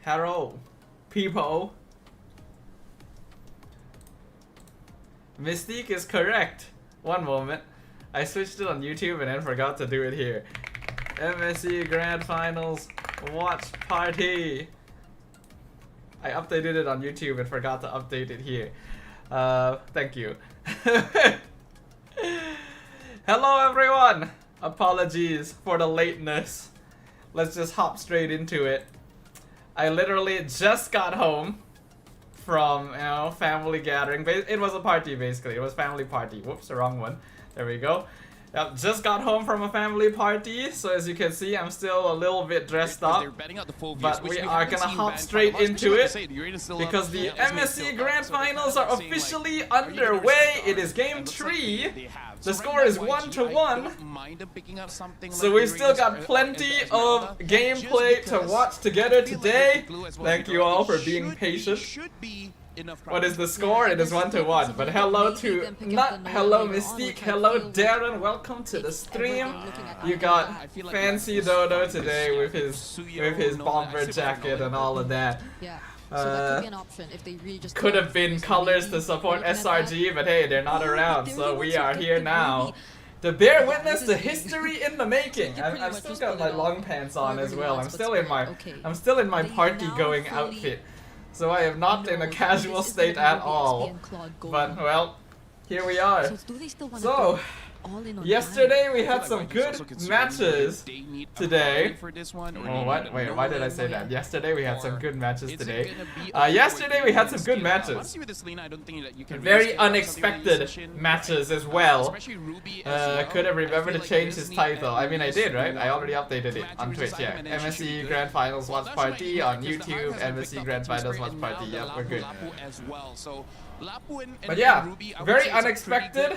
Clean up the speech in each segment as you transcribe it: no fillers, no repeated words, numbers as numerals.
Hello, people. Mystique is correct. One moment. I switched it on YouTube and then forgot to do it here. MSC Grand Finals Watch Party. I updated it on YouTube and forgot to update it here. Thank you. Hello everyone! Apologies for the lateness. Let's just hop straight into it. I literally just got home from, you know, family gathering. It was a party basically. It was family party. Whoops, the wrong one. There we go. Yep, just got home from a family party, so as you can see, I'm still a little bit dressed up. But we are gonna hop straight into it because the MSC Grand Finals are officially underway. It is game 3. The score is 1-1. So we've still got plenty of gameplay to watch together today. Thank you all for being patient. What is the score? It is 1-1. But hello to hello Mystique, hello Darren, welcome to the stream. You got Fancy Dodo today with his bomber jacket and all of that. Could have been colors to support SRG, but hey, they're not around, so we are here now to bear witness to history in the making. I've still got my long pants on as well. I'm still in my party going outfit. So I am not in a casual state at all, but well, here we are. So, yesterday we had some good matches today. Oh, what? Wait, why did I say that? Yesterday we had some good matches today. Yesterday we had some good matches. Very unexpected matches as well. Could have remembered to change his title. I mean, I did, right? I already updated it on Twitch, yeah. MSC Grand Finals Watch Party on YouTube. MSC Grand Finals Watch Party. Yeah, we're good. But yeah, very unexpected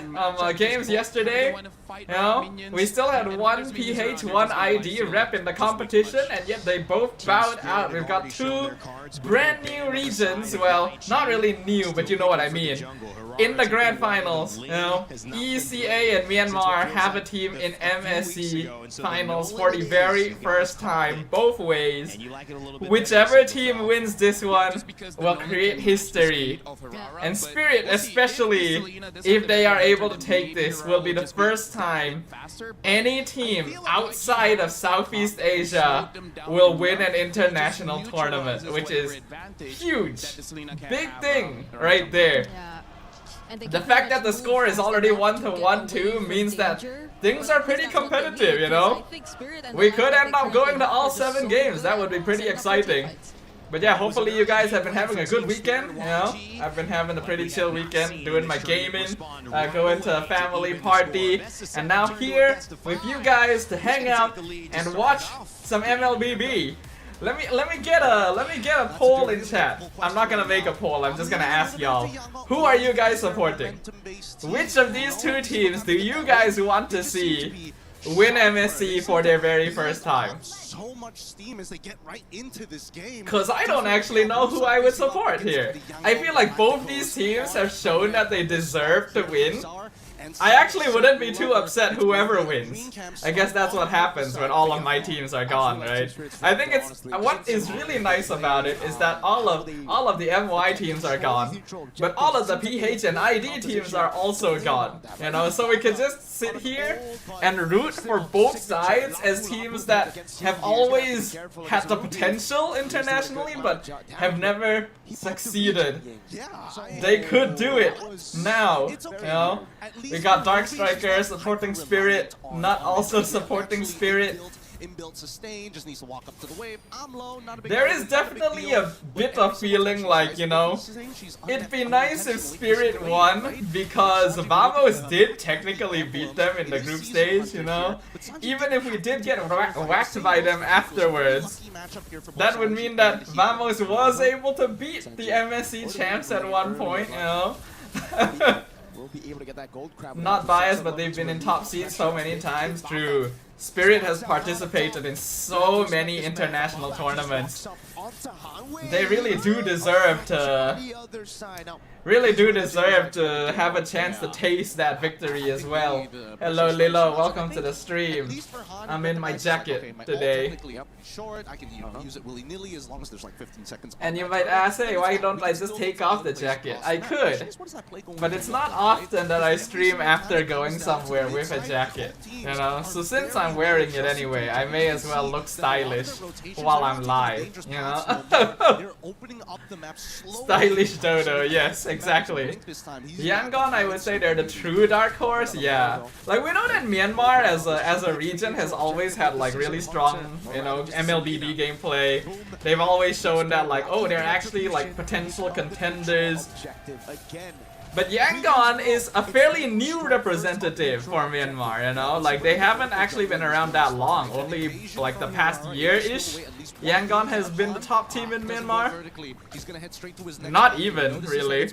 games yesterday. You know, we still had one PH, one ID rep in the competition, and yet they both bowed out. We've got two brand new regions. Well, not really new, but you know what I mean. In the grand finals, you know, ECA and Myanmar have a team in MSC finals for the very first time, both ways. Whichever team wins this one will create history. And Spirit, especially if they are able to take this, will be the first time any team outside of Southeast Asia will win an international tournament, which is huge. Big thing right there. The fact that the score is already 1-1 too means that things are pretty competitive, you know? We could end up going to all 7 games. That would be pretty exciting. But yeah, hopefully you guys have been having a good weekend, you know? I've been having a pretty chill weekend, doing my gaming, going to a family party, and now here with you guys to hang out and watch some MLBB. Let me get a poll in chat. I'm not gonna make a poll, I'm just gonna ask y'all. Who are you guys supporting? Which of these two teams do you guys want to see win MSC for their very first time? So much steam as they get right into this game. Cause I don't actually know who I would support here. I feel like both these teams have shown that they deserve to win. I actually wouldn't be too upset whoever wins. I guess that's what happens when all of my teams are gone, right? I think it's what is really nice about it is that all of the MY teams are gone, but all of the PH and ID teams are also gone. You know, so we can just sit here and root for both sides as teams that have always had the potential internationally, but have never succeeded. They could do it now, you know? We got Dark Striker supporting Spirit, not also supporting Spirit. There is definitely a bit of feeling like, you know, it'd be nice if Spirit won because Vamos did technically beat them in the group stage, you know. Even if we did get whacked by them afterwards, that would mean that Vamos was able to beat the MSC champs at one point, you know. Not biased, but they've been in top seeds so many times. True. Spirit has participated in so many international tournaments. They really do deserve to have a chance to taste that victory as well. Hello Lilo, welcome to the stream. I'm in my jacket today. And you might ask, hey, why don't I just take off the jacket? I could, but it's not often that I stream after going somewhere with a jacket, you know? So since I'm wearing it anyway, I may as well look stylish while I'm live, you know? Stylish Dodo, yes, exactly. Yangon, I would say they're the true dark horse, yeah. Like, we know that Myanmar as a region has always had like really strong, you know, MLBB gameplay. They've always shown that like, oh, they're actually like potential contenders. But Yangon is a fairly new representative for Myanmar, you know? Like, they haven't actually been around that long, only like the past year-ish. Yangon has been the top team in Myanmar. Not even, really.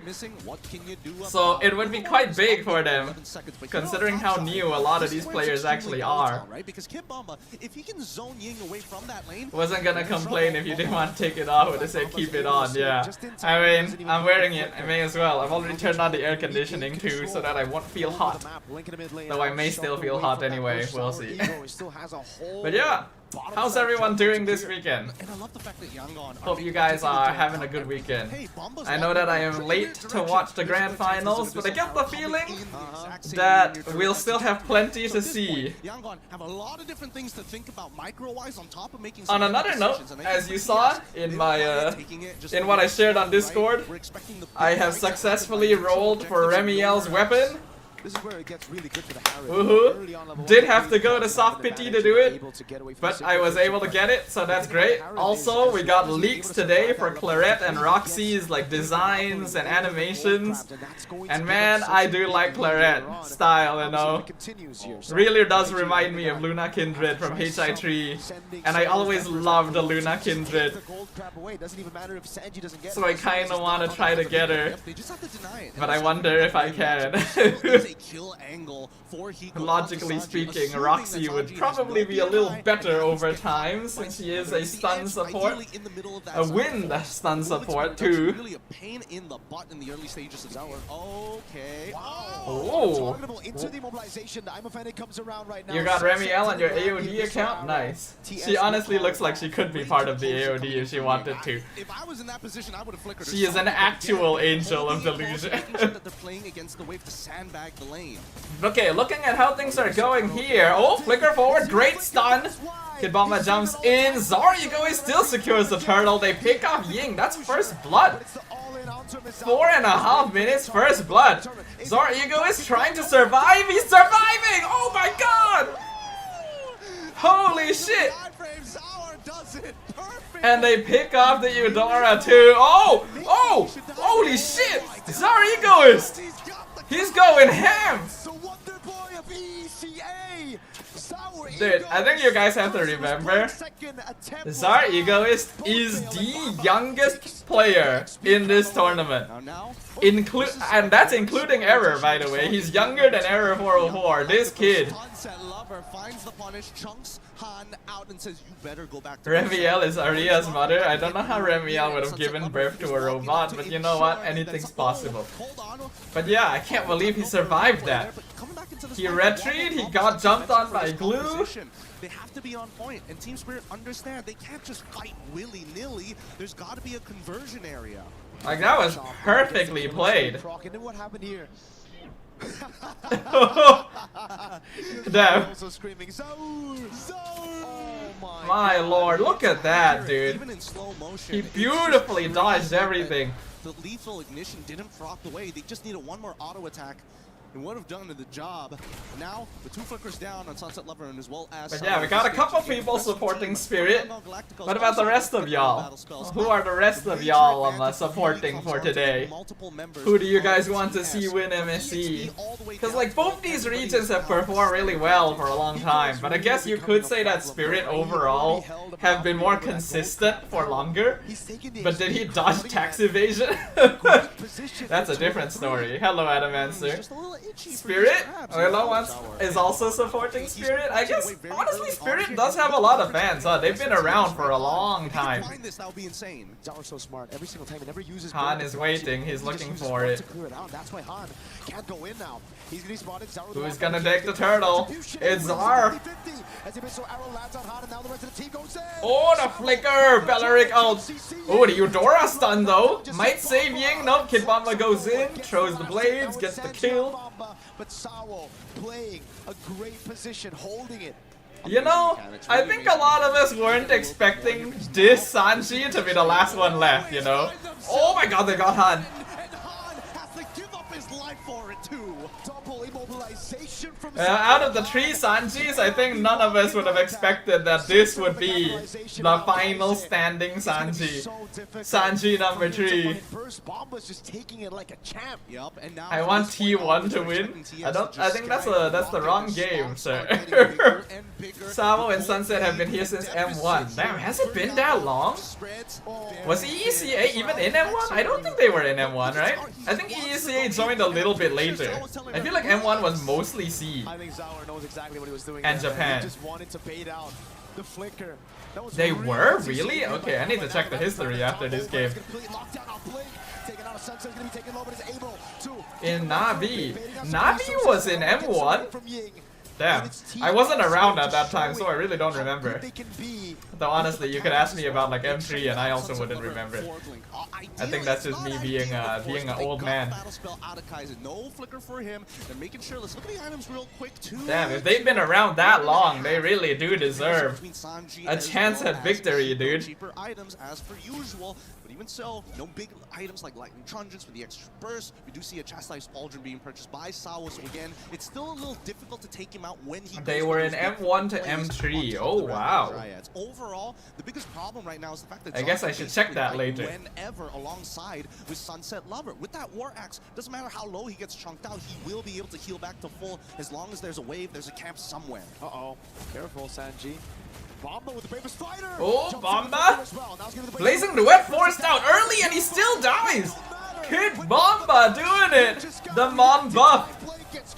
So it would be quite big for them, considering how new a lot of these players actually are. Wasn't gonna complain if you didn't want to take it off, would have said keep it on, yeah. I mean, I'm wearing it, I may as well. I've already turned on the air conditioning too, so that I won't feel hot. Though I may still feel hot anyway, we'll see. But yeah, how's everyone doing this weekend? Hope you guys are having a good weekend. I know that I am late to watch the grand finals, but I get the feeling that we'll still have plenty to see. On another note, as you saw in my in what I shared on Discord, I have successfully rolled for Remiel's weapon. This is where it gets really good for the Harris. Woohoo! Did have to go to soft pity to do it, but I was able to get it, so that's great. Also, we got leaks today for Claret and Roxy's like designs and animations, and man, I do like Claret style, you know. Really does remind me of Luna Kindred from HI3, and I always loved the Luna Kindred. So I kind of want to try to get her, but I wonder if I can. Logically speaking, Roxy would probably be a little better over time, since she is a stun support, a wind stun support too. Oh! You got Remiel on your AOD account? Nice. She honestly looks like she could be part of the AOD if she wanted to. She is an actual angel of delusion. Okay, looking at how things are going here. Oh, flicker forward, great stun. Kid Bomba jumps in. Zarigo still secures the turtle. They pick off Ying. That's first blood. 4.5 minutes, first blood. Zarigo is trying to survive. He's surviving. Oh my god. Holy shit. And they pick off the Eudora too. Oh! Oh! Holy shit! Zarigoist! He's going ham! Dude, I think you guys have to remember, Zarigoist is the youngest player in this tournament. And that's including Error, by the way. He's younger than Error 404. This kid. Remiel is Aria's mother. I don't know how Remiel would have given birth to a robot, but you know what? Anything's possible. But yeah, I can't believe he survived that. He retreated, he got jumped on by glue. They have to be on point, and Team Spirit understand they can't just fight willy-nilly. There's got to be a conversion area. Like, that was perfectly played. What happened here? Damn. My lord, look at that, dude. He beautifully dodged everything. The lethal ignition didn't proc the way. They just needed one more auto attack. It would have done the job. Now, the two flickers down on Sunset Lover and as well as... But yeah, we got a couple people supporting Spirit. What about the rest of y'all? Who are the rest of y'all supporting for today? Who do you guys want to see win MSC? Because like both these regions have performed really well for a long time, but I guess you could say that Spirit overall have been more consistent for longer. But did he dodge tax evasion? That's a different story. Hello, Adamancer. Spirit? Is also supporting Spirit? I guess, honestly, Spirit does have a lot of fans, huh? They've been around for a long time. That would be insane. So smart. Every single time he never uses Han is waiting, he's looking for it. That's why Han can't go in now. He's gonna be spotted. Who's gonna take the turtle? It's Zar. Oh, the flicker! Belleric out. Oh, the Eudora stun though. Might save Ying. Nope, Kid Bomba goes in, throws the blades, gets the kill. But Sawo playing a great position, holding it. You know, I think a lot of us weren't expecting this Sanji to be the last one left, you know? Oh my god, they got Han. Out of the 3 Sanjis, I think none of us would have expected that this would be the final standing Sanji. Sanji number 3. I want T1 to win. I think that's the wrong game, sir. Samo and Sunset have been here since M1. Damn, has it been that long? Was EECA even in M1? I don't think they were in M1, right? I think EECA joined a little bit later. I feel like M1 was mostly C. I think Zauer knows exactly what he was doing. And there, Japan. He just wanted to bait out the flicker. They were? Really? Okay, I need to check the history after this game. In Navi. Navi was in M1? Damn, I wasn't around at that time, so I really don't remember. Though honestly, you could ask me about like M3 and I also wouldn't remember. I think that's just me being an old man. No flicker for him. They're making sure. Let's look at the items real quick too. Damn, if they've been around that long, they really do deserve a chance at victory, dude. Cheaper items as per usual, but even so, no big items like lightning truncheons for the extra burst. We do see a chastised pauldron being purchased by Sawo, so again, it's still a little difficult to take him out when he. They were in M1 to M3. Oh wow. Overall, the biggest problem right now is the fact that I guess I should check that later. Whenever alongside with Sunset Lover. With that War Axe, doesn't matter how low he gets chunked out, he will be able to heal back to full as long as there's a wave, there's a camp somewhere. Uh-oh. Careful, Sanji. Bomba with the bravest fighter. Oh, Bomba! Blazing Duet forced out early and he still dies! Kid Bomba doing it! The mom buff!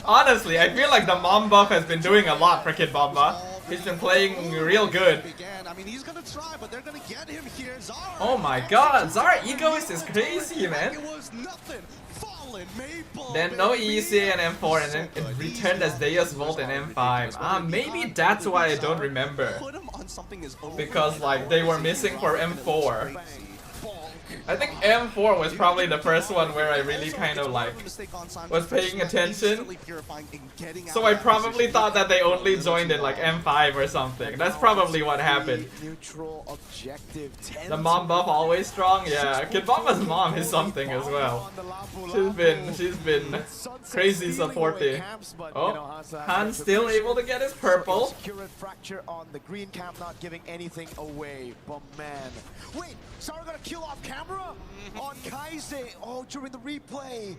Honestly, I feel like the mom buff has been doing a lot for Kid Bomba. He's been playing real good. I mean, he's gonna try, but they're gonna get him here. Zara. Oh my god, Zara Egoist is crazy, man. It was nothing. Fallen Maple. Then no EECA in M4 and then it returned as Deus Volt in M5. Maybe that's why I don't remember. Put him on something as Because like they were missing for M4. I think M4 was probably the first one where I really kind of like was paying attention. So I probably thought that they only joined in like M5 or something. That's probably what happened. The mom buff always strong? Yeah, Kid Bomba's mom is something as well. She's been crazy supportive. Oh, Han's still able to get his purple. Fracture on the green camp, not giving anything away. But man, wait, Sarah gonna kill off camera on Kaise. Oh, during the replay.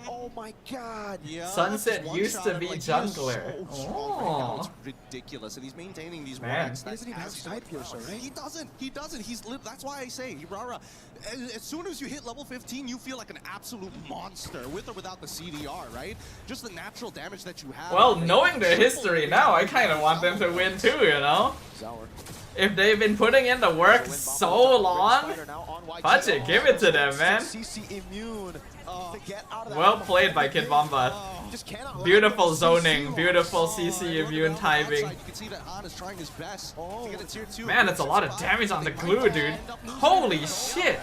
Oh my god. Yeah, Sunset used to be jungler. Oh, it's ridiculous, and he's maintaining these ranks. He doesn't even have side piercer, right? He doesn't. He doesn't. That's why I say, Hirara, as soon as you hit level 15, you feel like an absolute monster, with or without the CDR, right? Just the natural damage that you have. Well, knowing their history now, I kind of want them to win too, you know? If they've been putting in the work so long, fudge it, give it to them, man. Well played by Kid Bomba. Beautiful zoning, beautiful CC immune timing. Man, that's a lot of damage on the glue, dude. Holy shit.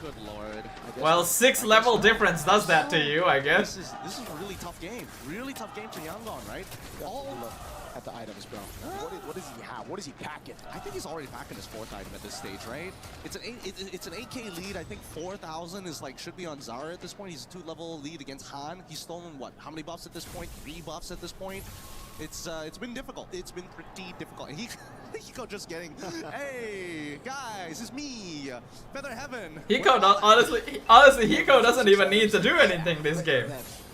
Good lord. Well, 6 level difference does that to you, I guess. This is a really tough game. Really tough game for Yangon, right? At the items, bro. What does he have? What is he packing? I think he's already packing his 4th item at this stage, right? It's an 8k lead. I think 4,000 is like should be on Zara at this point. He's a 2-level lead against Han. He's stolen what? How many buffs at this point? 3 buffs at this point. It's been difficult. It's been pretty difficult. And Hiko just getting, hey guys, it's me, Feather Heaven. Hiko, honestly, Hiko doesn't even need to do anything this game.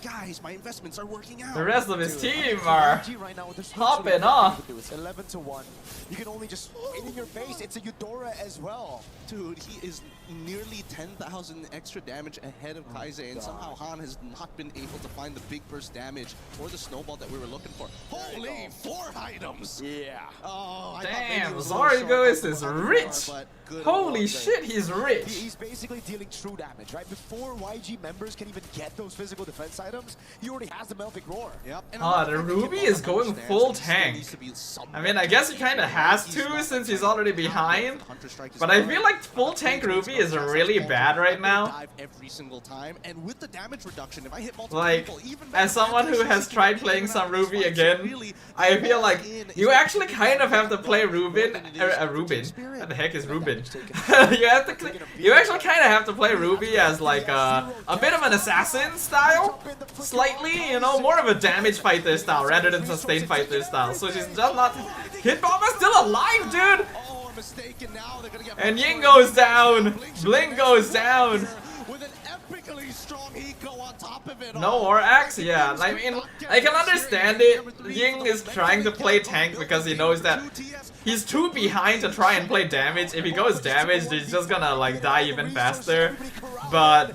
guys, my investments are working out. The rest of his team are right now, with hopping off. It's 11-1. You can only just in your face. It's a Eudora as well. Dude, he is nearly 10,000 extra damage ahead of Kaise, and somehow Han has not been able to find the big burst damage or the snowball that we were looking for. Holy, 4 items! Yeah. Oh, damn, Zarigos is rich. Holy shit, he's rich. He's basically dealing true damage, right? Before YG members can even get those physical defense items, he already has the Melvic Roar. Yep. The Ruby is going full tank. I mean, I guess he kind of has to since he's already behind. But I feel like full tank Ruby is really bad right now. Every single time, and with the damage reduction, if I hit multiple Like, people, even as someone who has tried playing some Ruby again, I feel like you actually kind of have to play Rubin. Rubin. What the heck is Rubin? you actually kind of have to play Ruby as like a bit of an assassin style, slightly, you know, more of a damage fighter style rather than sustain fighter style. So she's just not. Hitbomb is still alive, dude. And Ying goes down. Blink goes down. No more axe? Yeah, I mean, I can understand it. Ying is trying to play tank because he knows that he's too behind to try and play damage. If he goes damaged, he's just gonna like die even faster. But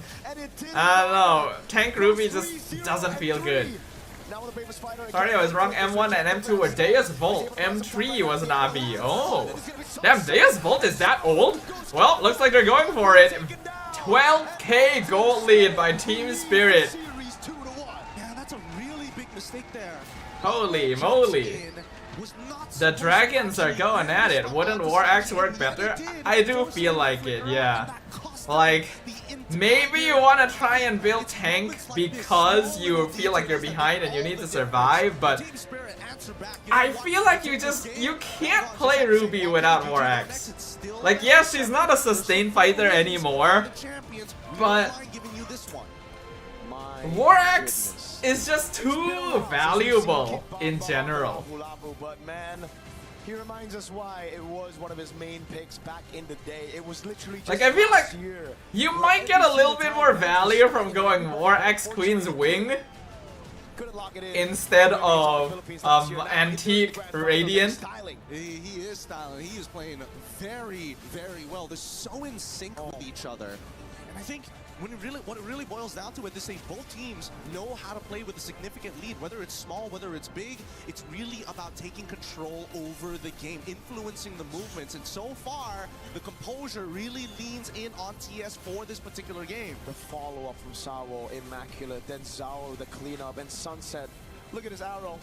I don't know, tank Ruby just doesn't feel good. Sorry, I was wrong. M1 and M2 were Deus Volt. M3 was an AB. Oh, damn, Deus Volt is that old? Well, looks like they're going for it. 12k gold lead by Team Spirit. Yeah, that's a really big mistake there. Holy moly. The dragons are going at it. Wouldn't War Axe work better? I do feel like it, yeah. Like, maybe you want to try and build tank because you feel like you're behind and you need to survive, but I feel like you can't play Ruby without War Axe. Like, yes, she's not a sustain fighter anymore, but War Axe is just too valuable in general. But man, he reminds us why it was one of his main picks back in the day. It was literally just like, I feel like you might get a little bit more value from going War Axe Queen's Wing instead of Antique Radiant. He is styling. He is playing very, very well. They're so in sync with each other. And I think what it really boils down to at this stage, both teams know how to play with a significant lead, whether it's small, whether it's big. It's really about taking control over the game, influencing the movements, and so far, the composure really leans in on TS for this particular game. The follow-up from Sawo, immaculate, then Zao, the cleanup, and Sunset. Look at his arrow.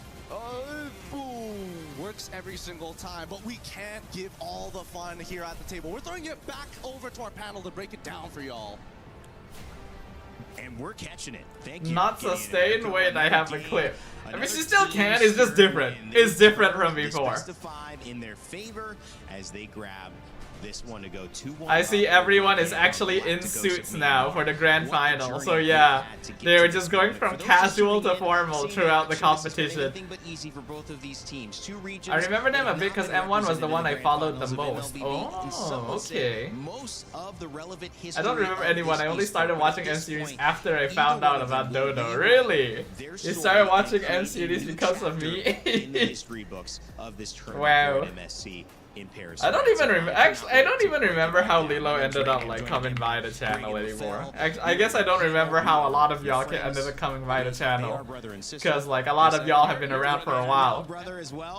Boom! Works every single time, but we can't give all the fun here at the table. We're throwing it back over to our panel to break it down for y'all. And we're catching it. Thank you. Not sustained? Wait, I have a clip. I mean, she still can, it's just different. It's different from before. In their favor as they grab this one to go 2-1. I see everyone is actually in suits now for the grand final. So yeah, they were just going from casual to formal throughout the competition. I remember them a bit because M1 was the one I followed the most. Oh, okay. I don't remember anyone. I only started watching M series after I found out about Dodo. Really? You started watching M series because of me? Wow. I don't even remember. Actually, I don't even remember how Lilo ended up like coming by the channel anymore. I guess I don't remember how a lot of y'all ended up coming by the channel, because like a lot of y'all have been around for a while.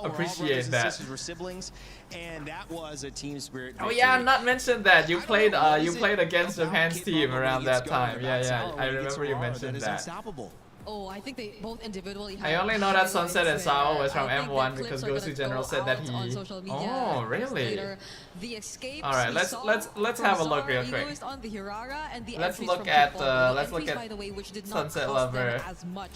Appreciate that. Oh yeah, not mentioned that you played against Japan's team around that time. Yeah, I remember you mentioned that. Oh, I think they both individually have. I only know that Sunset and Sao was from M1 because Gosu General said that he. Oh, really? Alright, let's have a look real quick. Let's look at Sunset Lover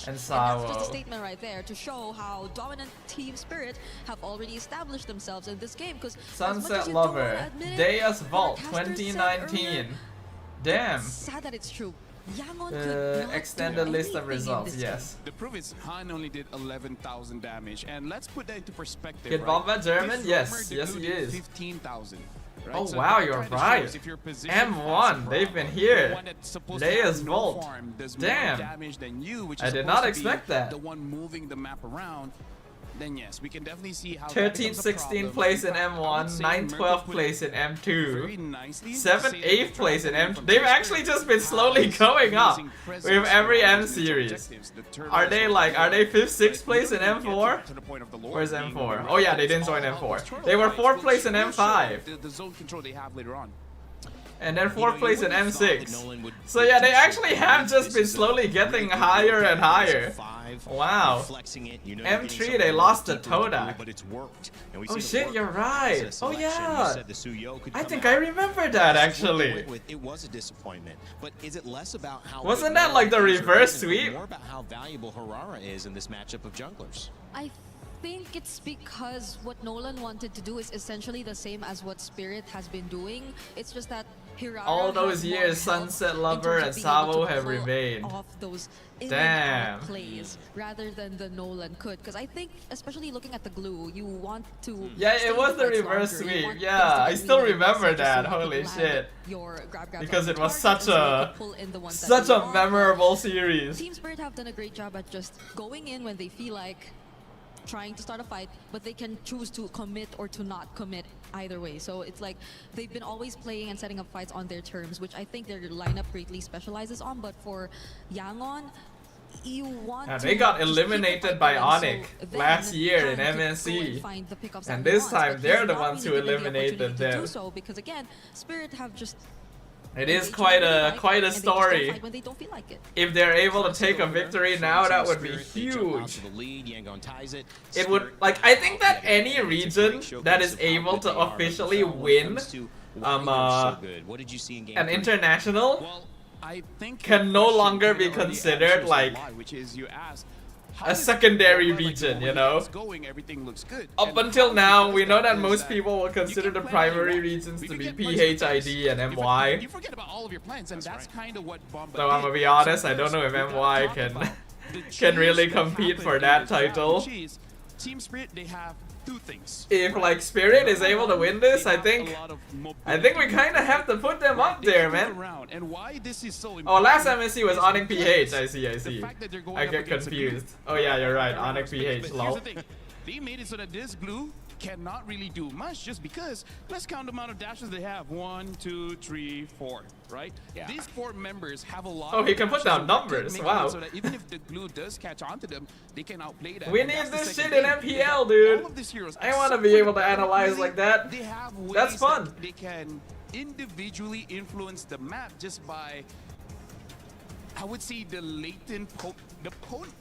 and Sao. That's just a statement right there to show how dominant Team Spirit have already established themselves in this game. Because Sunset Lover, Deus Vault 2019. Damn. Sad that it's true. Extended list of results, yes. The proof is Han only did 11,000 damage, and let's put that into perspective. Kid Bomba German? Yes, yes he is. 15,000. right? Oh So wow, that you're kinda right. shows if your position M1, has a they've been problem, here. the one that's supposed to Leia's have no Vault. farm does Damn. more damage than you, which I is did supposed not to expect be that. the one moving the map around. Then yes, we can definitely see how 13th, 16th place in M1, 9th, 12th place in M2, 7th, 8th place in M2. They've actually just been slowly going up with every M series. Are they 5th, 6th place in M4? Where's M4? Oh yeah, they didn't join M4. They were 4th place in M5. The zone control they have later on. And then 4th place in M6. So yeah, they actually have just been slowly getting higher and higher. Wow. M3, they lost the Todak. Oh shit, you're right. Oh yeah. I think I remember that actually. It was a disappointment, but is it less about how Wasn't that like the reverse sweep? more about how valuable Harara is in this matchup of junglers? I think it's because what Nolan wanted to do is essentially the same as what Spirit has been doing. It's just that Hirara All those has more years, help Sunset in Lover terms and of being able Savo to have pull remained. off those in Damn. and out plays rather than the Nolan could. Because I think, especially looking at the glue, you want to. Yeah, stay it was the fights reverse longer. You sweep. want Yeah, things to I get still really remember aggressive that. so you Holy can shit. land your grab Because on it the was target such and so you a can pull in the ones that such you a want. memorable series. Team Spirit have done a great job at just going in when they feel like trying to start a fight, but they can choose to commit or to not commit either way. So it's like they've been always playing and setting up fights on their terms, which I think their lineup greatly specializes on. But for Yangon, you want And to they got just keep the eliminated fight by going, so Onyx then last year in Han could go MSC. and find the pickups And that he this wants, time but they're he's the not ones who really given the eliminated opportunity to them. do so, because again, Spirit have just It is engaged quite when they a like, quite a and they just don't story. fight when they don't feel like it. If they're able to take a victory now, that would be huge. It would, like, I think that any region that is able to officially win an international Well, I think can the no question longer kinda be already considered answers like why, which is you asked, how a does it secondary go? Like, region, the you way know? it's going, everything looks good. Up And until how now, it we does know that is most that people will you consider can the plan all you primary want. regions We to can be get much better. PHID and You MY. forget about all of your plans, and that's kind of what Bomba Though I'm gonna be honest, I don't know if MY can really compete for that title. Team Spirit, they have two things. If like Spirit is able to win this, I think we kind of have to put them up there, man. And why this is so Oh, last important MSC was is Onyx because PH. I see. the fact that they're going I up get against a glue. confused. Oh yeah, you're right. Onyx But PH. here's Lol. the thing. They made it so that this glue cannot really do much just because let's count the amount of dashes they have. 1, 2, 3, 4, right? Yeah. These 4 members have a lot Oh, of he can put dashes, down and that could numbers, make it wow. so that even if the glue does catch on to them, they can outplay that. We And need that's the this second shit in thing. MPL, dude. All of these heroes, I wanna except be for able the to analyze really, like that. They have ways That's fun. that they can individually influence the map just by, I would say, the latent potent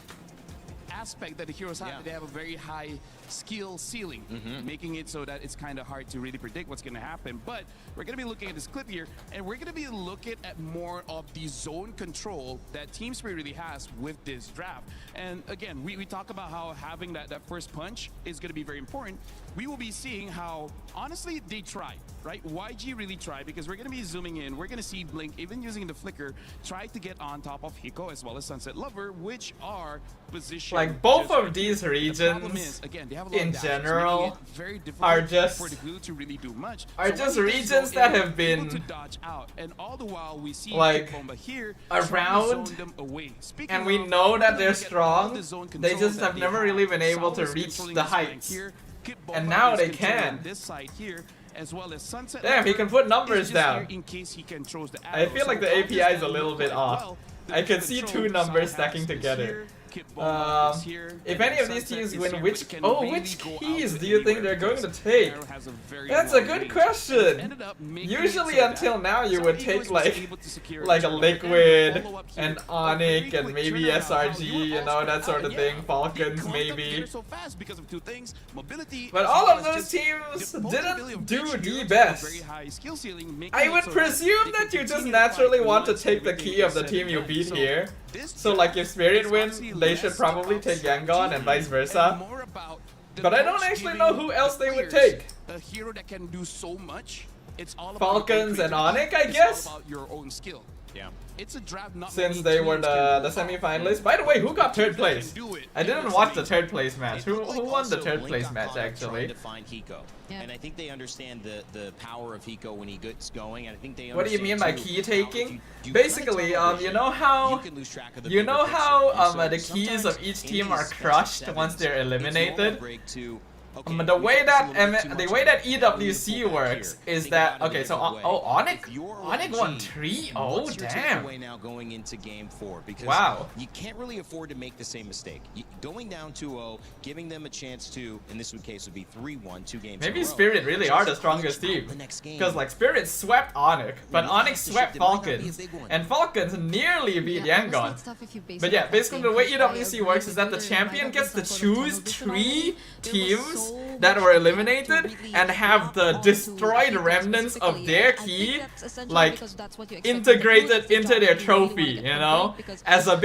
aspect that the heroes have. Yeah. They have a very high skill ceiling, making it so that it's kind of hard to really predict what's going to happen. But we're going to be looking at this clip here, and we're going to be looking at more of the zone control that Team Spirit really has with this draft. And again, we talk about how having that first punch is going to be very important. We will be seeing how, honestly, they try, right? YG really tried, because we're going to be zooming in. We're going to see Blink, even using the flicker, try to get on top of Hiko as well as Sunset Lover, which are positioned. Like both just of right. these The problem regions is, again, they have a lot in of dashes, general making it very difficult are just for the glue to really do much. are So just when they regions go that in, have able been to dodge out, and all the while we see like Bomba here around, trying to zone them away. Speaking and we of, know that look they're at all strong. the zone They control just that have they never have. really been able to Sao is reach controlling the this flank heights. here. Kid And Bomba now is they controlling can. this side here, as well as Sunset Damn, he Lover can put is numbers just down. here in case he controls the I arrow. feel like So the all this API is a can little look bit quite off. well. I can see control two numbers Sao stacking has is together. here, Kid Bomba is here, If and any of these Sunset teams is win, here, which but can oh, really which go out keys to do you think anywhere they're going to because take? Arrow has a very That's a long good range. question. Ended up making Usually it so until that now you Sao would Eagles take was like able to secure like a turn, but then Liquid follow-up here, and a Onyx very and quick maybe turnaround. SRG, How you you all know, spread that sort out, of yeah. thing. He Falcons clumped them maybe. together so fast because of two things: mobility, But as all well of as those just teams the possibility didn't of do each the hero to have a best. very high skill ceiling, making I it would so presume they that can you just continue to naturally fight want to once take the everything key of is the said team and you done. beat So here. this So like if Spirit is win, honestly they should less probably about take Yangon and vice strategy versa. and more about the But I don't coach actually giving know who else the they would players take. a hero that can do so much. It's all about Falcons your and creativity. Onyx, I It's guess? all about your own skill. Yeah. It's a draft not since many they were teams can the pull off. semi-finalists. By the way, who got third place? Do it. I didn't watch the third place match. Who won the Also, third Blink place got match caught up actually? trying to find Hiko. Yeah. And I think they understand the power of Hiko when he gets going. And I think they What do you mean by understand, key too, how taking? if you Basically, kinda you know how you can lose track of the you bigger know picture. how And so the keys of sometimes each in team these are best of crushed sevens, once they're it's normal eliminated. break to, The okay, way we that focused a little bit too the much way on that it. We need to EWC pull back works here. is Think that about it okay? a So different way. oh, Onyx If you're won YG, 3. Oh what's your damn! takeaway now going into game 4? Because Wow. you can't really afford to make the same mistake. Going down 2-0, giving them a chance to, in this case would be 3-1, 2 games. Maybe in a row. Spirit really are the Just strongest punch out team. the next game. Because like Spirit swept Onyx, but When it Onyx has to swept shift, it might not be a Falcons, big one. and Falcons nearly beat Yeah, honestly, Yangon. it's tough if you base But it yeah, off basically that the way game, 'cause I EWC agree works with is that you the there. champion Might gets to have been some sort of choose tunnel vision 3 already. There was teams so that much were effort to eliminated really and have lock the onto destroyed Hiko remnants of specifically. their I think key that's essentially like because that's what you expect from the integrated Blues. It's the into job their that you really wanna trophy, get you from know, Blink, because as a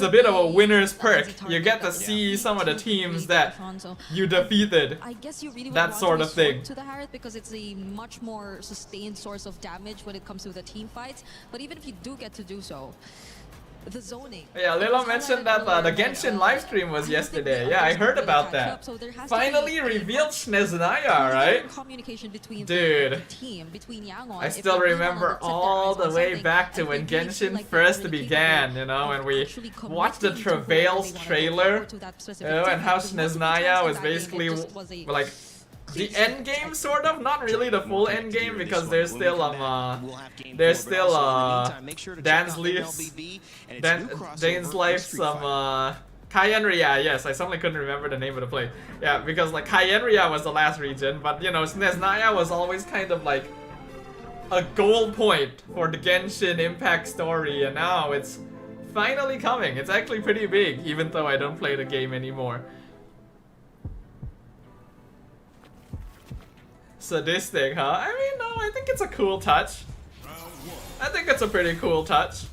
bit of a winner's perk. easy You target get to that see would some of the really teams push that on, so you defeated. I guess you really would That want sort to of thing. resort to the Harriet because it's a much more sustained source of damage when it comes to the team fights. But even if you do get to do so, the zoning. Yeah, Lilo mentioned that the Genshin livestream was yesterday. Yeah, I heard about that. Finally revealed Sneznaya, right? Communication between Dude, the team, between Yangon. I still remember all the way back to when Genshin first began, you know, when we watched the Travails trailer, you know, and how Sneznaya was basically like the end game, sort of, not really the full end game because there's still Dane's Life's Kyenria, yes, I suddenly couldn't remember the name of the place. Yeah, because like Kyenria was the last region, but you know, Sneznaya was always kind of like a goal point for the Genshin Impact story, and now it's finally coming. It's actually pretty big, even though I don't play the game anymore. Sadistic, huh? I mean, no, I think it's a cool touch. I think it's a pretty cool touch.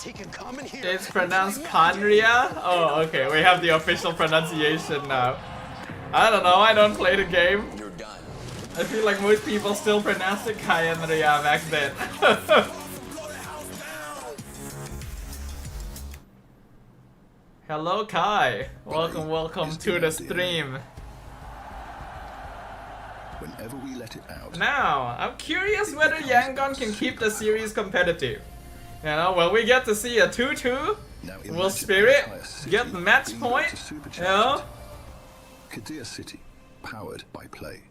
He can come in here. It's pronounced Conria? Oh, okay, we have the official pronunciation now. I don't know, I don't play the game. You're done. I feel like most people still pronounced it Kyenria back then. Hello Kai, welcome to the stream. Whenever we let it out. Now, I'm curious whether Yangon can keep the series competitive. You know, will we get to see a 2-2? Will Spirit get the match point? You know? Kadir City, powered by play.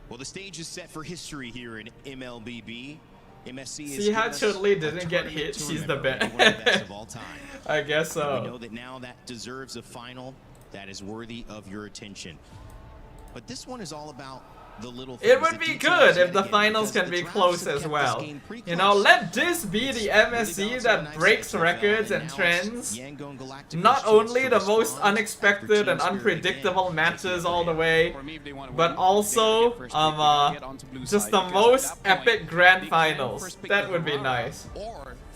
Well, the stage is set for history here in MLBB. MSC See how Chudley didn't get hit? She's the best. of all time. I guess so. We know that now that deserves a final that is worthy of your attention. But this one is all about the little things. It would be good if the finals can be close as well. You know, let this be the MSC that breaks records and trends. Not only the most unexpected and unpredictable matches all the way, but also just the most epic grand finals. That would be nice.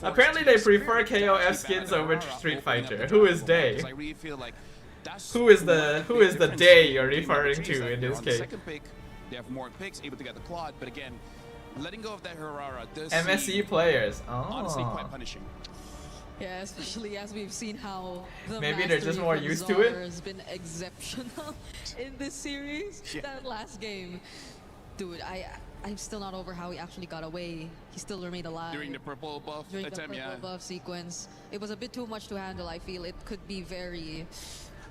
Apparently they prefer KOF skins over Street Fighter. Who is they? Who is the they you're referring to in this case? They have more picks, able to get the Claude, but again, letting go of that Herrera does MSC players. honestly quite Oh. punishing. Yeah, especially as we've seen how the Maybe they're just more used to it? has been exceptional in this series. Yeah. That last game, dude, I'm still not over how he actually got away. He still remained alive During the purple buff during the attempt, purple buff sequence. It was a bit too much to handle. I feel it could be very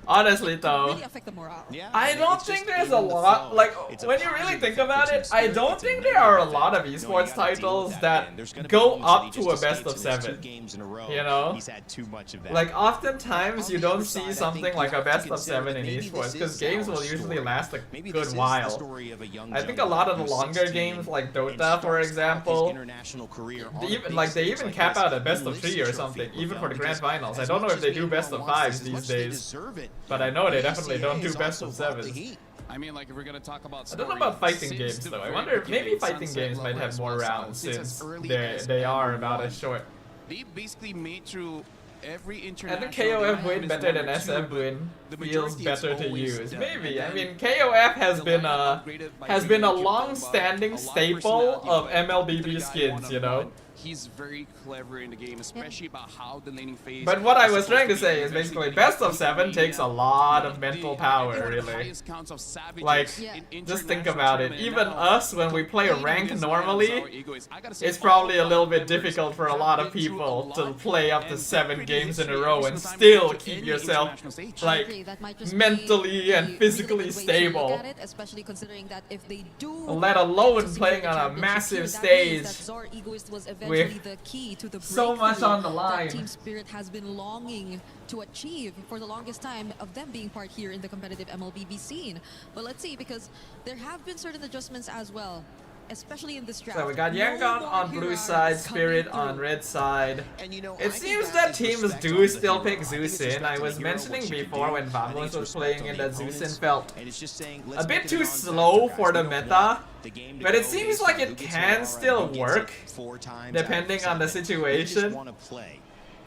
Honestly It though, really affect the morale. Yeah, I and don't it's think just there's in a the lot, flow. like, It's a when you really positive think effect for about Team it, I Spirit. don't It's think negative there are a effect. lot of No, you esports gotta deal with titles that, that man. There's gonna be go moments that up he to just a best escapes of in these 7. 2 games in a row. You know? He's had too much of that. Like, oftentimes you On the don't other see side, I something think like you a have to best of consider 7 that in maybe esports, this because is games our will usually story. last a Maybe good this is the while. story of a young I think a jungler lot of the who's longer 16 games like and Dota, starts for out his example, international career on a even big like they stage even like cap this, out a best of enlists 3 a or trophy something, for even them for the grand because finals. I as don't know much if they as do we best all of want 5s this, as these much as they days, deserve it, but I know they the definitely don't do ACA best also of brought the 7s. heat. I mean, like if we're gonna talk about I don't know story, about fighting since games the though. I very wonder if maybe beginning, fighting Sunset games might Lover have as more well, rounds since as since early they as are about as M1, short. they basically made through every I international. think they KOF might win miss better one than or two, SF but win the feels majority it's better to always use. done. Maybe. And I then mean, KOF has the been lineup upgraded by a bringing in Kim long-standing Bamba, a lot of staple personality, of but up to the MLBB guy skins, you know. one-on-one, he's very clever in the game, especially about how the laning phase. But what I is was supposed trying to be, say and is eventually basically getting best of to 7 Mania. takes a lot of I mental think power, one of the really. highest counts of savages Like, in just think international about it. tournament, Even and now us, when we play a competing rank against normally, Sour Egoist, I gotta say, it's probably a all little five bit members difficult for a have lot of been through a people to lot play up to and 7 pretty games in a history row every and single time still they go to keep any yourself, international stage. I like, agree, that might just mentally be and a physically really good way to stable. look at it, especially considering that if they do Let get alone to secure playing the on a championship massive here, that stage means that Zor Egoist was eventually with the key to the so much breakthrough on the line. that Team Spirit has been longing to achieve for the longest time of them being part here in the competitive MLBB scene. But let's see, because there have been certain adjustments as well, especially in this draft. So we got No Yangon more on blue Hira side, coming Spirit through. on red side. And you know, It I think seems that is teams respect do on the still hero. pick I think it's Zeus in. respect I on was the hero, mentioning what you can before do. when I think Vamos it's was respect playing on in the that Zeus in opponents. felt And it's just saying, a let's bit make it too a slow non-factor, for guys. the We don't meta, want the game to but it go seems based like on it who gets can an still RR and who gets work, it 4 times depending out on the of 7. We situation. just want to play.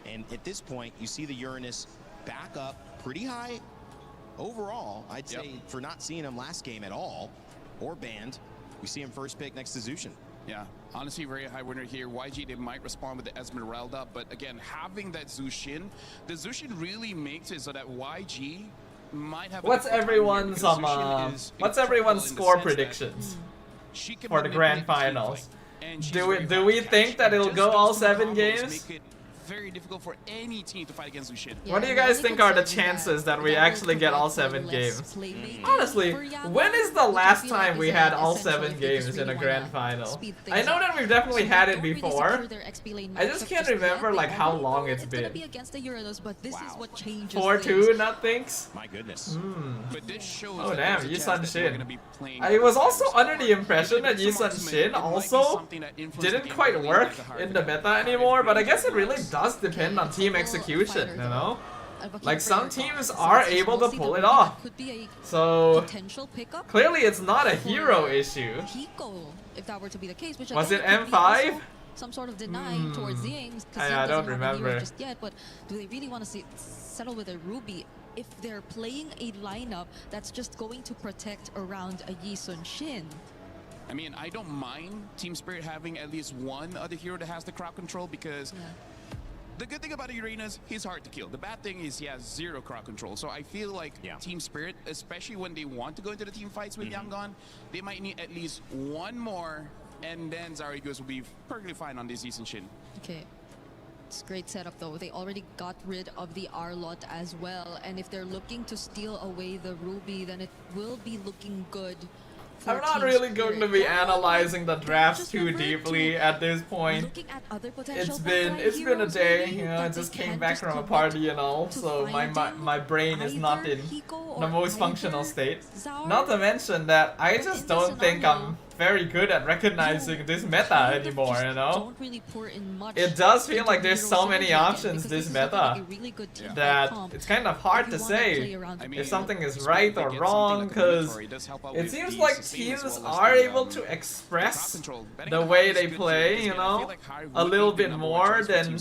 And at this point, you see the Uranus back up pretty high overall. I'd say for not seeing him last game at all or banned, we see him first pick next to Zushin. Yeah, honestly, very high winner here. YG, they might respond with the Esmeralda, but again, having that Zushin, the Zushin really makes it so that YG might have. What's everyone's what's everyone's score predictions for the grand finals? Do we think that it'll go all 7 games? Very difficult for any team to fight against Zushin. Yeah, What do you the guys only think are the concern is chances that we will actually get all provide 7 less games? playmaking Honestly, for Yangon, when is the which I last feel like time is we a had all essential 7 if they just games in really a grand wanna final? speed I things know up. that we've definitely So had they it don't really before. secure their XP lane I just matchup can't yet. remember They like how already long know it's gonna been. be against the Uranus, but this is what changes 4-2, things. not thinks? My goodness. But this shows Oh that damn, there's a Yisun chance that we're Shin. gonna be playing I was also Osiris. under the impression that If it's a Yisun marksman, Shin it might be also something that influences the didn't game quite really work like the heart in of the it. meta anymore, but I guess it really does depend on team execution, you know? Like some teams are able to pull it off. Could be a So potential pickup. clearly it's not a hero issue. Hiko, if that were to be the case, which Was again, it could be M5? also some sort of denying towards Zings, because I don't doesn't have a hero remember. just yet. But do they really want to settle with a Ruby if they're playing a lineup that's just going to protect around a Yisun Shin? I mean, I don't mind Team Spirit having at least one other hero that has the crowd control, because the good thing about Uranus, he's hard to kill. The bad thing is he has 0 crowd control. So I feel like Team Spirit, especially when they want to go into the team fights with Yangon, they might need at least one more, and then Zarigos will be perfectly fine on this Yisun Shin. Okay. It's a great setup though. They already got rid of the R-Lot as well. And if they're looking to steal away the Ruby, then it will be looking good. I'm not really going to be analyzing the drafts too deeply at this point. It's been a day, you know, I just came back from a party and all, so my brain is not in the most functional state. Not to mention that I just don't think I'm very good at recognizing this meta anymore, you know? It does feel like there's so many options this meta that it's kind of hard to say if something is right or wrong, because it seems like teams are able to express the way they play, you know, a little bit more than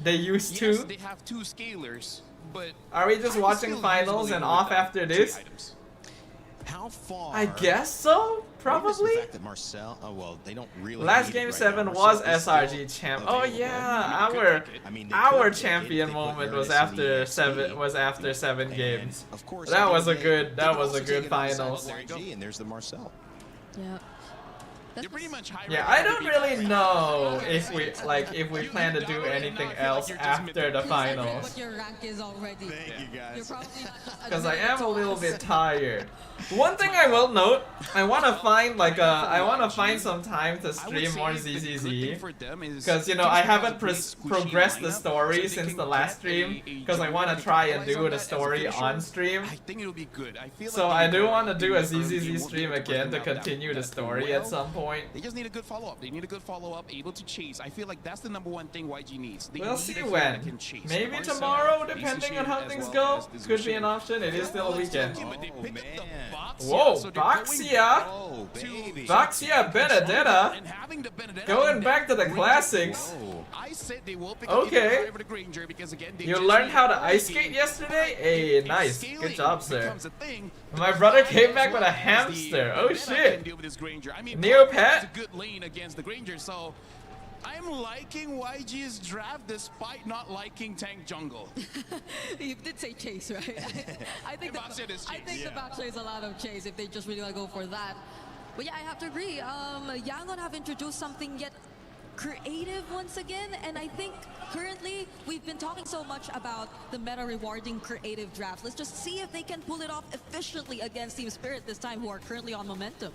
they used to. They have 2 scalers, but are we just watching finals and off after this? How far? I guess so. Probably. The fact that Marcel, oh well, they don't really. Last game right 7 now. was Marcel is SRG still champ. Oh available. yeah, our champion moment was after 7 games. Of course, That was a good finals. There you go. And there's the Marcel. Yeah. That's You're pretty much high. Yeah, I don't really know if we plan to do anything else after the finals. what your rank is already. Thank you You're guys. probably Because I am a little bit tired. One thing I will note, I want to find some time to stream more ZZZ. Because you know I haven't progressed the story since the last stream. Because I want to try and do the story on stream. I think it'll be good. I feel So like I they do go want to do a early, they ZZZ won't stream be able to again to bring out continue the that story at some point. They just need a good follow-up. They need a good follow-up, able to chase. I feel like that's the #1 thing YG needs. They We'll need see a hero when. that can chase. Maybe Marcel, tomorrow, Easy depending on Shade, how as things well go. as this Could be Shade. an option. It is still a weekend. But they picked up the Boxia, Whoa, so they're going Boxia? Oh, baby. Boxia Benedetta? and having the Benedetta Going in back to the there, classics. I said they will pick Okay. up over the Granger because again they You just learned need how to one ice game. skate yesterday? Hey, If nice. scaling Good job, sir. becomes a thing, My brother came as back with a well as hamster. the Oh Benedetta shit. can deal with this Granger. I mean, Neopet? has a good lane against the Granger, so I'm liking YG's draft despite not liking tank jungle. You did say chase, right? I think Boxia is I chase. think the Boxia is a lot of chase if they just really want to go for that. But yeah, I have to agree. Yangon have introduced something yet creative once again, and I think currently we've been talking so much about the meta rewarding creative drafts. Let's just see if they can pull it off efficiently against Team Spirit this time, who are currently on momentum.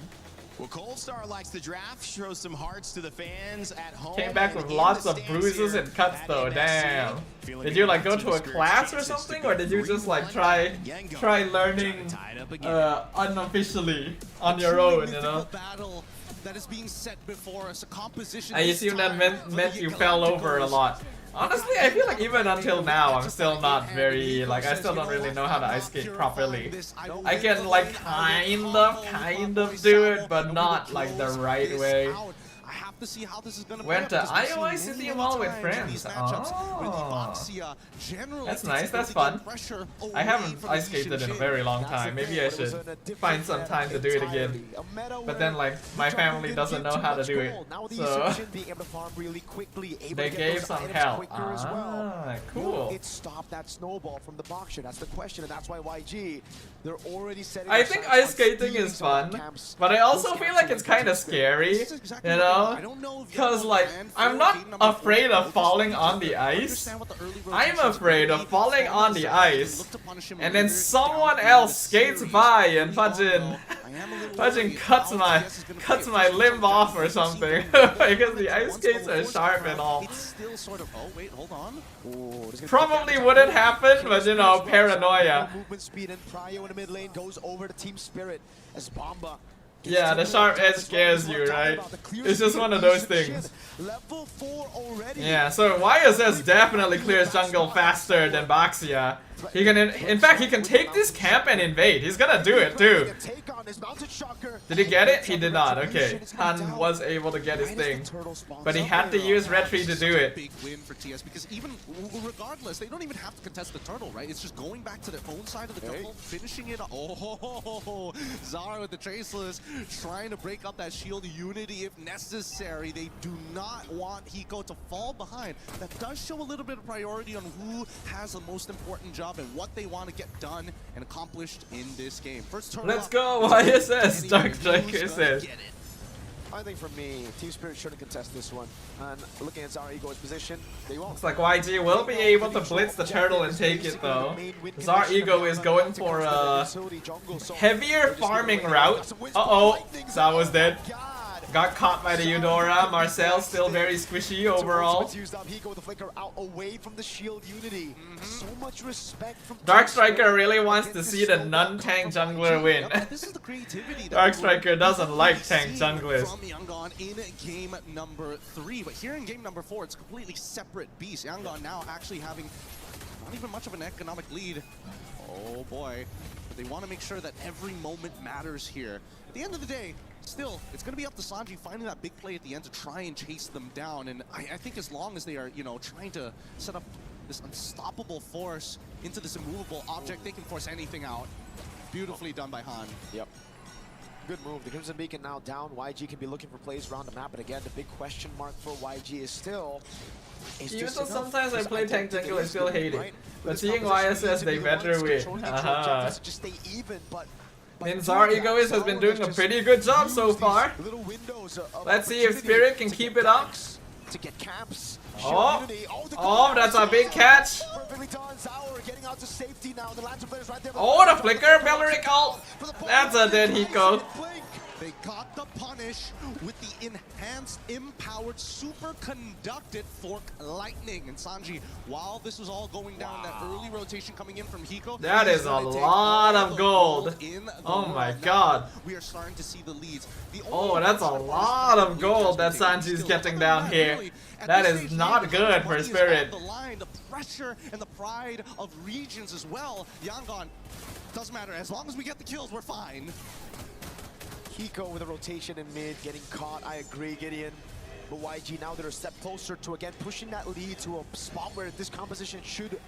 Well, Cold Star likes the draft, shows some hearts to the fans at home. Came back and with in lots the of stands bruises here and cuts at though, MSC. damn. Feeling Did you good like go about to a Team class or Spirit's chances something? to Or go did you just like 3-1. try learning Tied up again. unofficially on A your truly own, you mythical know? battle that is being set before us. A composition. I this assume that time meant for you the fell over a Galacticos. lot. Honestly, I feel like even until now, I'm still not very, like, I still don't really know how to ice skate properly. I can, like, kind of do it, but not, like, the right way. I have to see how this is gonna Went play out, to because we've Iowa seen City many Mall with times in friends. these matchups where the Oh. Boxia generally That's takes nice, ability that's to fun. get pressure I haven't away from ice the East skated in a Shade. very long That's the time. Maybe thing, I but it was should in a different find some meta time to do it again. entirely. A meta But where then, like, my the jungle family didn't doesn't give know too how to much do it. gold. Now the So Egyptian being able to farm really quickly, able they to get gave those some items help. quicker as well. Ah, Will cool. it stop that snowball from the Boxer? That's the question, and that's why YG, they're already setting I their think sights ice on skating stealing is some of the fun, camps. but I also Those feel camps like are it's kind of Egyptian. scary, This is exactly you what know? I don't know if Because, Yangon like, and I'm for not game number afraid 4, of falling just on the need to ice. understand what the early I'm rotations afraid will of be. falling on the ice, Look to punish him and then later someone down else the skates series. by and We all fucking know I am a little fucking worried cuts how my TS is gonna play. my First, limb off or we've seen something them because the ice once skates are before, sharp and all. It's still sort of. Oh wait, hold on. Oh, this is gonna Probably take wouldn't damage. happen, but you know, Spirit paranoia. movement speed, and Pryo in the mid lane goes over to Team Spirit as Bomba. Yeah, the sharp edge scares you, right? It's just one of those things. Level 4 already. Yeah, so YSS definitely clears jungle faster than Boxia. He can, in fact, he can take this camp and invade. He's gonna do it too. Did he get it? He did not. Okay, Han was able to get his thing, but he had to use Retry to do it. Big win for TS because even regardless, they don't even have to contest the turtle, right? It's just going back to their own side of the jungle, finishing it. Oh, Zara with the traceless, trying to break up that shield unity if necessary. They do not want Hiko to fall behind. That does show a little bit of priority on who has the most important job and what they want to get done and accomplished in this game. First turtle Let's up, go, YSS, Dark Striker says. get it. I think for me, Team Spirit shouldn't contest this one. And looking at Zara Ego's position, they won't. Looks like YG will be able to blitz the turtle and take it though. Zar Ego is going for a heavier farming route. Uh-oh, Za was dead. Got caught by the Eudora. Marcel still very squishy overall. Dark Striker really wants to see the non-tank jungler win. This is the creativity that Dark we're Striker doesn't like seeing tank junglers. from Yangon in game number 3, but here in game number 4, it's a completely separate beast. Yangon now actually having not even much of an economic lead. Oh boy, but they want to make sure that every moment matters here. At the end of the day, still, it's going to be up to Sanji finding that big play at the end to try and chase them down. And I think as long as they are, you know, trying to set up this unstoppable force into this immovable object, they can force anything out. Beautifully done by Han. Yep. Good move. The Crimson Beacon now down. YG can be looking for plays around the map, but again, the big question mark for YG is still... Even though sometimes I play tank jungle, I still hate it. But seeing YSS, they better win. Just stay even, but Minzar Egoist has been doing a pretty good job so far. Let's see if Spirit can keep it up. To get camps. Oh, that's a big catch. Oh, the flicker, Belleric ult. That's a dead Hiko. They got the punish with the enhanced, empowered, super conducted Fork Lightning. And Sanji, while this was all going down, that early rotation coming in from Hiko, that is a lot of gold. Oh my god. We are starting to see the leads. Oh, that's a lot of gold that Sanji's getting down here. That is not good for Spirit. The line, the pressure, and the pride of regions as well. Yangon, doesn't matter. As long as we get the kills, we're fine. Hiko with a rotation in mid, getting caught. I agree, Gideon. But YG now they're a step closer to again pushing that lead to a spot where this composition should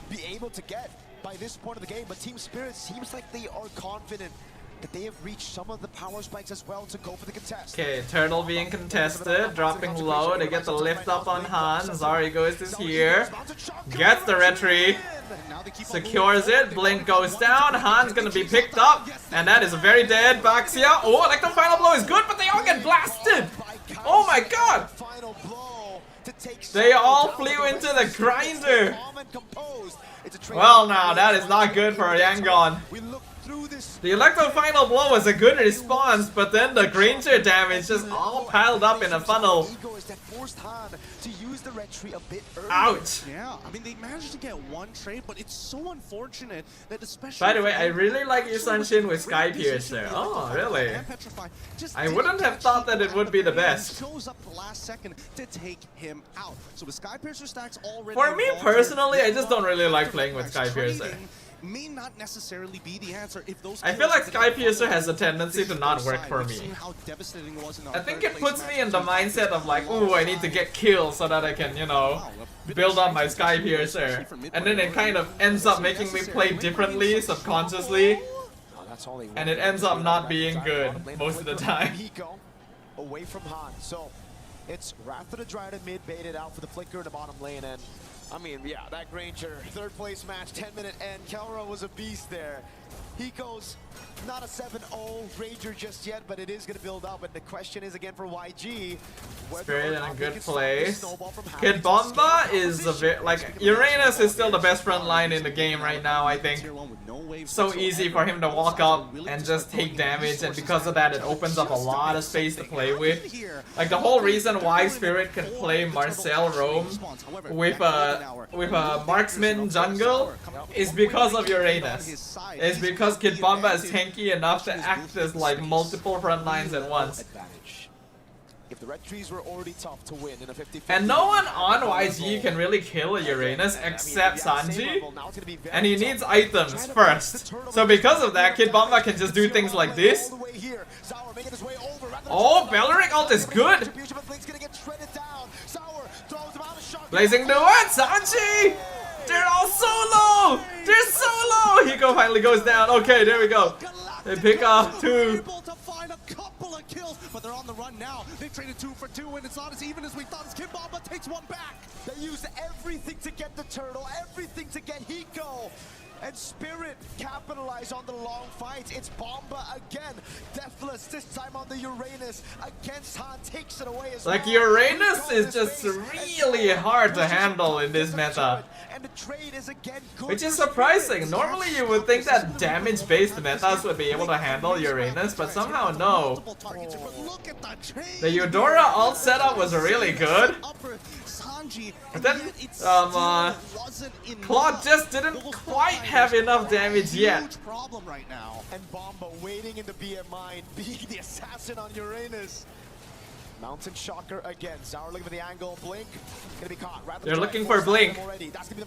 be able to get by this point of the game. But Team Spirit seems like they are confident that they have reached some of the power spikes as well to go for the contest. Okay, Turtle being contested, dropping low. They get the lift up on Han. Zarighost is here. Gets the retreat. Secures it. Blink goes down. Han's gonna be picked up. And that is a very dead Baxia. Oh, like the final blow is good, but they all get blasted. Oh my god. They all flew into the grinder. Well, now that is not good for Yangon. The Electro Final Blow was a good response, but then the Granger damage just all piled up in a funnel. Ouch! Yeah, I mean, they managed to get one trade, but it's so unfortunate that especially... By the way, I really like your Sunshin with Sky Piercer. Oh, really? I wouldn't have thought that it would be the best. Shows up the last second to take him out. So with Sky Piercer stacks already... For me personally, I just don't really like playing with Sky Piercer. May not necessarily be the answer if those I feel like Sky Piercer has a tendency to not work for me. I think it puts me in the mindset of like, ooh, I need to get kills so that I can, you know, build up my Sky Piercer. And then it kind of ends up making me play differently, subconsciously. And it ends up not being good most of the time. Away from Han, so it's Wrath of the Dryad mid baited out for the flicker in the bottom lane, and I mean, yeah, that Granger, third place match, 10-minute end. Kelra was a beast there. Hiko's not a 7-0 Granger just yet, but it is going to build up. And the question is again for YG. Spirit in a good place. Kid Bomba is a bit like Uranus is still the best front line in the game right now, I think. So easy for him to walk up and just take damage, and because of that it opens up a lot of space to play with. Like the whole reason why Spirit can play Marcel Roam with a marksman jungle is because of Uranus. It's because Kid Bomba is tanky enough to act as like multiple front lines at once. If the red trees were already tough to win in a 50-50, and no one on YG can really kill a Uranus except Sanji, and he needs items first. So because of that, Kid Bomba can just do things like this. Oh, Belleric ult is good! Blazing the what? Sanji! They're all so low! They're so low! Hiko finally goes down. Okay, there we go. They pick off two. Kills, but they're on the run now. They traded 2 for 2, and it's not as even as we thought. As Kid Bomba takes one back. They used everything to get the turtle, everything to get Hiko. And Spirit capitalize on the long fights. It's Bomba again. Deathless, this time on the Uranus. Against Han, takes it away as well. Like, Uranus is just really hard to handle in this meta. And the trade is again good. Which is surprising. Normally you would think that damage-based metas would be able to handle Uranus, but somehow no. The Eudora ult setup was really good. But then, Claude just didn't quite have enough damage yet. And Bomba waiting in the BMI, being the assassin on Uranus. Mountain Shocker again. Sour looking for the angle. Blink. Gonna be caught. They're looking for Blink.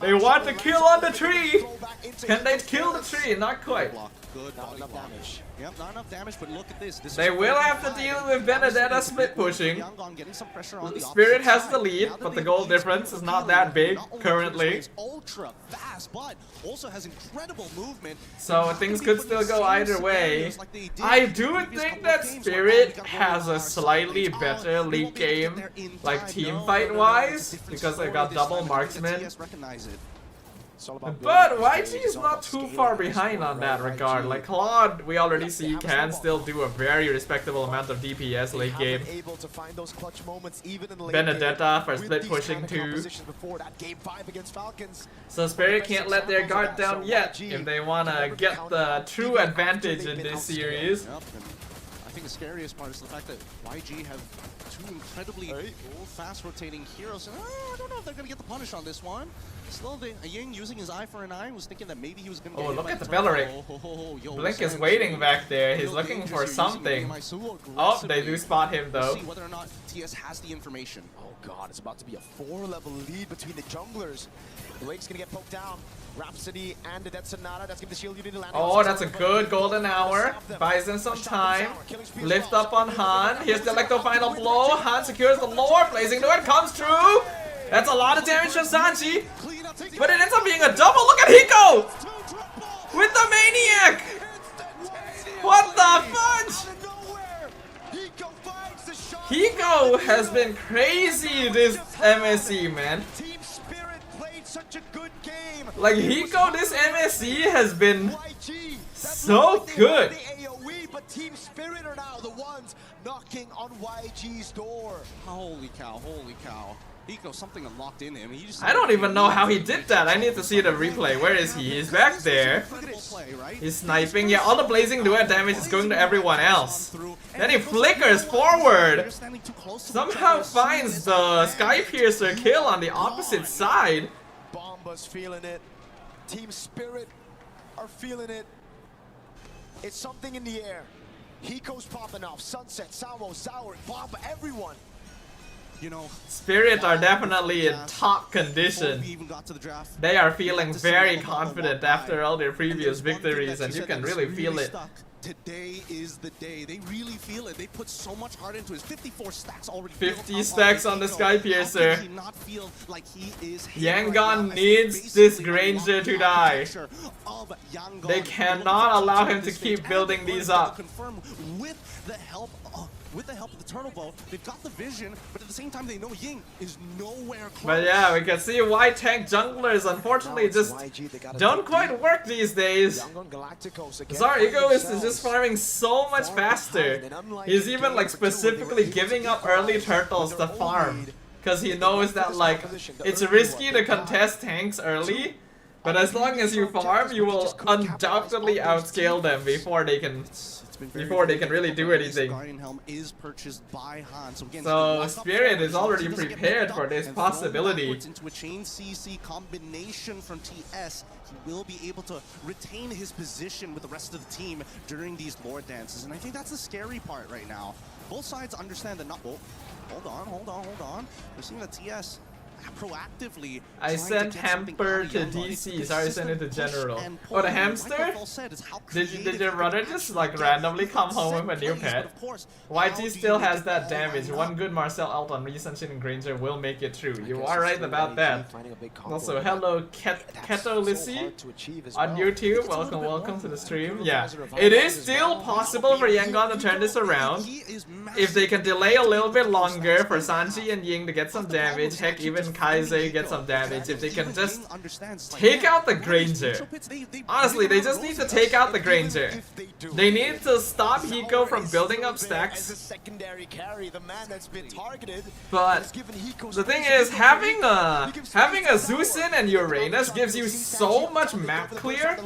They want to kill on the tree. Can they kill the tree? Not quite. Good not enough damage. Yep, not enough damage, but look at this. They will have to deal with Benedetta split pushing. Spirit has the lead, but the goal difference is not that big currently. Ultra fast, but also has incredible movement. So things could still go either way. I do think that Spirit has a slightly better league game, like team fight wise, because they got double marksman. It's all about But building YG this stage. is It's all not about too scaling far at this behind point, on that right? regard. YG, Like Claude, we already see they have a can snowball. still do a very respectable amount of DPS they late have game. been able to find those clutch moments even in the late Benedetta game for with split these pushing kind of too. compositions before that game 5 against Falcons. So Spirit can't let their guard down yet YG if they want to never get counted the out true even after advantage they've in been this outscaled. series. Yep, and I think the scariest part is the fact that YG have two incredibly fast rotating heroes. And, I don't know if they're going to get the punish on this one. Still, Ying using his eye for an eye was thinking that maybe he was going to get Oh, hit look by at the turtle. Belleric. Yo, Blink is Sanji. waiting back there. He's Real looking dangerous for here using something. BMI so Oh, they do aggressively. spot him We'll though. see whether or not TS has the information. Oh god, it's about to be a 4-level lead between the junglers. Blake's gonna get poked down. Rhapsody and the Dead Sonata, that's gonna be the shield you need to land. Oh, that's a good golden hour. Buys in some time. Lift up on Han. Here's the Electro final blow. Han secures the lore. Blazing to it comes true. That's a lot of damage from Sanji. But it ends up being a double. Look at Hiko! With the Maniac! What the fudge? Hiko has been crazy this MSC, man. Team Spirit played such a good game. Like Hiko, this MSC has been YG, that's so not like they good. won the AoE, but Team Spirit are now the ones knocking on YG's door. Holy cow, holy cow. Hiko, something unlocked in him. He just I don't even know how he did that. I need to see the replay. Where is he? He's back there. Incredible play, right? He's sniping. Yeah, all the blazing duet damage is going to everyone else. Then he flickers forward. Somehow finds the Sky Piercer kill on the opposite side. Bomba's feeling it. Team Spirit are feeling it. It's something in the air. Hiko's popping off. Sunset, Salvo, Sour, Bomba, everyone. You know, Spirit are definitely in top condition. we even got to the draft. They are feeling very confident after all their previous victories, and you can really feel it. Today is the day. They really feel it. They put so much heart into it. 54 stacks already. 50 stacks on the Sky Piercer. How can he not feel like he is Yangon needs this Granger to die. They cannot allow him to keep building these up. Confirm with the help of the turtle bow, they've got the vision, but at the same time they know Ying is nowhere close. But yeah, we can see why tank junglers unfortunately just don't quite work these days. Zarego is just farming so much faster. He's even like specifically giving up early turtles to farm, because he knows that like it's risky to contest tanks early, but as long as you farm, you will undoubtedly outscale them before they can really do anything. Guardian Helm is purchased by Han. So, again, So Spirit is already prepared for this possibility. Into a chain CC combination from TS, he will be able to retain his position with the rest of the team during these Lord dances, and I think that's the scary part right now. Both sides understand that. Oh, hold on. We're seeing that TS proactively. I sent Hamper to DC. Sorry, I sent it to General. Oh, the hamster? Did your brother just like randomly come home with a new pet? YG still has that damage. One good Marcel ult on Resunshin and Granger will make it through. You are right about that. Also, hello Keto Lissy on YouTube. Welcome to the stream. Yeah, it is still possible for Yangon to turn this around if they can delay a little bit longer for Sanji and Ying to get some damage. Heck, even Kaise get some damage. If they can just take out the Granger. Honestly, they just need to take out the Granger. They need to stop Hiko from building up stacks. But the thing is, having a Zeusin and Uranus gives you so much map clear.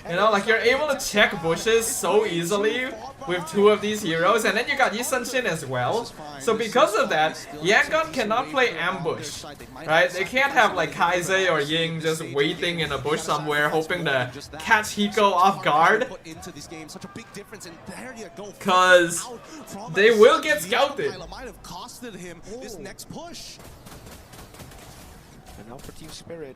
You know, like you're able to check bushes so easily with two of these heroes, and then you got Yisanshin as well. So because of that, Yangon cannot play ambush, right? They can't have like Kaise or Ying just waiting in a bush somewhere hoping to catch Hiko off guard, cause they will get scouted. Might have costed him this next push. And now for Team Spirit,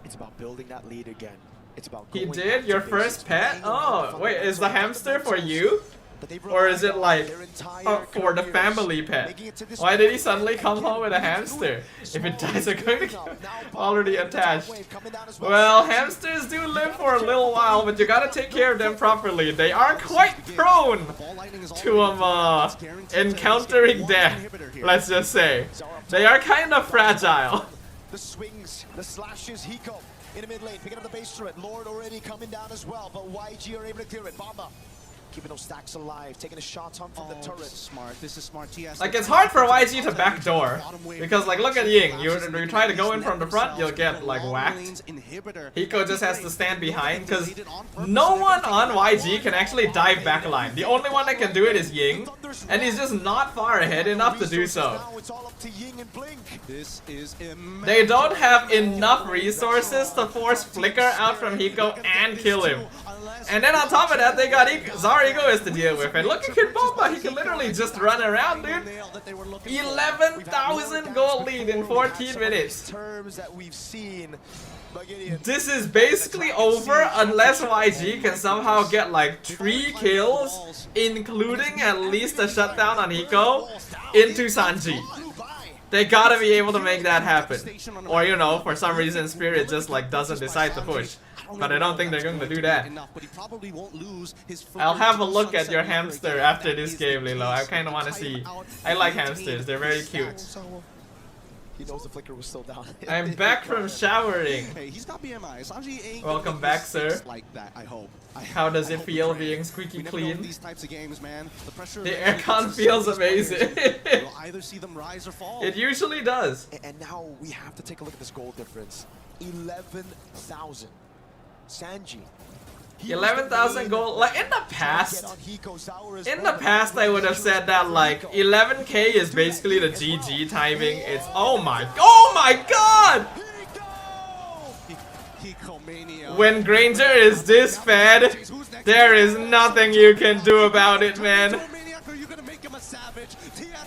it's about building that lead again. It's about He going did? back Your to first basics, pet? playing around Oh, the wait, is the fundamentals hamster of for the you? But they've Or is it relied like their entire for the careers, family pet? making it to this Why did he point. suddenly come home with a hamster? If it dies, they're going to get already attached. Well, hamsters do live for a little while, but you gotta take care of them properly. They are quite prone to encountering death, let's just say. They are kind of fragile. The swings, the slashes, Hiko in the mid lane, picking up the base turret. Lord already coming down as well, but YG are able to clear it. Bomba keeping those stacks alive, taking a shot on from the turret. This is smart. This is smart. TS. Like, it's hard for YG to backdoor, because like, look at Ying, you try to go in from the front, you'll get like whacked. Hiko just has to stand behind, because no one on YG can actually dive backline. The only one that can do it is Ying, and he's just not far ahead enough to do so. They don't have enough resources to force Flicker out from Hiko and kill him. And then on top of that, they got Zarigo is to deal with. And look at Kid Bomba, he can literally just run around, dude. 11,000 gold lead in 14 minutes. This is basically over unless YG can somehow get like 3 kills, including at least a shutdown on Hiko, into Sanji. They gotta be able to make that happen. Or, you know, for some reason Spirit just like doesn't decide to push. But I don't think they're going to do that. I'll have a look at your hamster after this game, Lilo. I kind of want to see. I like hamsters. They're very cute. He knows the flicker was still down. I'm back from showering. Hey, he's got BMI. Sanji ain't Welcome back, sir. Like that, I hope. How does it feel being squeaky clean? These types of games, man. The aircon feels amazing. We'll either see them rise or fall. It usually does. And now we have to take a look at this goal difference. 11,000. Sanji. 11,000 gold. Like in the past, I would have said that like 11k is basically the GG timing. It's oh my god! When Granger is this fed, there is nothing you can do about it, man.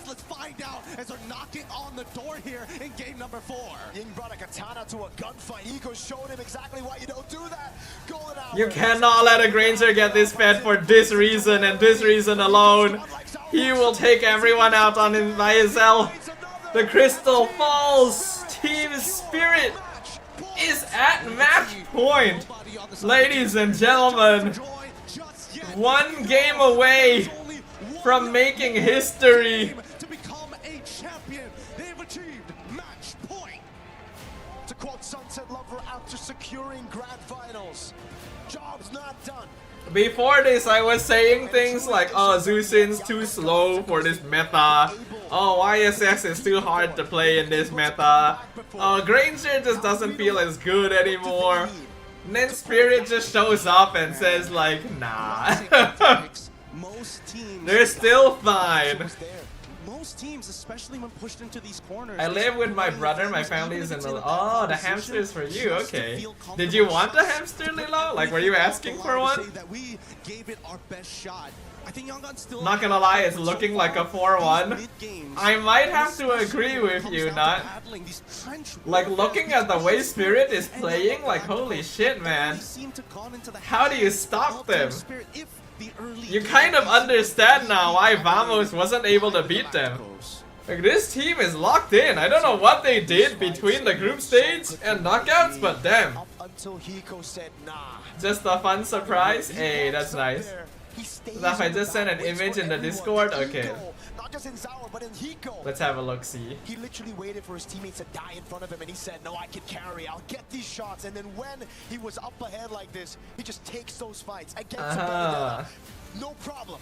Let's find out as they're knocking on the door here in game number 4. Ying brought a katana to a gunfight. Hiko showed him exactly why you don't do that. Golden hour. You cannot let a Granger get this fed for this reason and this reason alone. He will take everyone out on him by himself. The crystal falls. Team Spirit is at match point. Ladies and gentlemen, 1 game away from making history. To become a champion, they've achieved match point. To quote Sunset Lover after securing grand finals, job's not done. Before this, I was saying things like, oh, Zusin's too slow for this meta. Oh, YSS is too hard to play in this meta. Oh, Granger just doesn't feel as good anymore. And then Spirit just shows up and says like, nah. They're still fine. Most teams, especially when pushed into these corners. I live with my brother, my family is in the... Oh, the hamster is for you, okay. Did you want a hamster, Lilo? Like, were you asking for one? Not gonna lie, it's looking like a 4-1. I might have to agree with you, Nut. Like, looking at the way Spirit is playing, like, holy shit, man. How do you stop them? You kind of understand now why Vamos wasn't able to beat them. Like, this team is locked in. I don't know what they did between the group stage and knockouts, but damn. Just a fun surprise? Hey, that's nice. If I just sent an image in the Discord? Okay. Let's have a look-see. He literally waited for his teammates to die in front of him and he said, no, I can carry, I'll get these shots. And then when he was up ahead like this, he just takes those fights against no problem.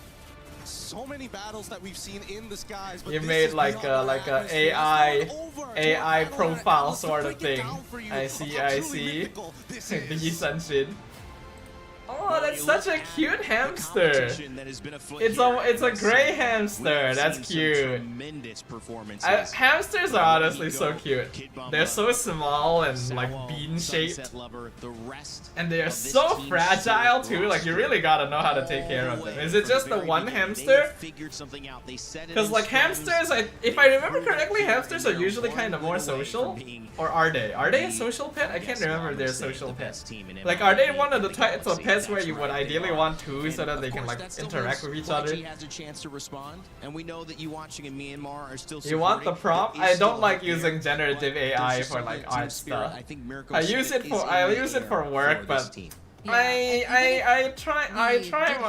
So many battles that we've seen in the skies. But you made like a AI profile sort of thing. I see. The Sunshin. Oh, that's such a cute hamster. It's a gray hamster. That's cute. Hamsters are honestly so cute. They're so small and like bean shaped, and they're so fragile too. Like you really gotta know how to take care of them. Is it just the one hamster? Because like hamsters, if I remember correctly, hamsters are usually kind of more social. Or are they? Are they a social pet? I can't remember if they're a social pet. Like, are they one of the types of pets where you would ideally want 2 so that they can like interact with each other? You want the prop? I don't like using generative AI for like art stuff. I use it for work, but I try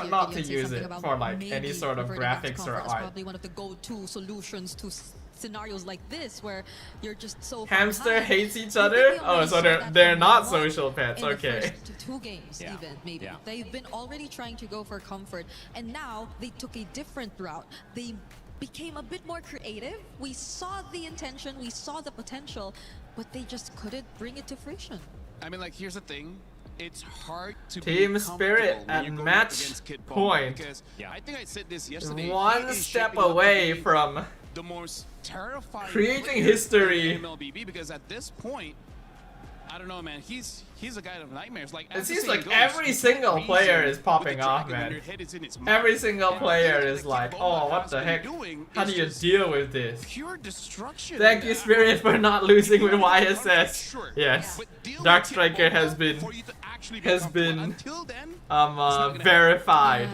not to use it for like any sort of graphics or art. Probably one of the go-to solutions to scenarios like this where you're just so Hamster behind. hates each We other? really Oh, already so saw they're that they're from not one social pets. in the Okay. first two games, Yeah. even maybe. Yeah. They've been already trying to go for comfort, and now they took a different route. They became a bit more creative. We saw the intention, we saw the potential, but they just couldn't bring it to fruition. I mean, like, here's the thing. It's hard to Team be spirit comfortable when at you're going match up against Kid Bomba, point. because Yeah. I think I said this yesterday. One he is step shaping up to away be from the most terrifying creating player history. in MLBB, because at this point, I don't know, man. He's a guy of nightmares. Like, It as the seems saying like goes, every you single can't player reason is popping with the off, dragon when man. your head is in its mouth. Every single And player I think is that like, Kid oh, Bomba what has the been heck? doing How is do you just deal with this? pure destruction. Thank you, Spirit, for not losing with YSS. Sure. Yes, But deal with Dark Kid Striker Bomba has been for you to actually be has comfortable. been Until then, not gonna verified.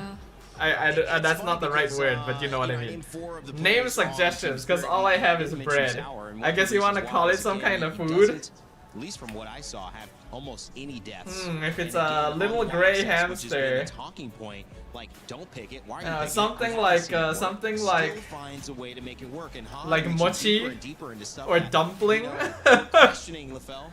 Yeah. That's not the right word, but you know what I mean. Name suggestions, because all I have is bread. I guess you want to call it some kind of food? At least from what I saw, had almost any deaths. If it's And a again, little on gray YSS, which is really hamster. the talking point, like, don't pick it. Why are you picking it? something I wanna like, see it work. something Still like- finds a way to make it work, and Han like reaches mochi deeper and deeper into stuff or that, dumpling. you know, questioning LaFell,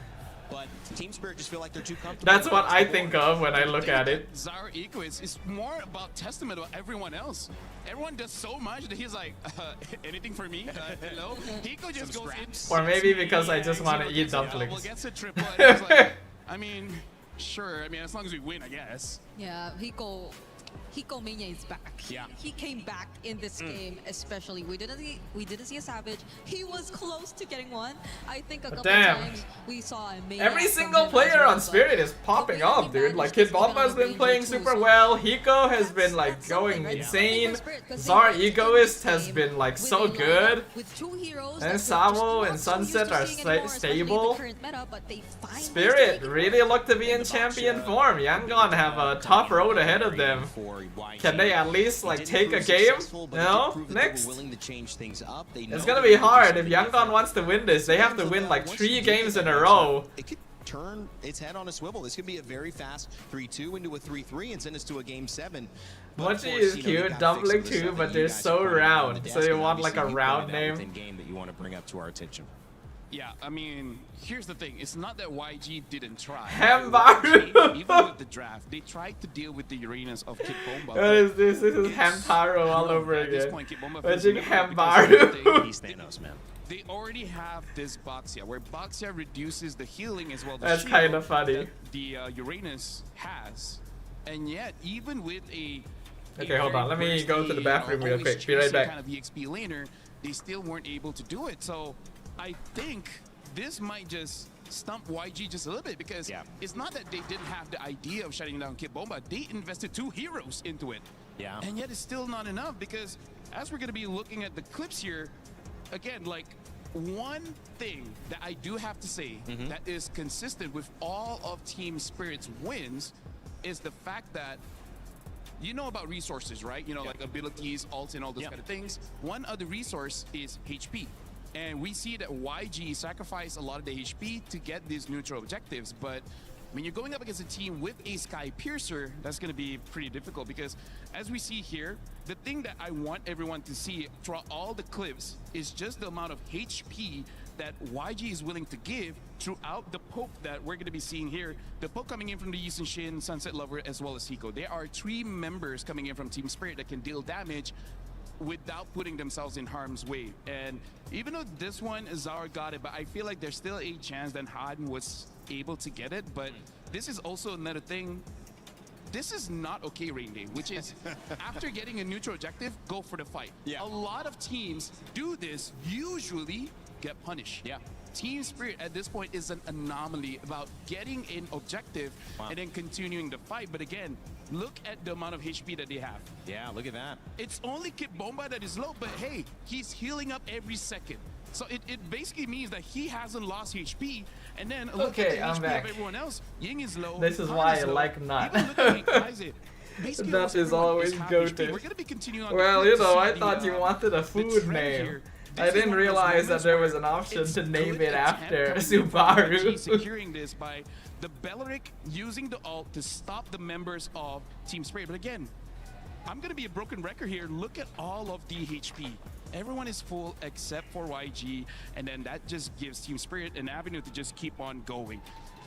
but Team Spirit just feel like they're too comfortable. That's what I It's think boring. of when I look at it. Zara Eco is more about testament of everyone else. Everyone does so much that he's like, anything for me? Hello? Eco just goes in. Or maybe because I just want to eat We'll dumplings. get a triple. And it's like, I mean, sure. I mean, as long as we win, I guess. Yeah, Hiko Mania is back. Yeah. He came back in this game, especially. We didn't see a Savage. He was close to getting one. I think a couple Damn. times we saw a Mania Every from single him as player well, on but Spirit is popping we off, dude. managed Like, to Kid keep it on Bomba has the been range playing of super tools. well. Hiko has That's- been, like, that's going something, right? insane. Because Spirit, 'cause they Zar went into Egoist this has game been, like, with so a lineup good. with two heroes And that we're Samo just and not so used Sunset to are seeing anymore, especially in the stable. current meta, but they finally Spirit taken really look to be in champion form. Yangon have a tough road ahead of them. Can they at least, like, take a game? No? Next? It's gonna be hard. If Yangon wants to win this, they have to win like 3 games in a row. It could turn its head on a swivel. This could be a very fast 3-2 into a 3-3 and send us to a game 7. But of Mochi course, is you know, you cute, gotta dumpling fix some of the too, stuff but that they're you guys so pointed out round. at the So desk, you and want like a obviously you round pointed out name? within game that you want to bring up to our attention. Yeah, I mean, here's the thing. It's not that YG didn't try. Hambaru. Even with the draft, they tried to deal with the Uranus of Kid Bomba. What is this? This is It's Hamtaro all rough. over At this again. point, Kid Bomba Watching feels limited because here's the thing. He's Thanos, man. They already have this Boxia, where Boxia reduces the healing as well. The That's shield kinda funny. that the Uranus has, and yet even with a Okay, hold on. Let me go to the bathroom real always quick. Be right chasing back. Kind of EXP laner, they still weren't able to do it. So I think this might just stump YG just a little bit, because it's not that they didn't have the idea of shutting down Kid Bomba. They invested 2 heroes into it. Yeah. And yet it's still not enough, because as we're going to be looking at the clips here, again, like, one thing that I do have to say that is consistent with all of Team Spirit's wins is the fact that you know about resources, right? You know, like abilities, ults, and all those kind of things. One other resource is HP. And we see that YG sacrificed a lot of the HP to get these neutral objectives. But when you're going up against a team with a Sky Piercer, that's going to be pretty difficult, because as we see here, the thing that I want everyone to see throughout all the clips is just the amount of HP that YG is willing to give throughout the poke that we're going to be seeing here. The poke coming in from the Yusen Shin, Sunset Lover, as well as Hiko. There are 3 members coming in from Team Spirit that can deal damage without putting themselves in harm's way. And even though this one, Zara got it, but I feel like there's still a chance that Han was able to get it. But this is also another thing. This is not okay, Rain Day, which is after getting a neutral objective, go for the fight. A lot of teams do this, usually get punished. Team Spirit at this point is an anomaly about getting an objective and then continuing the fight. But again, look at the amount of HP that they have. Yeah, look at that. It's only Kid Bomba that is low, but hey, he's healing up every second. So it basically means that he hasn't lost HP. And then look at the HP of everyone else. Ying is low. This is Han why is I low. like Nut. Even look at Mikaize. Basically, That almost is everyone always half goated. HP. We're gonna be continuing on Well, the you clip know, to I see thought the, you wanted a the food trend name. here. I This is didn't one of those realize that moments there where was an option it's to name good it attempt after coming from YG Subaru. securing this by the Belleric using the ult to stop the members of Team Spirit. But again, I'm going to be a broken record here. Look at all of the HP. Everyone is full except for YG, and then that just gives Team Spirit an avenue to just keep on going.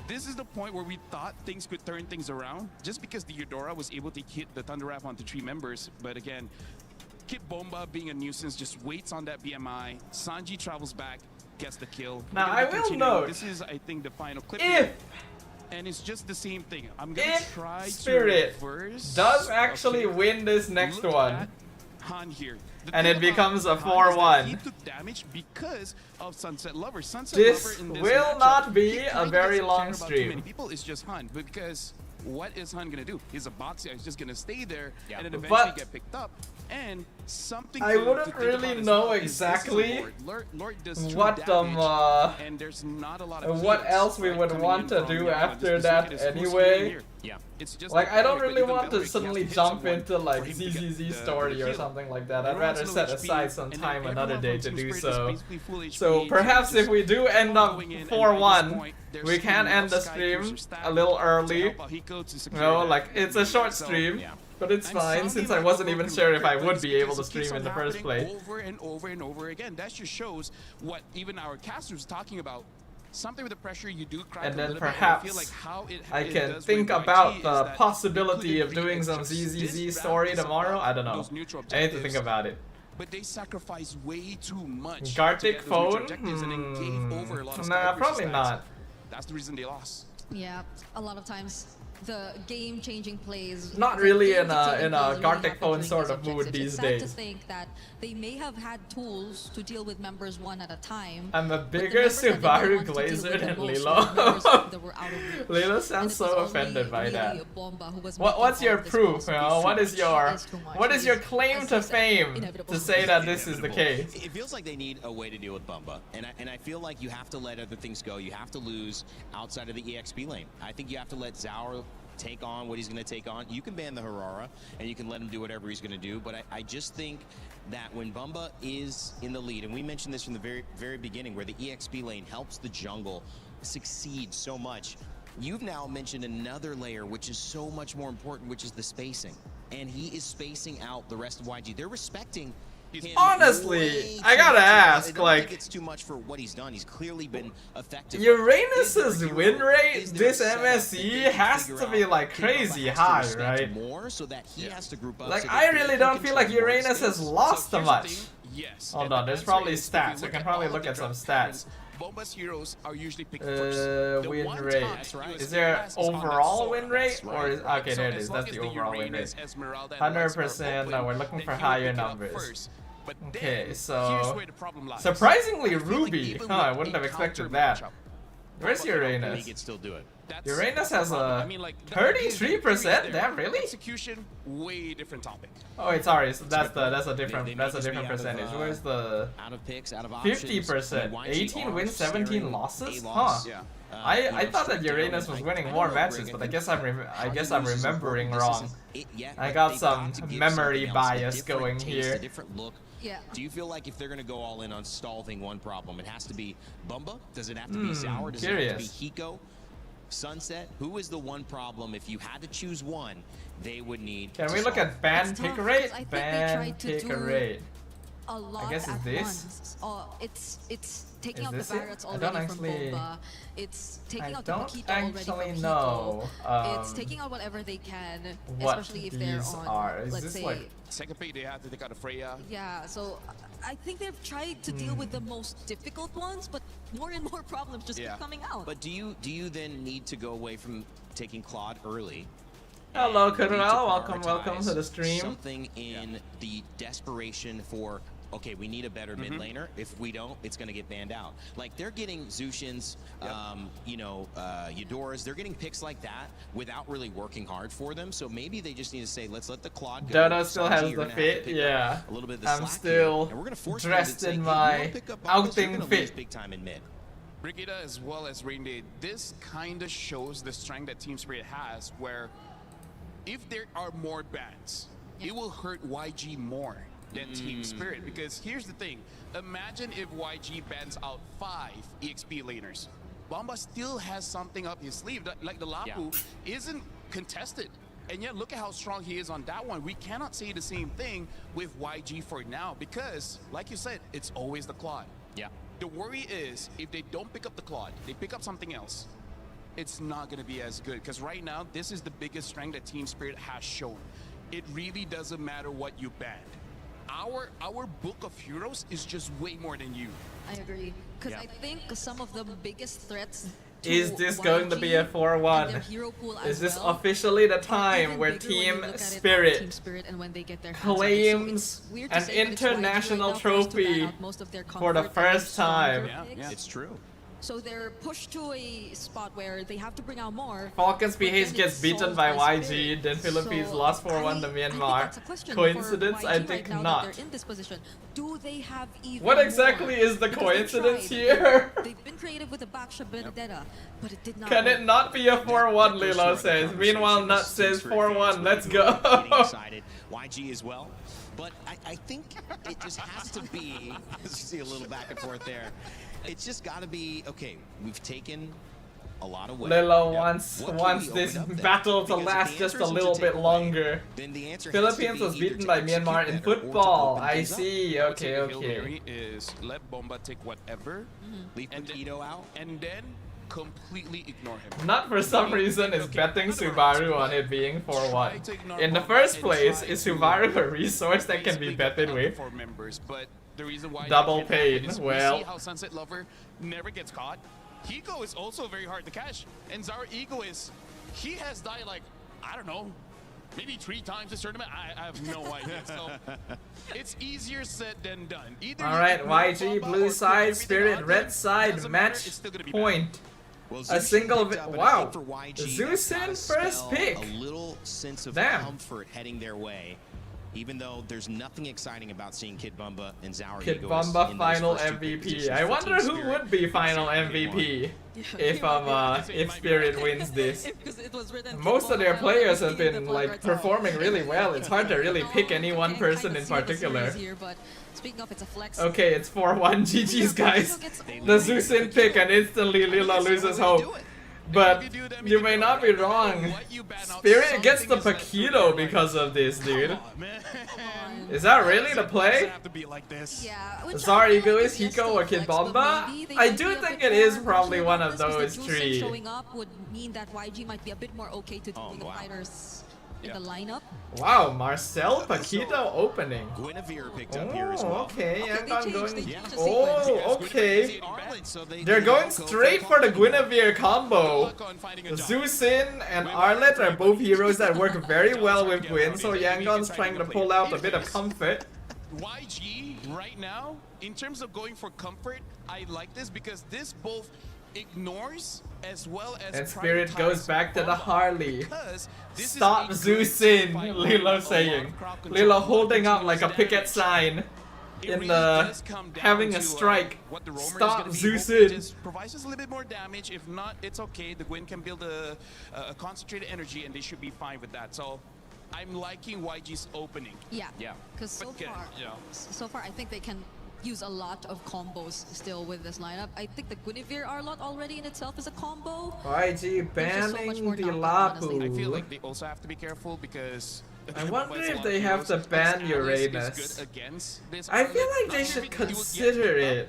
This is the point where we thought things could turn things around, just because the Eudora was able to hit the Thunder Wrap onto 3 members. But again, Kid Bomba, being a nuisance, just waits on that BMI. Sanji travels back, gets the kill. Now I will note, this is, I think, the final clip. And it's just the same thing. I'm gonna try Spirit to reverse. Does actually win this next one. Han here. And it becomes a 4-1. He took damage because of Sunset Lover. Sunset This Lover in this will matchup, not be he a kinda very doesn't long care about too stream. many people, it's just Han. But because what is Han gonna do? He's a boxer. He's just gonna stay there and then eventually get picked up. And something I wouldn't really know exactly Lord does what and there's not a lot of what heals, else we right, would coming want in to from, do after this that is full screen anyway. here. It's just Like I don't Belric, really but want even to Belric, suddenly he has to jump hit into someone like for him to get ZZZ the story or kill. something like that. I'd Everyone's rather low set HP, aside some and time then another everyone day from to Team do Spirit is so. basically full HP, So perhaps if we do end up going in, and 4-1, at this point, they're we can sending end the out Sky stream Cruiser a little to early. help Ahiko to You secure know, that. like it's a short So, stream, yeah. but it's I'm fine sounding since like I a wasn't even broken sure if I record, would but be it's able to because it keeps stream in on the first happening place. over and over and over again. That just shows what even our casters talking about. Something with the pressure, you do cry And a then little bit, perhaps I feel like how I it can does think with about YG the is that possibility it of doing some couldn't be ZZZ this story bad tomorrow. I don't know. those neutral I need to think objectives, about it. But they sacrifice way too much. to Gartic get those neutral phone? objectives and then gave over a lot of Nah, Sky Cruiser probably stats. not. That's the reason they lost. Yeah, a lot of times the game-changing plays. Not the really in game-dictating a plays really Gartic happen phone during sort these of mood objectives. these It's days. sad to think that they may have had tools to deal with members one at a time. I'm a but the bigger members that they Subaru wanted to deal Glazer with the than most were Lilo. the members that were out of reach. Lilo And sounds it so was only offended by really that. Bomba who was What's making your all this proof? possible. You know? What is your It's too much. what is your It's, claim as to you said, fame inevitable. to say that this is the Inevitable. case? It feels like they need a way to deal with Bumba, and I feel like you have to let other things go. You have to lose outside of the EXP lane. I think you have to let Zaur take on what he's going to take on. You can ban the Harara, and you can let him do whatever he's going to do, but I just think that when Bumba is in the lead, and we mentioned this from the very beginning, where the EXP lane helps the jungle succeed so much, you've now mentioned another layer which is so much more important, which is the spacing. And he is spacing out the rest of YG. They're respecting him. Honestly, way I too gotta much. ask, I don't like, think it's too much for what he's done. He's clearly been effective. Uranus's win rate Is there a this setup that MSC they can has figure to be out? like Kid Bumba crazy has to high, respect right? More so that he has to group up. Like so I that they really can don't feel like control more Uranus has space. lost So too here's the much. thing, yes. Hold And on, the there's answer probably is, if stats. you We look can at probably all look the at some draft stats. patterns, Bomba's heroes are usually picked first. The Win one rate. time he was Is there fast is on that overall sword. win rate? That's Or right. is okay, So there it as is. long That's as the overall win Uranus, rate. Esmeralda, and Lights are 100%. open, No, we're looking then for he'll higher pick it up numbers. first. But Okay, then, so here's where the problem lies. surprisingly I feel like Ruby. even Huh, I with wouldn't a have expected counter that. matchup, Where's Bomba can outplay. Uranus? He can still do it. Uranus has the problem. a I mean, like, the 33%? there. Damn, really? Execution, way different topic. Oh wait, sorry. So that's good a point. different They may that's a just be different out of, percentage. Where's the Out of picks, out of options. 50%? YG 18 are wins, 17 sharing losses? a Huh. loss. Yeah. I thought that Uranus was winning more matches, but I guess I'm remembering wrong. I got some memory bias going here. Yeah. Do you feel like if they're going to go all in on solving one problem, it has to be Bumba? Does it have to be Zaur? Does it have to be Hiko? Sunset? Who is the one problem, if you had to choose one, they would need Can to we look solve? at ban It's pick tough, rate? 'cause I think they Ban tried to pick do rate. a lot guess it's at this. once. It's taking Is out the this it? barracks I don't already from actually- Bomba. It's taking I out the don't Paquito already from actually Hiko. know It's taking out whatever they can, what especially if they're these on, are. Is let's this say, like Second pick, they have to take out a Freya. yeah. So I think they've tried to deal with the most difficult ones, but more and more problems just Yeah. keep coming out. But do you then need to go away from taking Claude early? Hello, and you need to Kunal. Welcome prioritize to the stream. Something in the desperation for, okay, we need a better mid laner. If we don't, it's going to get banned out. Like, they're getting Zushins, Eudoras, they're getting picks like that without really working hard for them. So maybe they just need to say, let's let the Claude go. Dodo still Sanji, has you're the gonna have to fit, pick up yeah. a little bit of the I'm slack still here, and we're gonna force dressed them to in say, my you don't pick up Bumba, you're outing gonna fit. lose big time in mid. Brigida as well as Rain Day, this kind of shows the strength that Team Spirit has, where if there are more bans, it will hurt YG more than Team Spirit. Because here's the thing, imagine if YG bans out 5 EXP laners. Bomba still has something up his sleeve, like the Lapu isn't contested. And yet, look at how strong he is on that one. We cannot say the same thing with YG for now because, like you said, it's always the Claude. Yeah. The worry is if they don't pick up the Claude, they pick up something else, it's not going to be as good. Because right now, this is the biggest strength that Team Spirit has shown. It really doesn't matter what you banned. Our book of heroes is just way more than you. I agree. Because I think some of the biggest threats Is this going to be a 4-1? Is this officially the time where Team Spirit claims an international trophy for the first time? Yeah. It's true. So they're pushed to a spot where they have to bring out more. Falcons PH gets beaten by YG, then Philippines lost 4-1 to Myanmar. Coincidence? I think not. In this position. Do they have even What exactly is the coincidence here? They've been creative with the backshot Benedetta, but it did not. Can it not be a 4-1, Lilo says. Meanwhile, Nut says 4-1. Let's go. Excited. YG as well. But I think it just has to be, as you see a little back and forth there, it's just got to be, okay, we've taken a lot away. Lilo wants this battle to last just a little bit longer. Philippines was beaten by Myanmar in football. I see. Okay, okay. Is let Bomba take whatever, Leave Paquito out, and then completely ignore him. Not for some reason is betting Subaru on it being 4-1. In the first place, is Subaru a resource that can be betted with? For members, but the reason why Double pain. Well, see how Sunset Lover never gets caught. Hiko is also very hard to catch, and Zara Ego is, he has died like, I don't know, maybe 3 times this tournament. I have no idea. So it's easier said than done. Alright, YG blue side, Spirit red side, match point. Well, A single wow. for YG, Zusin first pick. A little sense of Damn. comfort heading their way. Even though there's nothing exciting about seeing Kid Bumba and Zauri Kid Bumba final MVP. I wonder who would be final MVP if Spirit wins this. Most of their players have been like performing really well. It's hard to really pick any one person in particular. Okay, it's 4-1. GG's guys. The Zusin pick and instantly Lila loses hope. But you may not be wrong. Spirit gets the Paquito because of this, dude. Is that really the play? Zarigo is Hiko or Kid Bomba? I do think it is probably one of those 3. Showing up would mean that YG might be a bit more okay to the fighters in the lineup. Wow, Marcel Paquito opening. Guinevere picked up here as well. Okay, Yangon going. Oh, okay. They're going straight for the Guinevere combo. Zusin and Arlet are both heroes that work very well with Gwyn, so Yangon's trying to pull out a bit of comfort. YG right now, in terms of going for comfort, I like this because this both ignores as well as and Spirit goes back to the Harley. Stop Zusin, Lilo saying. Lilo holding up like a picket sign in the having a strike. Stop Zusin. Provides us a little bit more damage. If not, it's okay. The Gwyn can build a concentrated energy and they should be fine with that. So I'm liking YG's opening. Yeah. Yeah. Because so far I think they can use a lot of combos still with this lineup. I think the Guinevere Arlot already in itself is a combo. YG banning the Lapu. I feel like they also have to be careful because I wonder if they have to ban Uranus. I feel like they should consider it.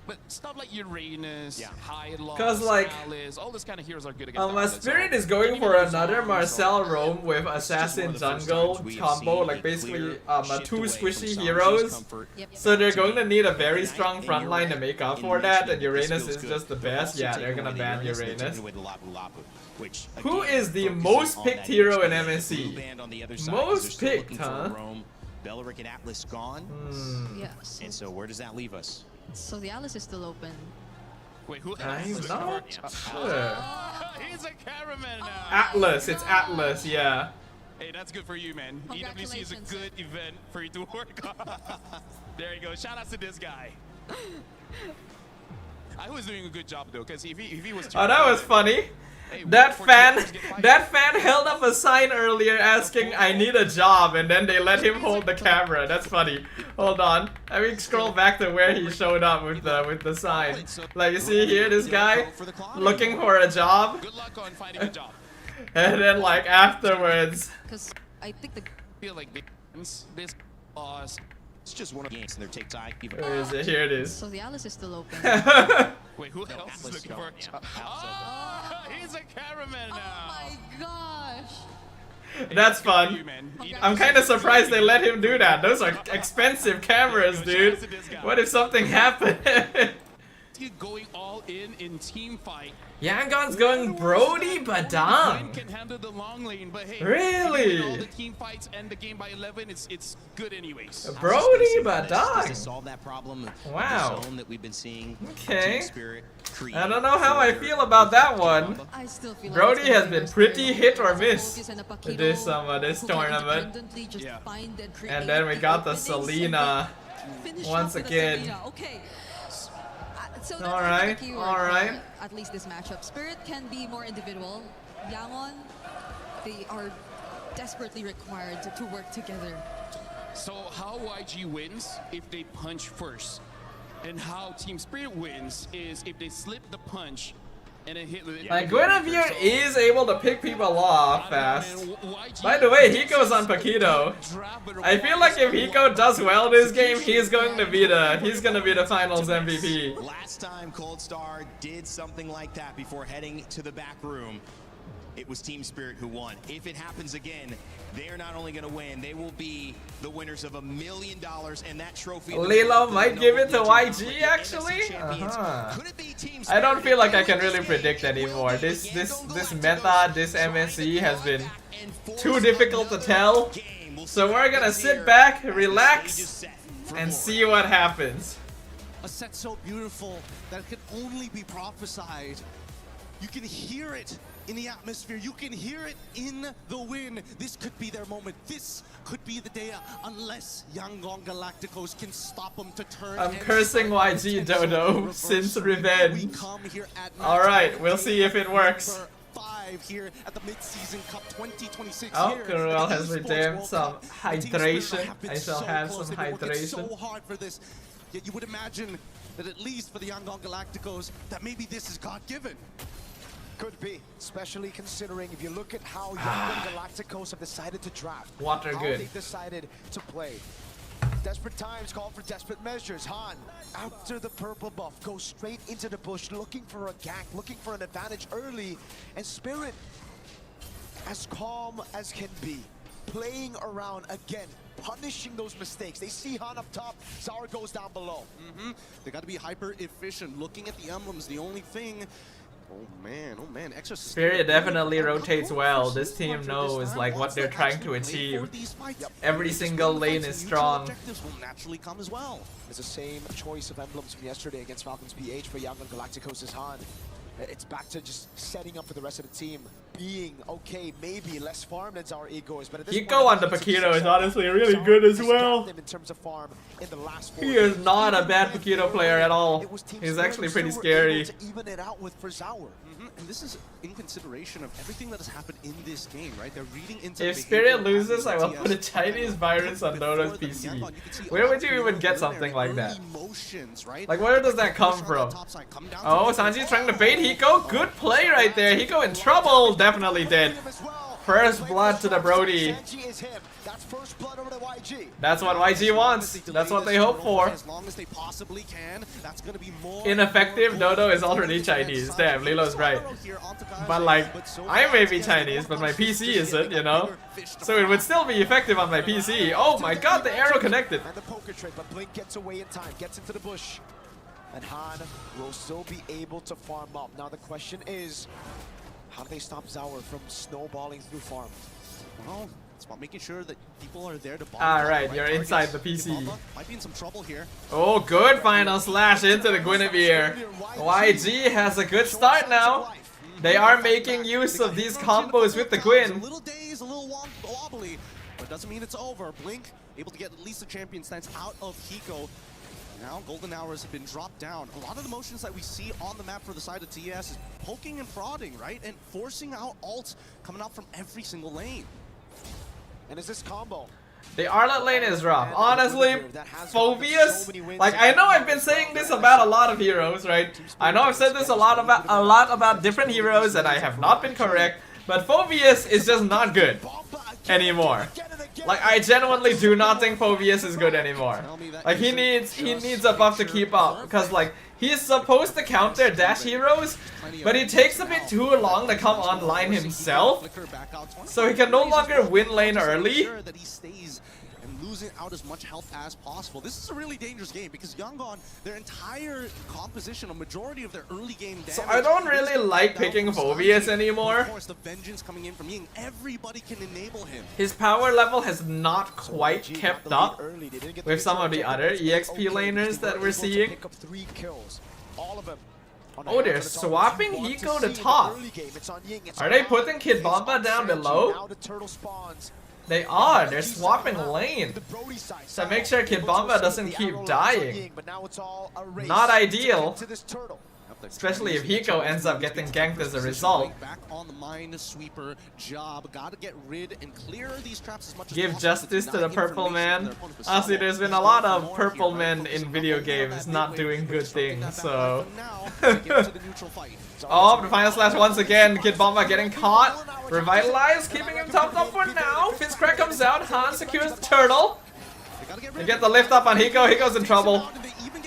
But stuff like Uranus, Hydlos, Cause like, Alice, all this kind of heroes are good against Spirit is going for another Marcel Roam with Assassin Jungle combo, like basically 2 squishy heroes. So they're going to need a very strong front line to make up for that, and Uranus is just the best. Yeah, they're gonna ban Uranus. Who is the most picked hero in MSC? Most picked, huh? Beleric and Atlas gone. Yes. And so where does that leave us? So the Alice is still open. Wait, who? I'm not sure. He's a cameraman now. Atlas, it's Atlas, yeah. Hey, that's good for you, man. EWC is a good event for you to work on. There you go. Shout out to this guy. I was doing a good job though, because if he was. Oh, that was funny. Hey, that fan held up a sign earlier asking, "I need a job," and then they let him hold the camera. That's funny. Hold on. I mean, scroll back to where he showed up with the sign. Like, you see here, this guy looking for a job. Good luck on finding a job. And then like afterwards. Because I think the feel like this loss. It's just one of the games and their take tie. Where is it? Here it is. so the Alice is still open. Wait, who else is looking for a job? Oh, He's a cameraman oh now. my gosh. That's fun. I'm kind of surprised they let him do that. Those are expensive cameras, dude. What if something happened? Going all in team fight. Yangon's going Brody Badang. Can handle the long lane, but hey, Really? all the team fights and the game by 11, it's good anyways. Brody To Badang. solve that problem. Wow. The zone that we've been seeing. Okay. Team Spirit create I don't know how I feel about that one. I still feel Brody like it's has been pretty hit or miss this this tournament. And then we got the Selena once again. Okay. So All right, all right. At least this matchup, Spirit can be more individual. Yangon, they are desperately required to work together. So how YG wins if they punch first, and how Team Spirit wins is if they slip the punch and then hit with it. Like Guinevere is able to pick people off fast. By the way, Hiko's on Paquito. I feel like if Hiko does well this game, he's gonna be the finals MVP. Last time Cold Star did something like that before heading to the back room, it was Team Spirit who won. If it happens again, they are not only going to win, they will be the winners of $1 million and that trophy. Lilo might give it to YG actually. I don't feel like I can really predict anymore. This meta, this MSC has been too difficult to tell. So we're gonna sit back, relax, and see what happens. A set so beautiful that it can only be prophesied. You can hear it in the atmosphere. You can hear it in the wind. This could be their moment. This could be the day unless Yangon Galacticos can stop them to turn. I'm cursing YG Dodo since revenge. Alright, we'll see if it works. Here at the mid-season cup 2026. Oh, Kuruel has redeemed some hydration. I shall have some hydration. So hard for this. Yet you would imagine that at least for the Yangon Galacticos, that maybe this is God-given. Could be, especially considering if you look at how Yangon Galacticos have decided to draft. Water how good. they've decided to play. Desperate times call for desperate measures. Han, after the purple buff, goes straight into the bush, looking for a gank, looking for an advantage early. And Spirit, as calm as can be, playing around again, punishing those mistakes. They see Han up top, Zara goes down below. They got to be hyper efficient. Looking at the emblems, the only thing. Oh man, extra Spirit definitely rotates well. This team knows like what they're trying to achieve. Every single lane is strong. Objectives will naturally come as well. It's the same choice of emblems from yesterday against Falcons PH for Yangon Galacticos' Han. It's back to just setting up for the rest of the team. Being okay, maybe less farm than our egos, but at this Hiko on the Paquito is honestly really good as well. In terms of farm in the last He is not a bad Paquito player at all. He's actually pretty scary. To even it out with for Zaur. And this is in consideration of everything that has happened in this game, right? They're reading into If Spirit loses, I will put a Chinese virus on Dodo's PC. Where would you even get something like that? Like, where does that come from? Oh, Sanji's trying to bait Hiko. Good play right there. Hiko in trouble. Definitely dead. First blood to the Brody. That's first blood over to YG. That's what YG wants. That's what they hope for. As long as they possibly can, that's gonna be more Ineffective. Dodo is already Chinese. Damn, Lilo's right. But like, I may be Chinese, but my PC isn't, you know? So it would still be effective on my PC. Oh my god, the arrow connected. And the poker trick, but Blink gets away in time, gets into the bush. And Han will still be able to farm up. Now the question is, how do they stop Zaur from snowballing through farm? Well, it's about making sure that people are there to bomb. Alright, you're inside the PC. Might be in some trouble here. Oh, good final slash into the Guinevere. YG has a good start now. They are making use of these combos with the Gwyn. A little dazed, a little wobbly, but doesn't mean it's over. Blink able to get at least a champion stance out of Hiko. Now golden hours have been dropped down. A lot of the motions that we see on the map for the side of TS is poking and prodding, right? And forcing out ults coming out from every single lane. And is this combo? The Arlet lane is rough. Honestly, Phobius, like I know I've been saying this about a lot of heroes, right? I know I've said this a lot about different heroes and I have not been correct. But Phobius is just not good anymore. Like, I genuinely do not think Phobius is good anymore. Like, he needs a buff to keep up, because like he's supposed to counter dash heroes, but he takes a bit too long to come online himself, so he can no longer win lane early. Losing out as much health as possible. This is a really dangerous game because Yangon, their entire composition, a majority of their early game damage. So I don't really like picking Phobius anymore. Of course, the vengeance coming in from Ying, everybody can enable him. His power level has not quite kept up with some of the other EXP laners that we're seeing. Oh, they're swapping Hiko to top. Are they putting Kid Bomba down below? They are. They're swapping lane. So make sure Kid Bomba doesn't keep dying. Not ideal. Especially if Hiko ends up getting ganked as a result. Back on the Minesweeper job. Gotta get rid and clear these traps as much as Give possible. justice to the purple man. Honestly, there's been a lot of purple men in video games not doing good things, so... Oh, the final slash once again. Kid Bomba getting caught. Revitalized, keeping him topped up for now. Fizzcrack comes out. Han secures the turtle. They get the lift up on Hiko. Hiko's in trouble.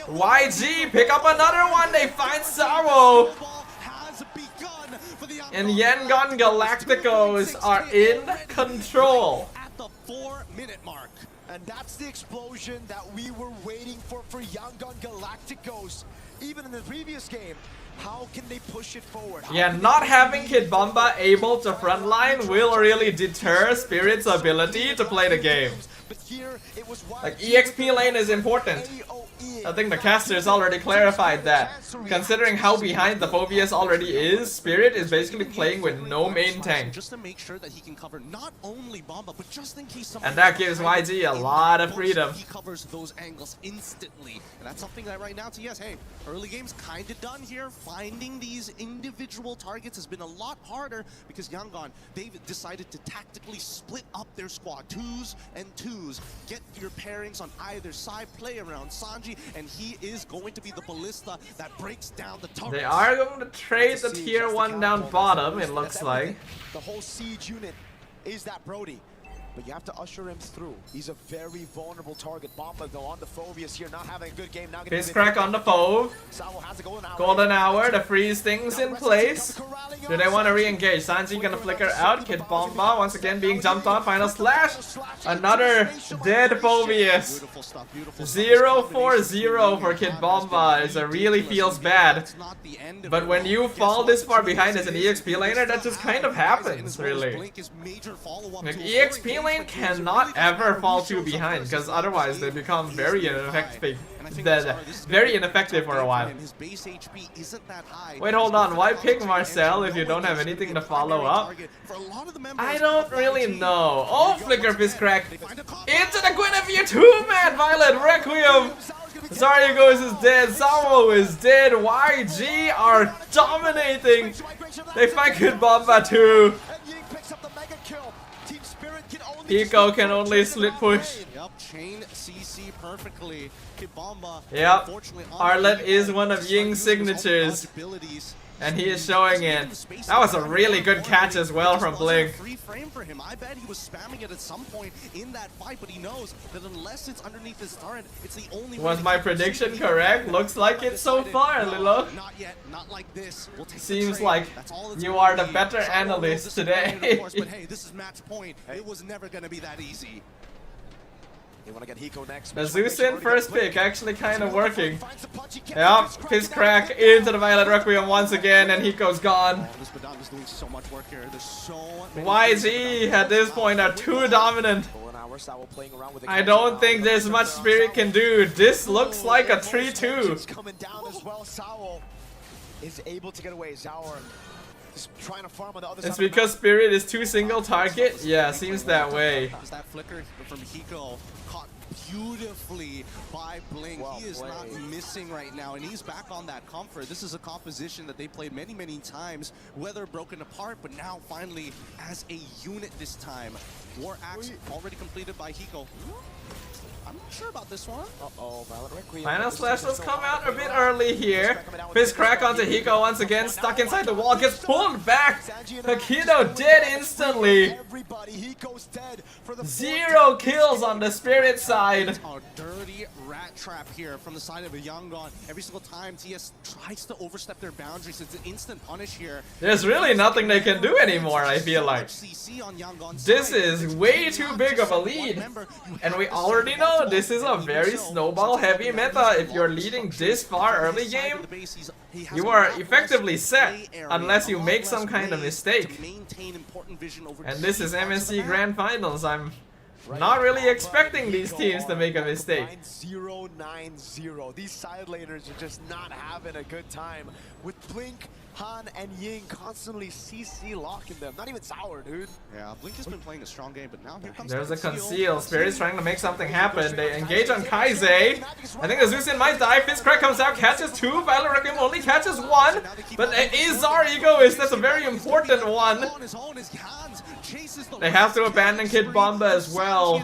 YG pick up another one. They find Saro. And Yangon Galacticos are in control. At the 4-minute mark. And that's the explosion that we were waiting for Yangon Galacticos. Even in the previous game, how can they push it forward? Yeah, not having Kid Bomba able to frontline will really deter Spirit's ability to play the game. Like, EXP lane is important. I think the casters already clarified that. Considering how behind the Phobius already is, Spirit is basically playing with no main tank. Just to make sure that he can cover not only Bomba, but just in case And that gives YG a lot of freedom. He covers those angles instantly. And that's something that right now, TS, hey, early game's kind of done here. Finding these individual targets has been a lot harder because Yangon, they've decided to tactically split up their squad. 2s and 2s. Get your pairings on either side, play around Sanji, and he is going to be the ballista that breaks down the turret. They are going to trade the tier 1 down bottom, it looks like. The whole siege unit is that Brody. But you have to usher him through. He's a very vulnerable target. Bomba though on the Phobius here, not having a good game. Now Fizzcrack on the Fove. Golden hour to freeze things in place. Do they want to re-engage? Sanji gonna flicker out. Kid Bomba once again being jumped on. Final slash. Another dead Phobius. 0-4-0 for Kid Bomba. It really feels bad. But when you fall this far behind as an EXP laner, that just kind of happens, really. Like, EXP lane cannot ever fall too behind, because otherwise they become very ineffective. Very ineffective for a while. Wait, hold on. Why pick Marcel if you don't have anything to follow up? I don't really know. Oh, flicker Fizzcrack into the Guinevere 2-man Violet Requiem. Zarya is dead. Samo is dead. YG are dominating. They find Kid Bomba too. Hiko can only split push. Yep, chain CC perfectly. Kid Bomba. Yep. Arlet is one of Ying's signatures. And he is showing it. That was a really good catch as well from Blink. Free frame for him. I bet he was spamming it at some point in that fight, but he knows that unless it's underneath his turret, it's the only way. Was my prediction correct? Looks like it so far, Lilo. Not yet, not like this. We'll take Seems like you are the better analyst today. But hey, this is match point. It was never gonna be that easy. They want to get Hiko next. The Zeus'in first pick actually kind of working. Yep, Fizzcrack into the Violet Requiem once again, and Hiko's gone. YG at this point are too dominant. I don't think there's much Spirit can do. This looks like a 3-2. Coming down as well. Sao is able to get away. Zauer is trying to farm on the other side. It's because Spirit is too single target? Yeah, seems that way. That flicker from Hiko caught beautifully by Blink. He is not missing right now, and he's back on that comfort. This is a composition that they played many, many times, whether broken apart, but now finally as a unit this time. War Axe already completed by Hiko. I'm not sure about this one. Uh-oh, Violent Requiem. Final Slash does come out a bit early here. Fist crack onto Hiko once again, stuck inside the wall, gets pulled back. Hakido dead instantly. Zero kills on the Spirit side. A dirty rat trap here from the side of a Yangon. Every single time TS tries to overstep their boundaries, it's an instant punish here. There's really nothing they can do anymore, I feel like. This is way too big of a lead. And we already know this is a very snowball heavy meta. If you're leading this far early game, you are effectively set unless you make some kind of mistake. And this is MSC Grand Finals. I'm not really expecting these teams to make a mistake. 9-0-9-0. These side laners are just not having a good time with Blink, Han, and Ying constantly CC locking them. Not even Sour, dude. Yeah, Blink has been playing a strong game, but now here comes There's a conceal. Spirit's trying to make something happen. They engage on Kaizei. I think the Zeus'in might die. Fist crack comes out, catches 2. Violent Requiem only catches 1. But is Zar egoist? That's a very important one. They have to abandon Kid Bomba as well.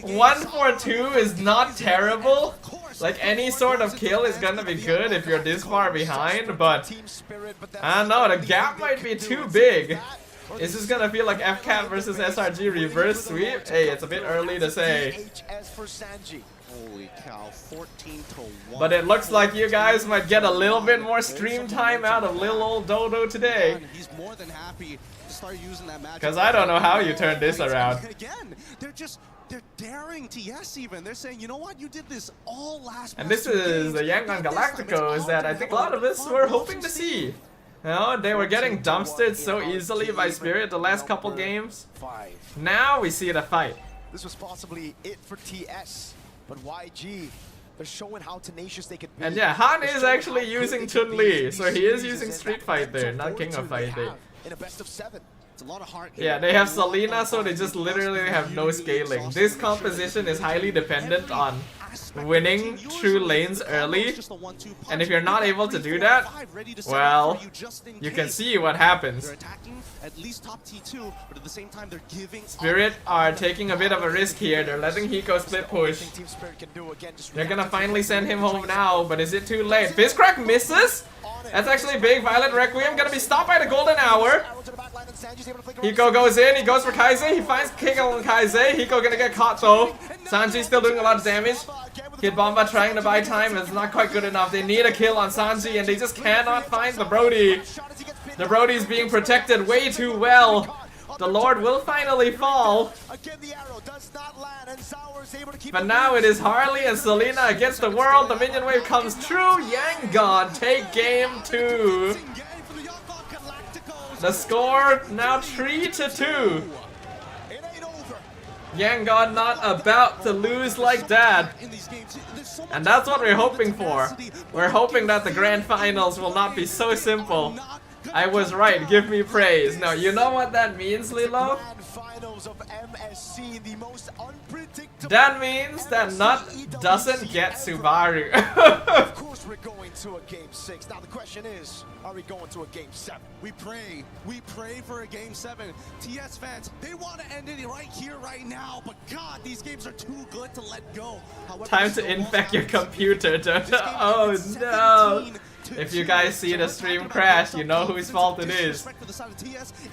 1 for 2 is not terrible. Like, any sort of kill is gonna be good if you're this far behind, but I don't know, the gap might be too big. Is this gonna feel like FCAT versus SRG reverse sweep? Hey, it's a bit early to say. Holy cow, 14-1. But it looks like you guys might get a little bit more stream time out of little old Dodo today. He's more than happy to start using that magic. Because I don't know how you turn this around. Again, they're daring TS even. They're saying, you know what, you did this all last. And this is the Yangon Galacticos that I think a lot of us were hoping to see. You know, they were getting dumpstered so easily by Spirit the last couple games. Now we see the fight. This was possibly it for TS, but YG, they're showing how tenacious they could be. And yeah, Han is actually using Chun-Li, so he is using Street Fighter, not King of Fighting. In a best of 7. It's a lot of heart. Yeah, they have Selena, so they just literally have no scaling. This composition is highly dependent on winning true lanes early, and if you're not able to do that, well, you can see what happens. Spirit are taking a bit of a risk here. They're letting Hiko split push. They're gonna finally send him home now, but is it too late? Fist crack misses? That's actually big. Violent Requiem gonna be stopped by the golden hour. Hiko goes in, he goes for Kaizei, he finds Kiko and Kaizei. Hiko gonna get caught though. Sanji still doing a lot of damage. Kid Bomba trying to buy time, it's not quite good enough. They need a kill on Sanji and they just cannot find the Brody. The Brody's being protected way too well. The Lord will finally fall. But now it is Harley and Selena against the world. The minion wave comes true. Yangon take game 2. The score now 3-2. Yangon not about to lose like that. And that's what we're hoping for. We're hoping that the grand finals will not be so simple. I was right, give me praise. Now, you know what that means, Lilo? That means that Nut doesn't get Subaru. Of course we're going to a game 6. Now the question is, are we going to a game 7? We pray for a game 7. TS fans, they want to end it right here, right now, but God, these games are too good to let go. However, time to infect your computer, don't Oh no! If you guys see the stream crash, you know whose fault it is.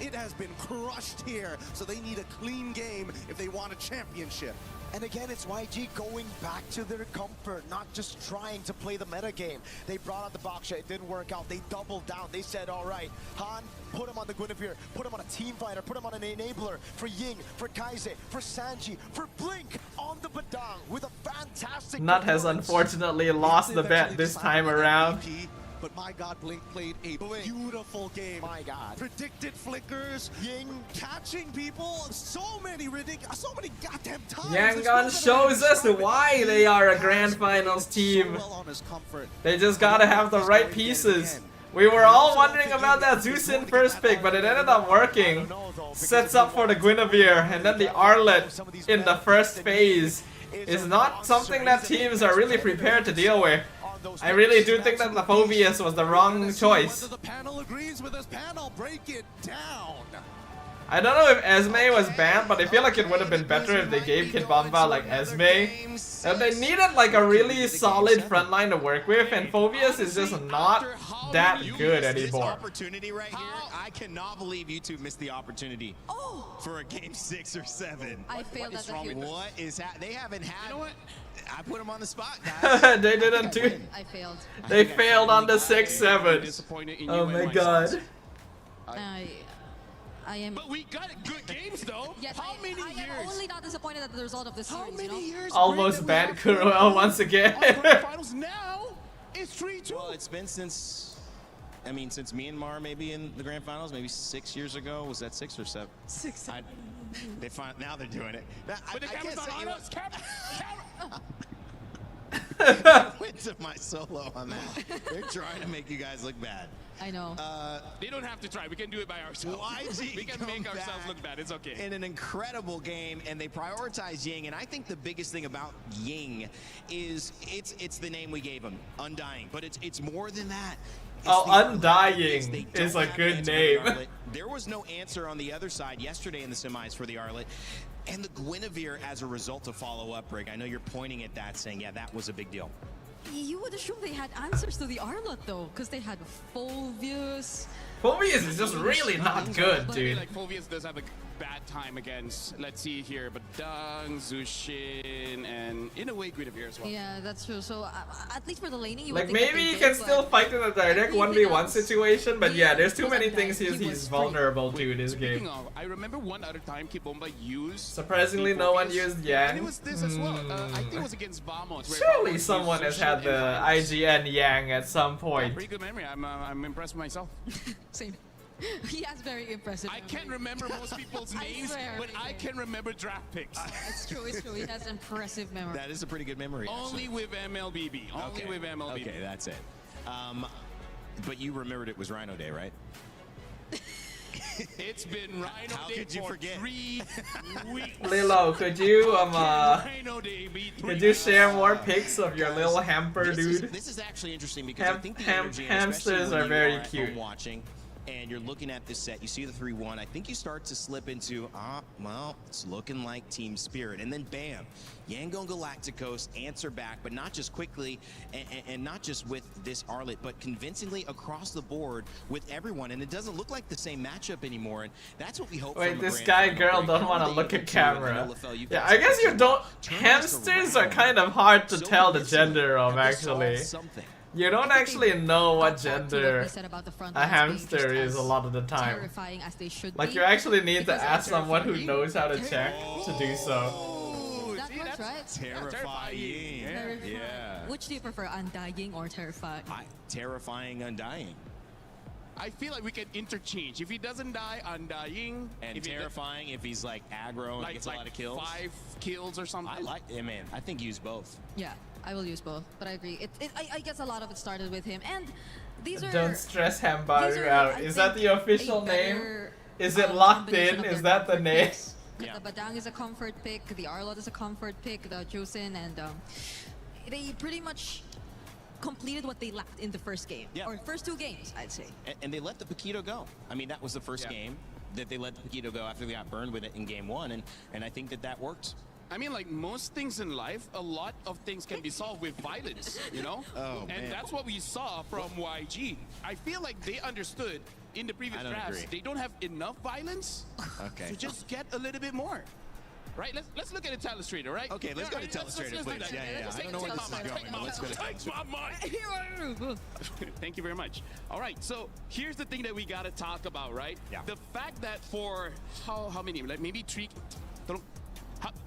It has been crushed here, so they need a clean game if they want a championship. And again, it's YG going back to their comfort, not just trying to play the meta game. They brought out the box shot, it didn't work out. They doubled down. They said, all right, Han, put him on the Guinevere, put him on a team fighter, put him on an enabler for Ying, for Kaizei, for Sanji, for Blink on the Badang with a fantastic Nut has unfortunately lost the bet this time around. But my God, Blink played a beautiful game. My God. Predicted flickers, Ying catching people, so many goddamn times. Yangon shows us why they are a grand finals team. They just gotta have the right pieces. We were all wondering about that Zeus'in first pick, but it ended up working. Sets up for the Guinevere, and then the Arlet in the first phase is not something that teams are really prepared to deal with. I really do think that the Phobius was the wrong choice. The panel agrees with us. Panel, break it down. I don't know if Esme was banned, but I feel like it would have been better if they gave Kid Bomba like Esme. They needed like a really solid frontline to work with, and Phobius is just not that good anymore. Opportunity right here. I cannot believe you two missed the opportunity for a game 6 or 7. I failed at the hit. What is they haven't had. You know what? I put them on the spot, guys. They didn't do. I failed. They failed on the 6-7. Oh my god. I am. But we got good games though. Yes, How many years? I am only not disappointed at the result of this series. How many years? Almost banned Kuroel once again. Finals now. It's 3-2. Well, it's been since. I mean, since Myanmar maybe in the grand finals, maybe 6 years ago. Was that 6 or 7? 6. Now they're doing it. But the camera's not on us. Camera. I went to my solo on that. They're trying to make you guys look bad. I know. They don't have to try. We can do it by ourselves. We can make ourselves look bad. It's okay. In an incredible game, and they prioritize Ying. And I think the biggest thing about Ying is it's the name we gave him, Undying. But it's more than that. Undying is a good name. There was no answer on the other side yesterday in the semis for the Arlet. And the Guinevere as a result to follow up, Brig. I know you're pointing at that saying, yeah, that was a big deal. You would assume they had answers to the Arlet though, because they had Phobius. Phobius is just really not good, dude. Like Phobius does have a bad time against, let's see here, but Dung, Zushin, and in a way Guinevere as well. Yeah, that's true. So at least for the laning, you like would think maybe he can still fight in a direct 1v1 situation, but yeah, there's too many things he's vulnerable to in this game. I remember one other time Kibomba used. Surprisingly, no one used Yang. And it was this as well. I think it was against Vamos. Surely someone has had the IGN Yang at some point. Pretty good memory. I'm impressed with myself. Same. He has very impressive memory. I can't remember most people's names, but I can remember draft picks. It's true, it's true. He has impressive memory. That is a pretty good memory. Only with MLBB. Only with MLBB. Okay, that's it. But you remembered it was Rhino Day, right? It's been Rhino Day for 3 weeks. Lilo, could you share more pics of your little hamper, dude? This is actually interesting because I think the energy, hamsters are very cute. Watching, and you're looking at this set, you see the 3-1. I think you start to slip into, well, it's looking like Team Spirit, and then bam, Yangon Galacticos answer back, but not just quickly, and not just with this Arlet, but convincingly across the board with everyone, and it doesn't look like the same matchup anymore, and that's what we hope. Wait, this guy girl don't want to look at camera. Yeah, I guess you don't. Hamsters are kind of hard to tell the gender of, actually. You don't actually know what gender a hamster is a lot of the time. Like, you actually need to ask someone who knows how to check to do so. That works, right? Terrifying. Yeah. Which do you prefer, Undying or Terrifying? Terrifying Undying. I feel like we can interchange. If he doesn't die, Undying. And Terrifying if he's like aggro and gets a lot of kills. 5 kills or something. I like it, man. I think use both. Yeah, I will use both, but I agree. I guess a lot of it started with him, and these are. Don't stress Hambaru out. Is that the official name? Is it locked in? Is that the name? Yeah. The Badang is a comfort pick. The Arlot is a comfort pick. The Josin, and they pretty much completed what they lacked in the first game, or first 2 games, I'd say. And they let the Paquito go. I mean, that was the first game that they let the Paquito go after they got burned with it in game 1, and I think that worked. I mean, like most things in life, a lot of things can be solved with violence, you know? And that's what we saw from YG. I feel like they understood in the previous drafts, they don't have enough violence to just get a little bit more. Right, let's look at the Telestrator, right? Okay, let's go to Telestrator, please. Yeah. I don't know where this is going, but let's go to Telestrator. Thank you very much. All right, so here's the thing that we gotta talk about, right? Yeah. The fact that for how many, like maybe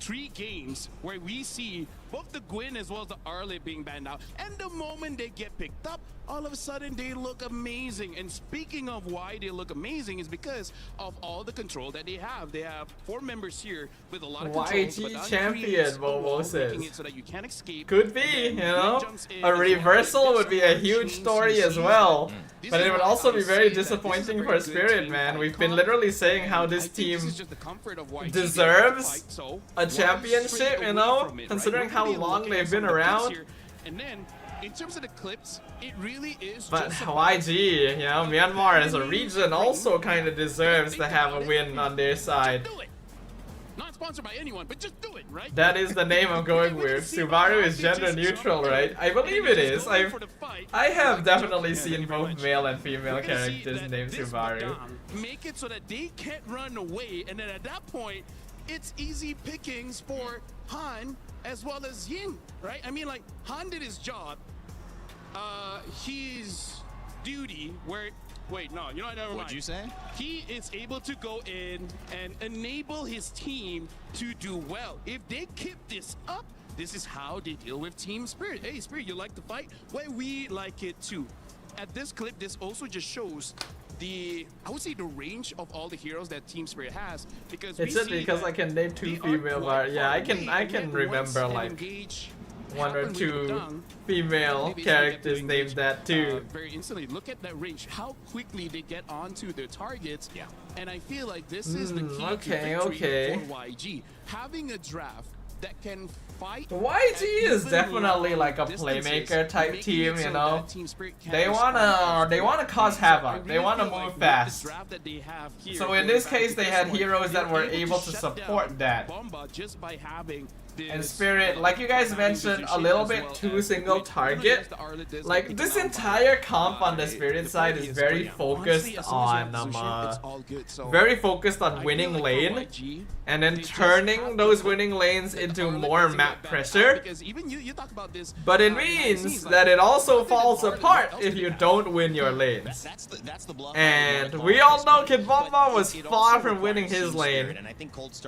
3 games where we see both the Gwyn as well as the Arlet being banned out, and the moment they get picked up, all of a sudden they look amazing. And speaking of why they look amazing is because of all the control that they have. They have 4 members here with a lot of control. YG champion, Momo says. So that you can't escape. Could be, you know? A reversal would be a huge story as well. But it would also be very disappointing for Spirit, man. We've been literally saying how this team deserves a championship, you know? Considering how long they've been around. And then in terms of the clips, it really is. But just YG, you know, Myanmar as a region also kind of deserves to have a win on their side. Do it. Not sponsored by anyone, but just do it, right? That is the name I'm going with. Subaru is gender neutral, right? I believe it is. I have definitely seen both male and female characters named Subaru. Make it so that they can't run away, and then at that point, it's easy pickings for Han as well as Ying, right? I mean, like, Han did his job. His duty where... Wait, no, you know what, never mind. What'd you say? He is able to go in and enable his team to do well. If they keep this up, this is how they deal with team spirit. Hey, Spirit, you like to fight? Well, we like it too. At this clip, this also just shows the, I would say, the range of all the heroes that Team Spirit has, because It's just because I can name 2 female, but yeah, I can remember like 1 or 2 female characters named that too. Very instantly. Look at that range, how quickly they get onto their targets. Yeah. And I feel like this is the key okay, to victory okay. for YG. Having a draft that can fight. YG is definitely like a playmaker type team, you know. They wanna cause havoc. They wanna move fast. So in this case, they had heroes that were able to support that. And Spirit, like you guys mentioned, a little bit too single target. Like this entire comp on the Spirit side is very focused on winning lane, and then turning those winning lanes into more map pressure. But it means that it also falls apart if you don't win your lanes. And we all know Kid Bomba was far from winning his lane,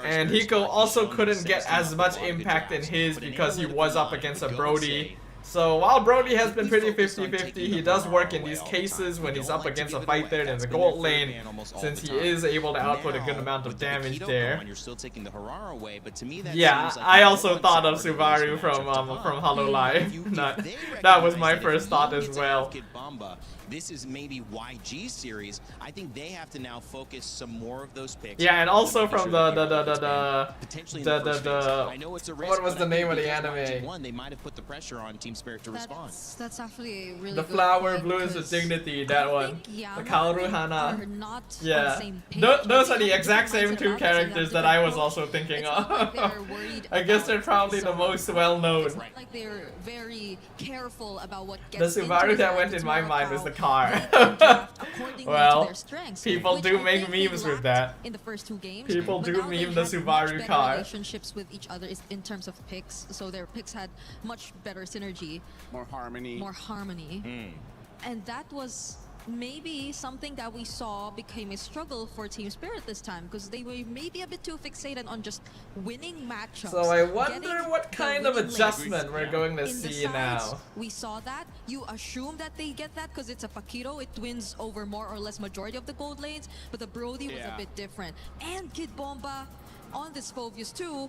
and Hiko also couldn't get as much impact in his because he was up against a Brody. So while Brody has been pretty 50-50, he does work in these cases when he's up against a fighter in the gold lane, since he is able to output a good amount of damage there. Yeah, I also thought of Subaru from Hololive. That was my first thought as well. This is maybe YG's series. I think they have to now focus some more of those picks. Yeah, and also from what was the name of the anime? They might have put the pressure on Team Spirit to respond. That's actually a really The good flower point, blooms with dignity, that one. The Kaoru Kaoru Hana. Yeah. Those are the exact same 2 characters that I was also thinking of. I guess they're probably the most well known. Like they're very careful about what The gets Subaru that went in my mind was the car. Well, people do make memes with that. In the first 2 games, People do meme the Subaru car. Relationships with each other is in terms of picks, so their picks had much better synergy, more harmony. And that was maybe something that we saw became a struggle for Team Spirit this time, because they were maybe a bit too fixated on just winning matchups. So I wonder what kind of adjustment we're going to see now. We saw that. You assume that they get that because it's a Pakiro. It wins over more or less majority of the gold lanes, but the Brody was a bit different. And Kid Bomba on this Phobius too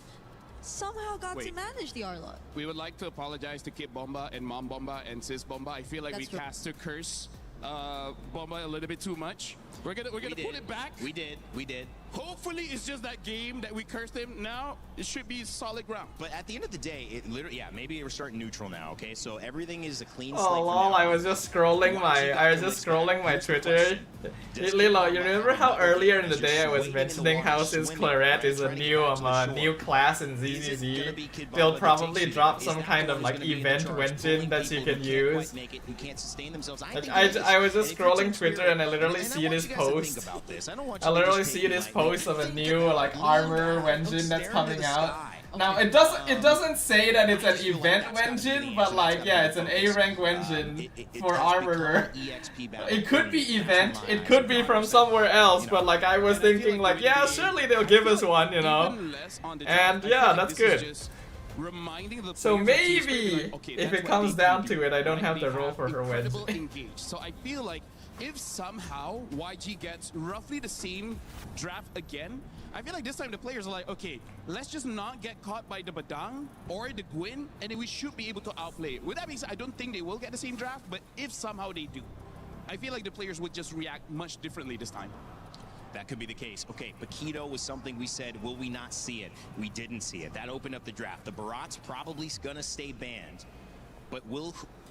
somehow got to manage the Arlot. We would like to apologize to Kid Bomba and Mom Bomba and Sis Bomba. I feel like we cast a curse Bomba a little bit too much. We're gonna pull it back. We did. Hopefully it's just that game that we cursed him. Now it should be solid ground. But at the end of the day, it literally, maybe we're starting neutral now. Okay, so everything is a clean slate. Oh lol, I was just scrolling my Twitter. Lilo, you remember how earlier in the day I was mentioning how since Claret is a new class in ZZZ, they'll probably drop some kind of like event engine that you can use. Like, I was just scrolling Twitter and I literally see this post. I literally see this post of a new like armor engine that's coming out. Now it doesn't say that it's an event engine, but like yeah, it's an A rank engine for armorer. It could be event, it could be from somewhere else, but like I was thinking like yeah, surely they'll give us one, you know. And yeah, that's good. So maybe if it comes down to it, I don't have to roll for her wedge. So I feel like if somehow YG gets roughly the same draft again, I feel like this time the players are like, okay, let's just not get caught by the Badang or the Gwyn, and then we should be able to outplay. With that being said, I don't think they will get the same draft, but if somehow they do, I feel like the players would just react much differently this time. That could be the case. Okay, Paquito was something we said, will we not see it? We didn't see it. That opened up the draft. The Barat's probably gonna stay banned. But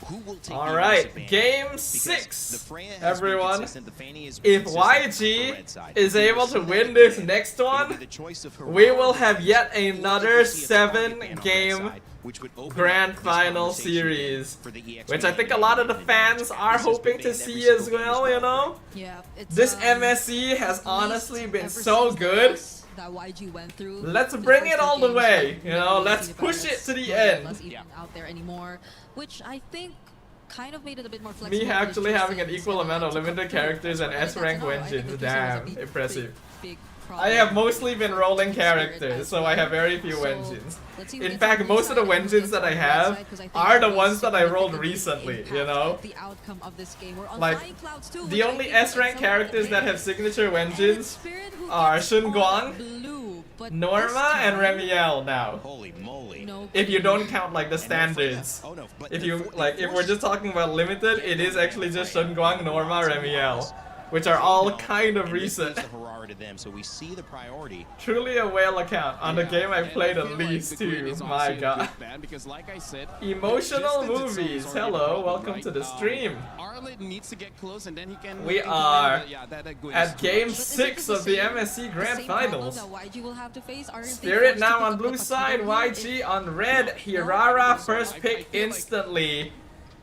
who will take All the right, advantage? game Because 6, the Freya has been everyone. consistent, the Fanny has been If consistent on the YG red side. is We will able see to that win this again. next It'll one, be the choice of we Harara will have yet or we'll another see a target ban on the red 7-game side, which would open up grand this final conversation series, for the EXP which I think a lot of the fans are This has been hoping to banned every see single as game well, you know? Yeah, it's, This MSC has at honestly least been ever so since the good. loss that YG went through. Let's the bring first it all two the games, way, we you know, really let's see the push it balance to the really end. less even out there anymore, which I think kind of made it a bit more flexible. Me with actually having an Justin equal amount of to come limited through. characters and I think S-rank that's how I think wenjins, the Justin was a damn, big, impressive. big I problem have mostly been rolling Spirit characters, as so I have well. very few So, wenjins. let's see who In gets fact, on most of the which side and who wenjins gets that on I the red have side, 'cause I think are the will ones that I rolled significantly recently, impact you know? the outcome of this game. We're on Like, flying clouds too, the which I only think is S-rank somewhat characters that okay. have signature And wenjins Spirit who are gets Shun on Guang, blue, but Norma, this and time, Remiel now. Holy moly. no If you clue. don't count like the And no Freya. standards. Oh, no, but If the you for- the like, if we're force- just talking about limited, it is actually just Shun Guang, Norma, Remiel, which are all kind of And this recent. leaves the Harara to them, so we see the priority. Truly a whale account on the Yeah, game I've and played I at feel like least the grid two. is My honestly a god. good ban because, like I said, Emotional distance itself movies. is already a Hello, problem, welcome right? to the stream. Arlen needs to get close and then he can. We he can are command, yeah, that good At game But is it 6 the of the same- MSC Grand the same problem Finals. that YG will have to face? Aren't they Spirit forced to now pick on up blue the side, Pacific YG if- on red, Hirara So first I pick feel like- instantly.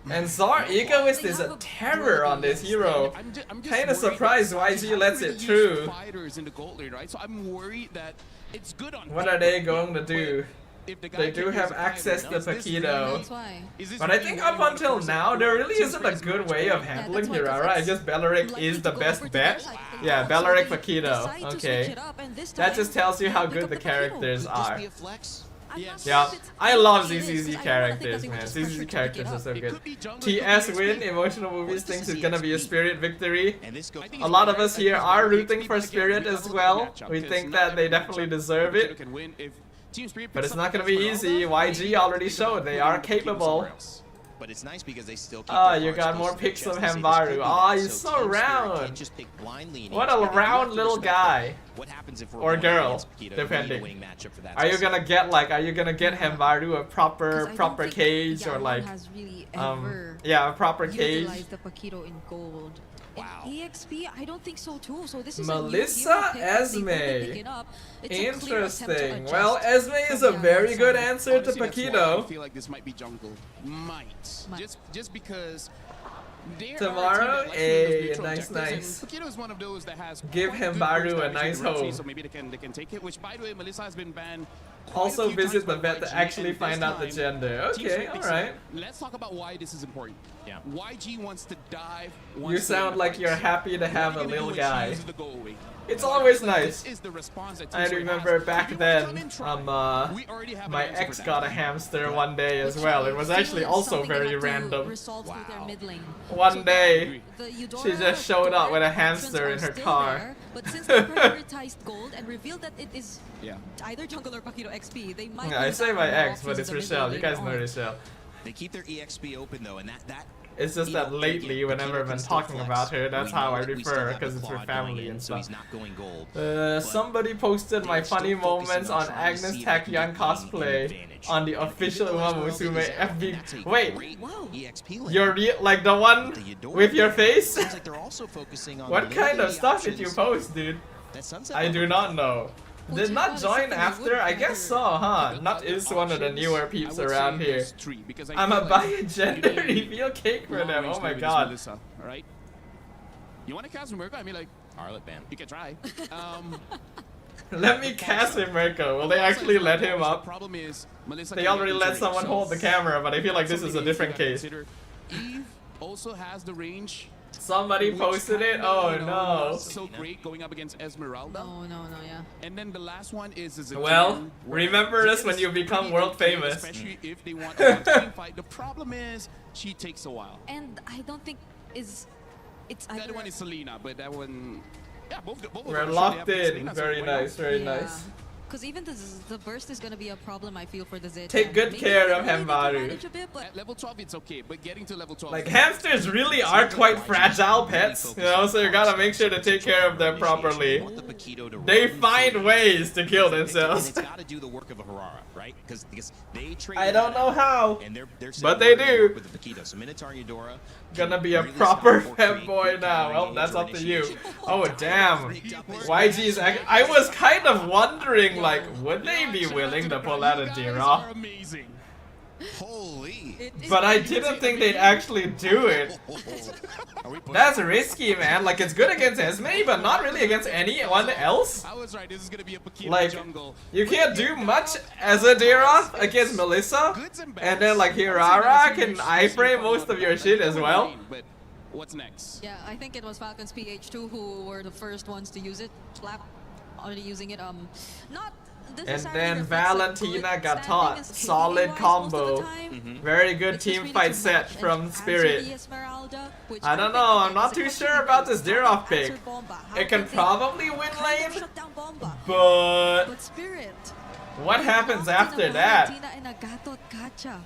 And Zar Egoist is a terror on this hero. I'm just Kinda worried surprised that YG they lets haven't it really used through. Fighters in the gold lead, right? So I'm worried that it's good on What paper, are they going to do? but if the guy They can do use have a fighter, access to is this Paquito. That's why. is this But I really think what up you wanna until force now, it? there really Seems isn't a pretty good much way of right? handling that's why, 'cause Hirara. I it's guess Belleric likely is to the go best over to bet. their side. Yeah, So Belleric they Paquito. decide to switch Okay. it up, and this That time, just tells you how pick good up the Paquito. characters Could this are. be a flex? I'm Yes. not sure Yeah, if it's I love actually is, ZZZ 'cause I don't wanna think characters, that they were man. just ZZZ pressured to pick characters it are up. so It good. could be jungle, TS could be win, XP. emotional movies What thinks does it's gonna be a EXP? Spirit victory. And this goes I think A it's lot of very us here nice are because rooting XP for might get Spirit rid as of well. matchup, We 'cause think not that they every definitely matchup deserve Paquito it. can win. If Team Spirit But picks it's up not gonna against be Esmeralda, easy. YG maybe already think about showed they putting are Paquito capable. somewhere else. But it's nice because they still keep Ah, their you cards got close more to their pics chest of and say, this Hambaru. could be Ah, that. he's so Team Spirit round. can't just pick blindly in What each, a but they do have round to little respect guy. that. What happens if we're Or going girl, against Paquito? We need a depending. winning matchup for that Are you specific- gonna get like, are you gonna get Hambaru a 'Cause proper I don't think cage or Yaron like, has really ever yeah, a proper cage? utilized the Paquito in gold. Wow. In EXP, I don't think so too. So this is Melissa a new hero pick that they Esme. will pick it up. It's a clear attempt to Interesting. adjust Well, Esme is a from very Yaron's good side. answer to Honestly, that's why I Paquito. feel like this might be jungle. Might. Might. Just because. They are a Tomorrow, team that likes to win those eh, neutral nice, objectives, nice. and Paquito is one of those that has Give quite him good Baru burst a damage in nice the red home. phase, so maybe they can take it. Which, by the way, Melissa has been banned. quite a Also few visit times the by vet to YG, actually and find this out the time, gender. Team Okay, Spirit picks it alright. up. Let's talk about why this is important. Yeah. YG wants to dive. You wants to sound win the like fights. you're happy to What have are a you gonna little do when she guy. uses the go away? It's Like, always I feel like nice. This is the response that Team I Spirit remember has. back If you wanna then, come and try, we already have an my answer ex for got that. a hamster one day as well. It was actually also very random. One day, she just showed up with a hamster in her car. But since they prioritized gold and revealed that it is Yeah. either jungle or Paquito XP, they might. Yeah, I lose say out my on ex, options but in it's the Rochelle. middle You guys later know on. Rochelle. They keep their EXP open though, and that It's just you that know, lately, again, whenever Paquito I've can been still talking flex. about her, that's We how know I that we still refer, have because the it's her Claude going family in, and so he's stuff. not going gold. Somebody posted my they're still funny focusing moments on on trying to Agnes see if they can Tachyon get the cosplay advantage. on the And official even though Uma Esmeralda Musume is out, FB. that's a Wait, great Whoa. EXP lane. you're like the one The Eudora with your lane, face? seems like they're also focusing on What kind of limiting the stuff did you options post, dude? that Sunset I do not know. Which Did I not thought is join something I after? would I guess so, huh? Not is one of the newer peeps around here. I'ma buy a gender reveal cake for them. Oh my god. All right. You want to cast Mirko? I mean, like, Harlot ban. you can try. Let me cast him, Mirko. Will they actually let him The up? problem is, Melissa They can already get let into someone range, hold the camera, but I feel like this is a something different you gotta case. consider. Eve also has the range. Somebody which posted it? kinda, Oh you know, no. not so great going up against Esmeralda. No, yeah. And then the last one is a Well, team where remember it this when is you become pretty world okay, famous. Especially if they want a team fight. The problem is she takes a while. And I don't think it's That either. one is Selena, but that one, yeah, both of We're them locked surely have in. Selena, so Very why not? nice, very Yeah. nice. Because even the burst is going to be a problem, I feel, for the Zeta. Take good care of Hembaru. At level 12, it's okay, but getting to level 12... Like, hamsters really are quite fragile pets, you know, so you gotta make sure to take care of them properly. They find ways to kill themselves. It's got to do the work of a Harara, right? Because they trade. I don't know how, and they're but they do. With the Paquito. So Minotaur Eudora Gonna be a proper femboy now. Well, that's up to you. Oh, damn. YG's... I was kind of wondering, like, would they be willing to pull out a Dira? Holy. But I didn't think they'd actually do it. That's risky, man. Like, it's good against Esme, but not really against anyone else. I was right. This is gonna be a Paquito Like, jungle. you can't do much as a Dira against Melissa. And then, like, Hirara can iframe most of your shit as well. But what's next? Yeah, I think it was Falcon's PH2 who were the first ones to use it. Slap already using it. Not. And then Valentina got taught. Solid combo. Very good team fight set from Spirit. I don't know, I'm not too sure about this Dirov pick. It can probably win lane, but what happens after that?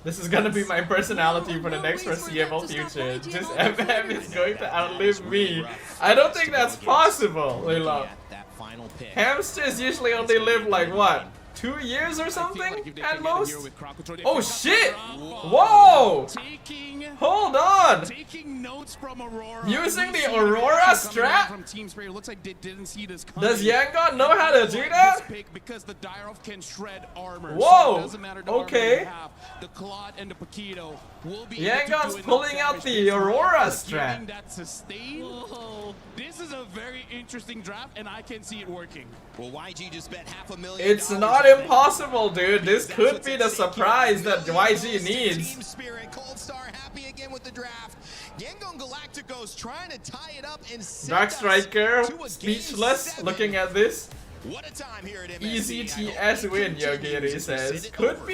This is gonna be my personality for the next foreseeable future. Just MM is going to outlive me. I don't think that's possible, Lila. Hamsters usually only live like what? 2 years or something at most? Oh shit! Whoa! Hold on! Using the Aurora strat? Does Yangon know how to do that? Whoa! Okay. Yangon's pulling out the Aurora strat. This is a very interesting draft, and I can see it working. Well, YG just bet $500,000. It's not impossible, dude. This could be the surprise that YG needs. Team Spirit, Cold Star happy again with the draft. Yangon Galacticos trying to tie it up and Dark Striker, speechless, looking at this. What a time here at MSC. Easy TS win, Yogiri says. Could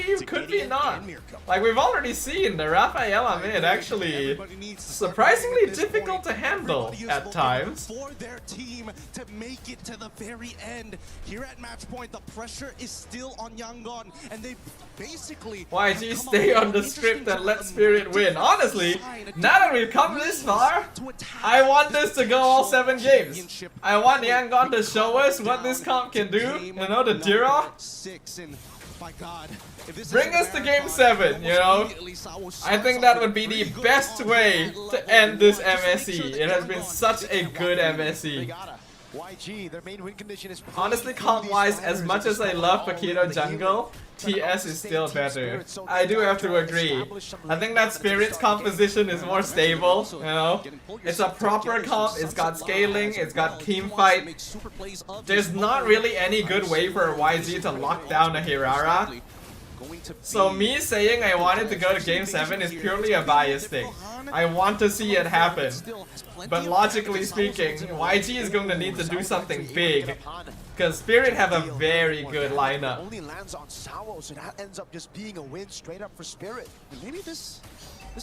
be not. Like, we've already seen the Rafaela mid actually surprisingly difficult to handle at times. For their team to make it to the very end. Here at match point, the pressure is still on Yangon, and they basically... YG stay on the script and let Spirit win. Honestly, now that we've come this far, I want this to go all 7 games. I want Yangon to show us what this comp can do, you know, the Dira. Bring us to game 7, you know. I think that would be the best way to end this MSC. It has been such a good MSC. Honestly, comp-wise, as much as I love Paquito Jungle, TS is still better. I do have to agree. I think that Spirit's composition is more stable, you know? It's a proper comp, it's got scaling, it's got team fight. There's not really any good way for YG to lock down a Hirara. So me saying I wanted to go to game 7 is purely a bias thing. I want to see it happen. But logically speaking, YG is going to need to do something big. Because Spirit have a very good lineup. Only lands on Sawo, so that ends up just being a win straight up for Spirit. Maybe this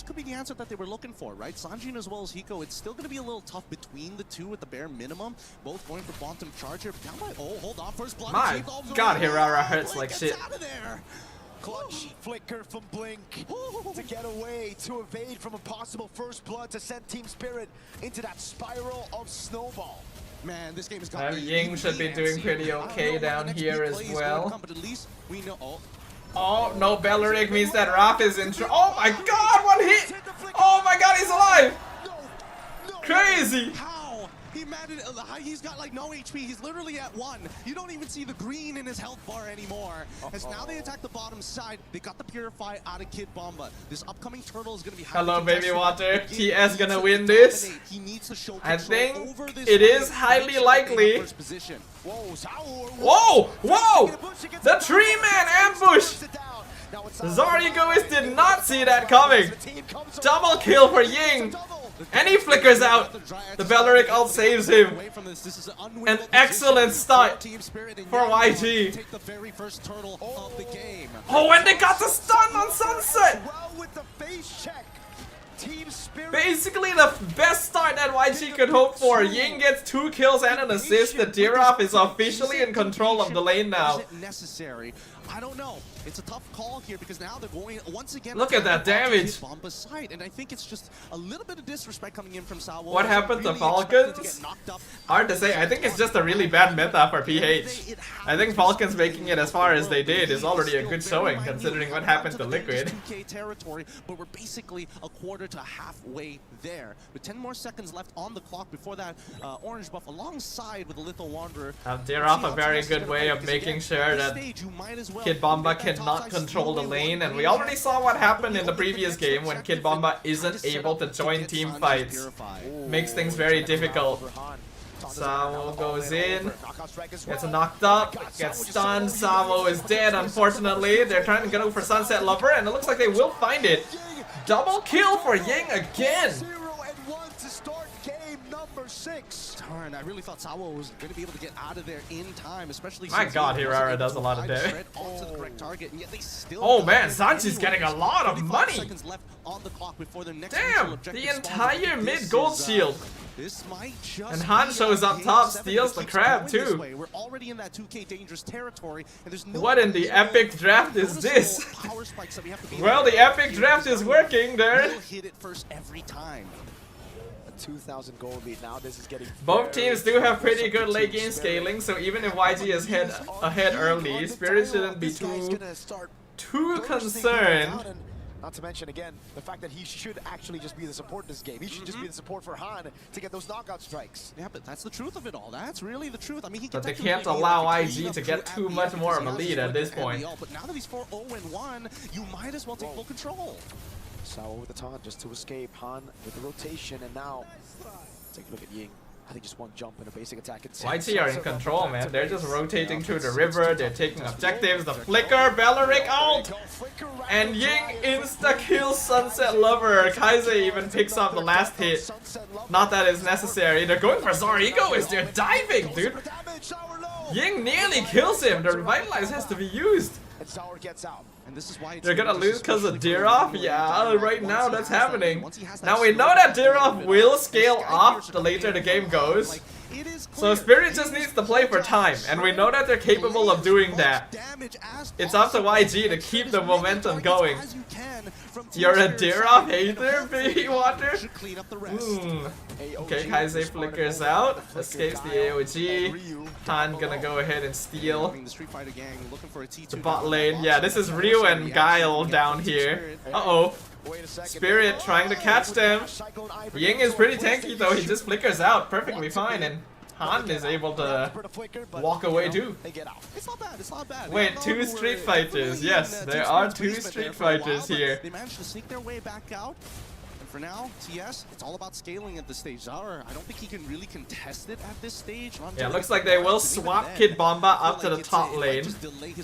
could be the answer that they were looking for, right? Sanjin as well as Hiko, it's still going to be a little tough between the two at the bare minimum. Both going for bottom charger. Down by, oh, hold on, first blood. My god, Hirara hurts like shit. Clutch flicker from Blink to get away, to evade from a possible first blood, to send Team Spirit into that spiral of snowball. Man, this game has got Ying should be doing pretty okay down here as well. Oh, no Belleric means that Raph is in trouble. Oh my god, one hit! Oh my god, he's alive! Crazy! How? He's got like no HP, he's literally at 1. You don't even see the green in his health bar anymore. As now they attack the bottom side, they got the Purify out of Kid Bomba. This upcoming turtle is gonna be... Hello baby water, TS gonna win this? I think it is highly likely. Whoa! Whoa! The tree man ambush! Zaryagois did not see that coming. Double kill for Ying. And he flickers out. The Belleric ult saves him. An excellent start for YG. Oh, and they got the stun on Sunset. Basically the best start more than YG could hope for. Ying gets 2 kills and an assist. The Dirov is officially in control of the lane now. Is it necessary? I don't know. It's a tough call here because now they're going once again. Look at that damage. Bomba's side, and I think it's just a little bit of disrespect coming in from Salvo. What happened to Falcons? Hard to say. I think it's just a really bad meta for PH. I think Falcons making it as far as they did is already a good showing considering what happened to Liquid. 2K territory, but we're basically a quarter to halfway there. With 10 more seconds left on the clock before that orange buff alongside with the Lethal Wanderer. Dirov a very good way of making sure that Kid Bomba cannot control the lane, and we already saw what happened in the previous game when Kid Bomba isn't able to join team fights. Makes things very difficult. Samo goes in, gets knocked up, gets stunned. Samo is dead, unfortunately. They're trying to go for Sunset Lover, and it looks like they will find it. Double kill for Ying again. 0-1 to start game number 6. Darn, I really thought Sawa was going to be able to get out of there in time, especially My god, Hirara does a lot of damage. Oh man, Sanchi's getting a lot of money. Seconds left on the clock before their next Damn, the entire mid gold shield. This might just and Han shows up top, steals the crab too. We're already in that 2K dangerous territory, and there's no what in the epic draft is this? Well, the epic draft is working there. We'll hit it first every time. 2,000 gold lead now. This is getting both teams do have pretty good late game scaling, so even if YG is ahead early, Spirit shouldn't be too concerned. Not to mention again the fact that he should actually just be the support in this game. He should just be the support for Han to get those knockout strikes. Yeah, but that's the truth of it all. That's really the truth. I mean, but they can't allow YG to get too much more of a lead at this point. But now that he's 4-0-1, you might as well take full control. Sawa with the taunt just to escape. Han with the rotation, and now take a look at Ying. I think just one jump and a basic attack. YG are in control, man. They're just rotating through the river. They're taking objectives. The flicker, Belleric ult, and Ying insta kills Sunset Lover. Kaise even picks up the last hit. Not that it's necessary. They're going for Zorigo as they're diving, dude. Ying nearly kills him. The revitalize has to be used. And Sour gets out. And this is why they're gonna lose because of Dirov? Yeah, right now that's happening. Now we know that Dirov will scale off the later the game goes. So Spirit just needs to play for time, and we know that they're capable of doing that. It's up to YG to keep the momentum going. You're a Dirov hater, baby water? Okay, Kaise flickers out, escapes the AOG. Han gonna go ahead and steal the bot lane. Yeah, this is Ryu and Guile down here. Uh-oh. Spirit trying to catch them. Ying is pretty tanky though, he just flickers out perfectly fine, and Han is able to walk away too. It's not bad, it's not bad. Wait, 2 Street Fighters. Yes, there are 2 Street Fighters here. They managed to sneak their way back out. And for now, TS, it's all about scaling at this stage. Zara, I don't think he can really contest it at this stage. Yeah, looks like they will swap Kid Bomba up to the top lane.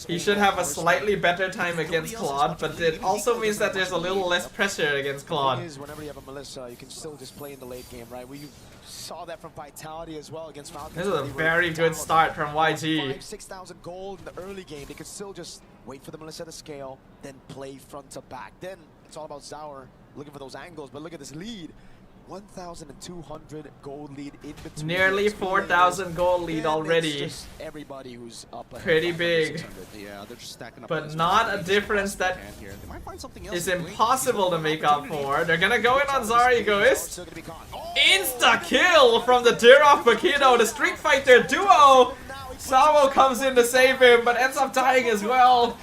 He should have a slightly better time against Claude, but it also means that there's a little less pressure against Claude. Whenever you have a Melissa, you can still just play in the late game, right? We saw that from Vitality as well against Falcons. This is a very good start from YG. 6,000 gold in the early game. They could still just wait for the Melissa to scale, then play front to back. Then it's all about Zaur looking for those angles, but look at this lead. 1,200 gold lead in between. Nearly 4,000 gold lead already. Just everybody who's up pretty big. Yeah, they're just stacking up, but not a difference that is impossible to make up for. They're gonna go in on Zaryagoist. Insta kill from the Dirov Paquito, the Street Fighter duo. Samo comes in to save him, but ends up dying as well.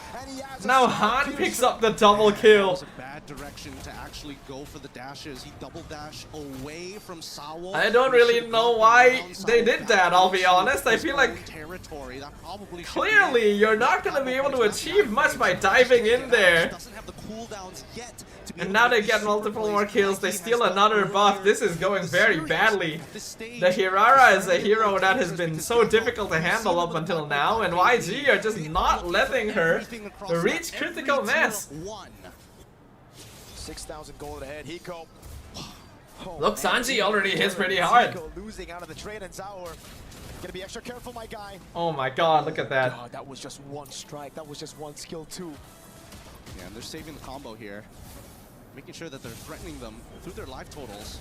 Now Han picks up the double kill. Direction to actually go for the dashes. He double dash away from Sawa. I don't really know why they did that, I'll be honest. I feel like clearly you're not going to be able to achieve much by diving in there. And now they get multiple more kills. They steal another buff. This is going very badly. The Hirara is a hero that has been so difficult to handle up until now, and YG are just not letting her reach critical mass. 6,000 gold ahead. Hiko. Look, Sanji already hits pretty hard. Losing out of the trade, and Zaur gonna be extra careful, my guy. Oh my god, look at that. God, that was just one strike. That was just one skill too. Yeah, and they're saving the combo here. Making sure that they're threatening them through their life totals.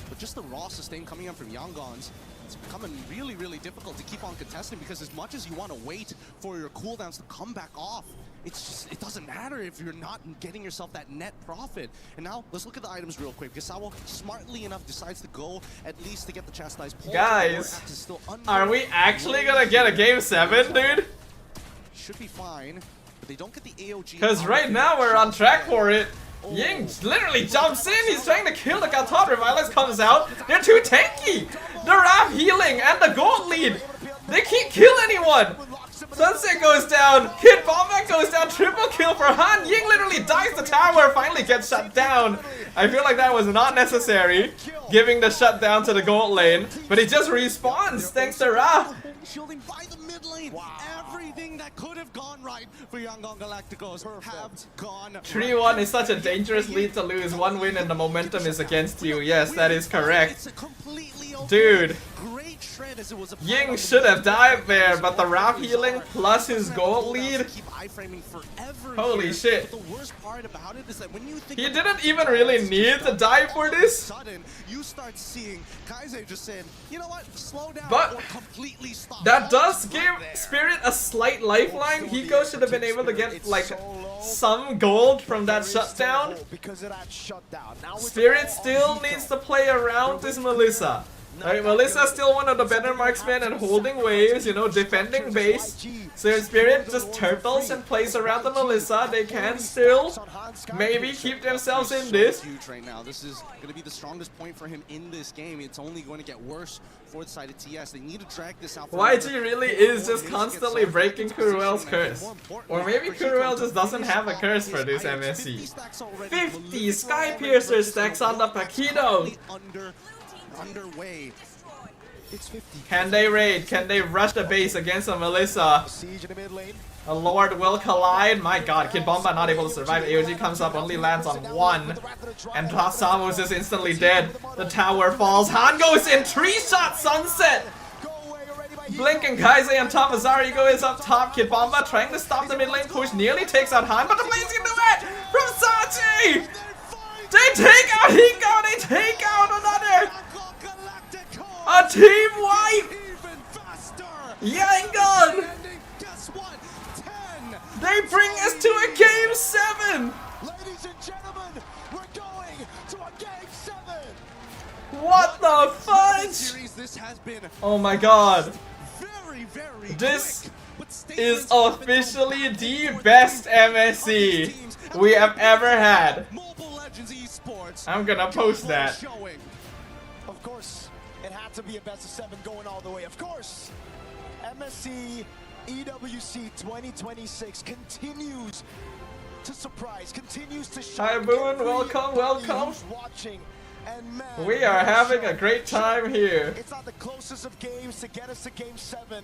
but just the raw sustain coming in from Yangon's, it's becoming really, really difficult to keep on contesting because as much as you want to wait for your cooldowns to come back off, it's just, it doesn't matter if you're not getting yourself that net profit. And now, let's look at the items real quick. Gasawa, smartly enough, decides to go at least to get the chastised pole. Guys, are we actually gonna get a game 7, dude? Should be fine, but they don't get the AOG. Because right now we're on track for it. Ying literally jumps in, he's trying to kill the Gatot. Revilas comes out, they're too tanky! The Raph healing and the gold lead, they can't kill anyone! Sunset goes down, Kid Bomba goes down, triple kill for Han. Ying literally dies, the tower finally gets shut down. I feel like that was not necessary, giving the shutdown to the gold lane, but he just respawns thanks to Ra. Shielding by the mid lane. Wow. Everything that could have gone right for Yangon Galacticos have gone 3-1 is such a dangerous lead to lose. One win and the momentum is against you. Yes, that is correct. Dude, Ying should have died there, but the Raph healing plus his gold lead. Holy shit. He didn't even really need to die for this. You start seeing Kaiser just saying, you know what, slow down but or completely stop. That does give Spirit a slight lifeline. Hiko should have been able to get like some gold from that shutdown. Spirit still needs to play around this Melissa. Alright, Melissa's still one of the better marksmen and holding waves, you know, defending base. So if Spirit just turtles and plays around the Melissa, they can still maybe keep themselves in this. Right now, this is going to be the strongest point for him in this game. It's only going to get worse for the side of TS. They need to drag this out. YG really is just constantly breaking Kuruel's curse. Or maybe Kuruel just doesn't have a curse for this MSC. 50 Sky Piercer stacks on the Paquito. Underway. It's 50. Can they raid? Can they rush the base against a Melissa? A Lord will collide. My god, Kid Bomba not able to survive. AOG comes up, only lands on 1. And Samus is instantly dead. The tower falls. Han goes in, 3-shot Sunset! Blink and Kaizei on top. Azarigo is up top. Kid Bomba trying to stop the mid lane push. Nearly takes out Han, but the Blaze can do it! From Sachi! They take out Hiko! They take out another! A team wipe! Yangon! They bring us to a game 7! Ladies and gentlemen, we're going to a game 7! What the fudge? Oh my god. This is officially the best MSC we have ever had. I'm gonna post that. Of course, it had to be a best of 7 going all the way. Of course, MSC EWC 2026 continues to surprise, continues to show. Hi Boone, welcome, welcome. Watching, and man, we are having a great time here. It's not the closest of games to get us to game 7.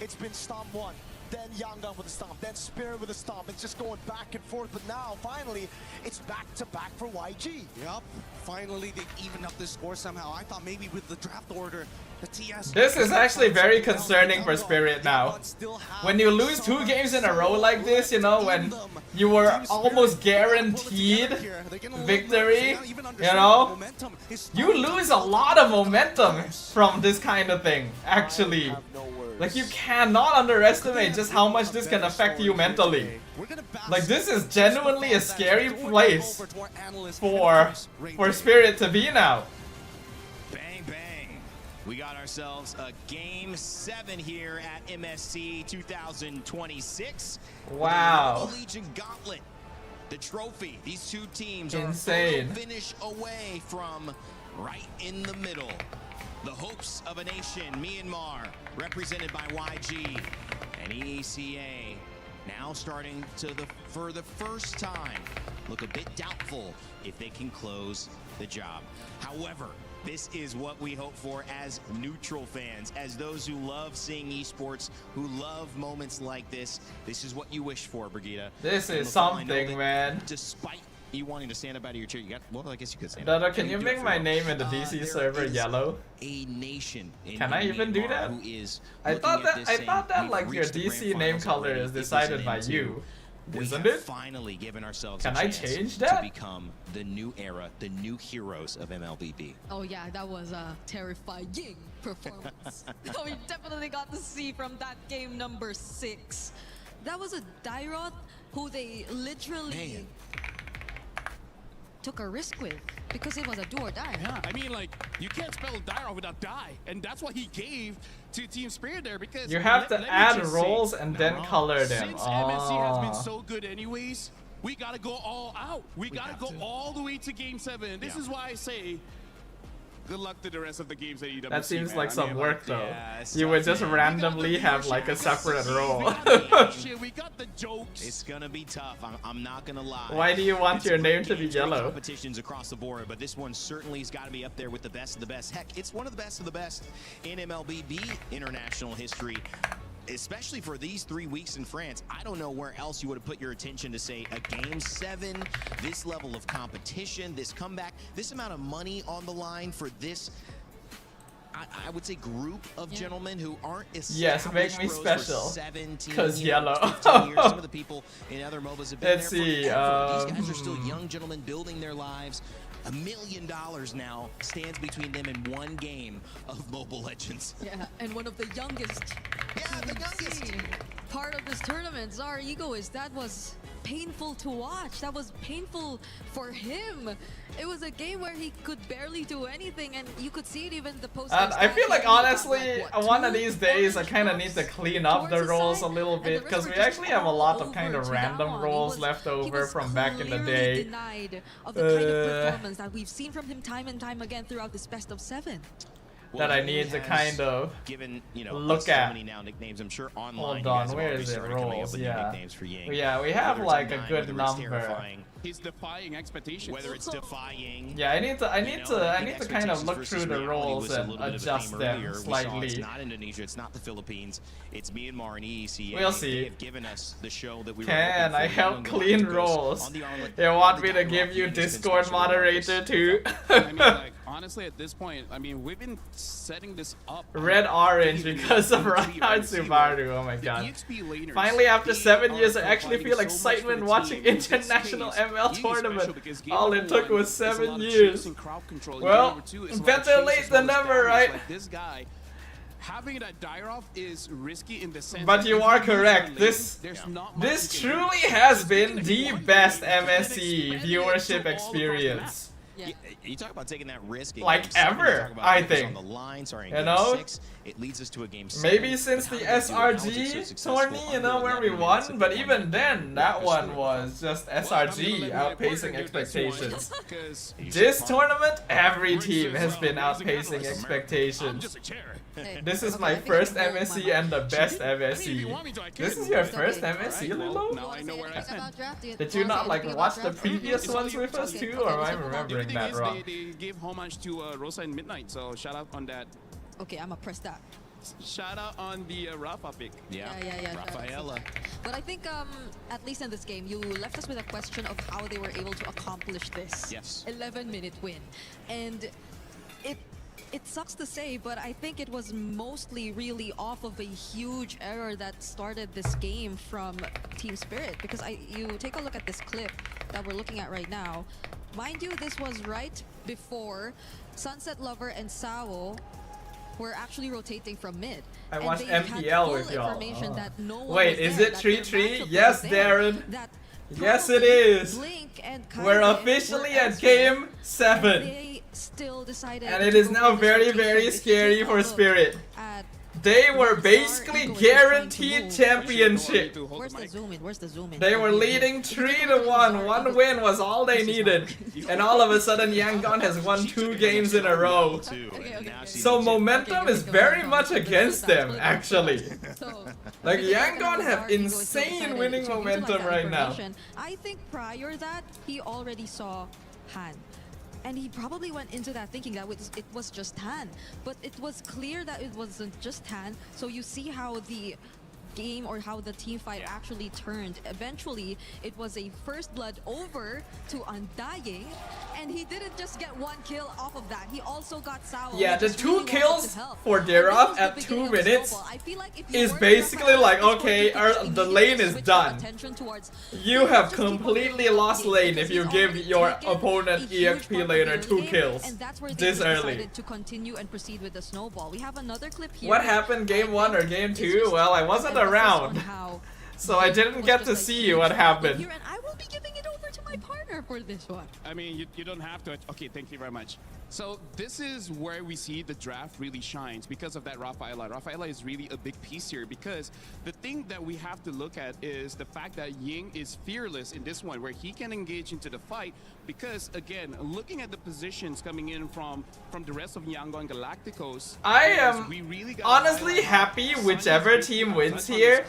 It's been Stomp 1, then Yangon with a Stomp, then Spirit with a Stomp. It's just going back and forth, but now, finally, it's back-to-back for YG. Yup, finally they evened up this score somehow. I thought maybe with the draft order, the TS... This is actually very concerning for Spirit now. When you lose 2 games in a row like this, you know, when you were almost guaranteed victory, you know, you lose a lot of momentum from this kind of thing, actually. Like, you cannot underestimate just how much this can affect you mentally. Like, this is genuinely a scary place for Spirit to be now. Bang, bang. We got ourselves a Game 7 here at MSC 2026. Wow. The Legion Gauntlet, the trophy. These two teams insane. Are a finish away from right in the middle. The hopes of a nation, Myanmar, represented by YG and EACA, now starting to, for the first time, look a bit doubtful if they can close the job. However, this is what we hope for as neutral fans, as those who love seeing esports, who love moments like this. This is what you wish for, Brigitte. This is something, man. Despite you wanting to stand up out of your chair, you got, well, I guess you could stand Dada, up. can you make my name in the DC server yellow? A nation can I even do that? I thought that like your DC name color is decided by you. We Isn't have it? finally given ourselves Can a I chance change to that? become the new era, the new heroes of MLBB. Oh yeah, that was a terrifying performance. We definitely got to see from that game number 6. That was a Dairoth who they literally took a risk with because it was a do or die. Yeah, I mean, like, you can't spell Dairoth without die, and that's what he gave to Team Spirit there because You have to let me add just roles say, and then color them. since MSC has been Oh. so good anyways, we gotta go all out. We gotta go all the way to Game 7. This is why I say, good luck to the rest of the games at EWC. That seems man. like I some mean, work though. yeah, it's You would tough, just man. randomly have like a separate role. We got the action, we got the jokes. It's gonna be tough. I'm not gonna lie. Why do you want It's your a name great to be game, great yellow? Competitions across the board, but this one certainly has got to be up there with the best of the best. Heck, it's one of the best in MLBB international history. Especially for these 3 weeks in France, I don't know where else you would have put your attention to say a Game 7, this level of competition, this comeback, this amount of money on the line for this, I would say, group of gentlemen who aren't Yes, make established me pros special, for 17 'cause years, yellow. 15 years. Some of the people in other MOBAs have been Let's there see, forever. These guys are still young gentlemen building their lives. $1 million now stands between them and one game of Mobile Legends. Yeah, and one of the youngest. Yeah, the youngest. Part of this tournament, Zara Egoist, that was painful to watch. That was painful for him. It was a game where he could barely do anything, and you could see it even the post. And I feel like honestly, one of these days I kind of need to clean up the roles a little bit because we actually have a lot of kind of random roles left over from back in the day. Denied of the kind of performance that we've seen from him time and time again throughout this best of 7. That I need to kind of given, look so at. many now nicknames. I'm sure online. Hold you guys on, have where already is it? started coming up Roles, with new yeah. nicknames for Ying. Yeah, we have Whether it's like a 9, good whether it's number. terrifying, He's defying expectations. whether it's defying. Yeah, I need to I think kind of expectations look versus through the reality roles was a and little bit of a adjust theme them earlier. We saw slightly. it's not Indonesia, it's not the Philippines, it's Myanmar and EECA. We'll see. They have given us the show that we were Can hoping I for. help Young clean Galacticos roles? on the island. You want On me the to give Dairoth you unit has been Discord special regardless. moderator too? I mean, like, honestly, at this point, I mean, we've been setting this up. Red orange because of Reinhard Subaru. Oh my god. Finally, after 7 years, I actually feel excitement watching international ML tournament. All it took was 7 years. Well, better late than never, right? This guy, having that Dairoth is risky in the sense. But you are correct. This this truly has been the best MSC viewership experience. Yeah. You talk about taking that risk. Like ever, I think. On the line, sorry, You know? 6, it leads us to a game 7. Maybe since the But how did they do it? How was it so SRG successful tourney, you know, under where we 11 won, minutes but at even one? then, that one was just SRG outpacing expectations. This tournament, every team has been outpacing expectations. Hey, This is okay, my I think first I rolled my MSC and the best MSC. This is your It's first okay. MSC, Alright, well, Lilo? now I know where I stand. Did you not like watch the previous ones with us too, or am I remembering that wrong? They gave homage to Rosa and Midnight, so shout out on that. Okay, I'm gonna press that. Shout out on the Rafa pick. Yeah. Rafaela. But I think, at least in this game, you left us with a question of how they were able to accomplish this. Yes. 11-minute win. And it sucks to say, but I think it was mostly really off of a huge error that started this game from Team Spirit. Because you take a look at this clip that we're looking at right now. Mind you, this was right before Sunset Lover and Sao were actually rotating from mid. I And watched they had MPL full with y'all. information that no one Wait, was is there, it that their 3-3? matchup Yes, was there, Darren. that Yes, it probably is. Blink and We're Kaide officially were at elsewhere. game 7. They still decided And it to is go now with this very, rotation. very If you scary take a for look Spirit. at They were Zara basically Egoist is trying to guaranteed move. championship. Where's the zoom in? Where's the zoom in? They were leading 3-1. One win was all they needed. And all of a sudden, Yangon has won 2 games in a row. Okay. So momentum is very much against them, actually. So, Like, if you take a look Yangon at have Zara Egoist, they insane decided winning to utilize momentum that right now. information. I think prior that, he already saw Han. And he probably went into that thinking that it was just Han. But it was clear that it wasn't just Han. So you see how the game or how the team fight actually turned. Eventually, it was a first blood over to Undying, and he didn't just get 1 kill off of that. He also got Sao. Yeah, the 2 kills for Derov at 2 minutes is basically like, okay, the lane is done. You have completely lost lane if you give your opponent EXP laner 2 kills this early. To continue and proceed with the snowball. We have another clip here. What happened game 1 or game 2? Well, I wasn't around, so I didn't get to see what happened. And I will be giving it over to my partner for this one. I mean, you don't have to. Okay, thank you very much. So this is where we see the draft really shines because of that Rafaela. Rafaela is really a big piece here because the thing that we have to look at is the fact that Ying is fearless in this one, where he can engage into the fight because, again, looking at the positions coming in from the rest of Yangon Galacticos, I am honestly happy whichever team wins here,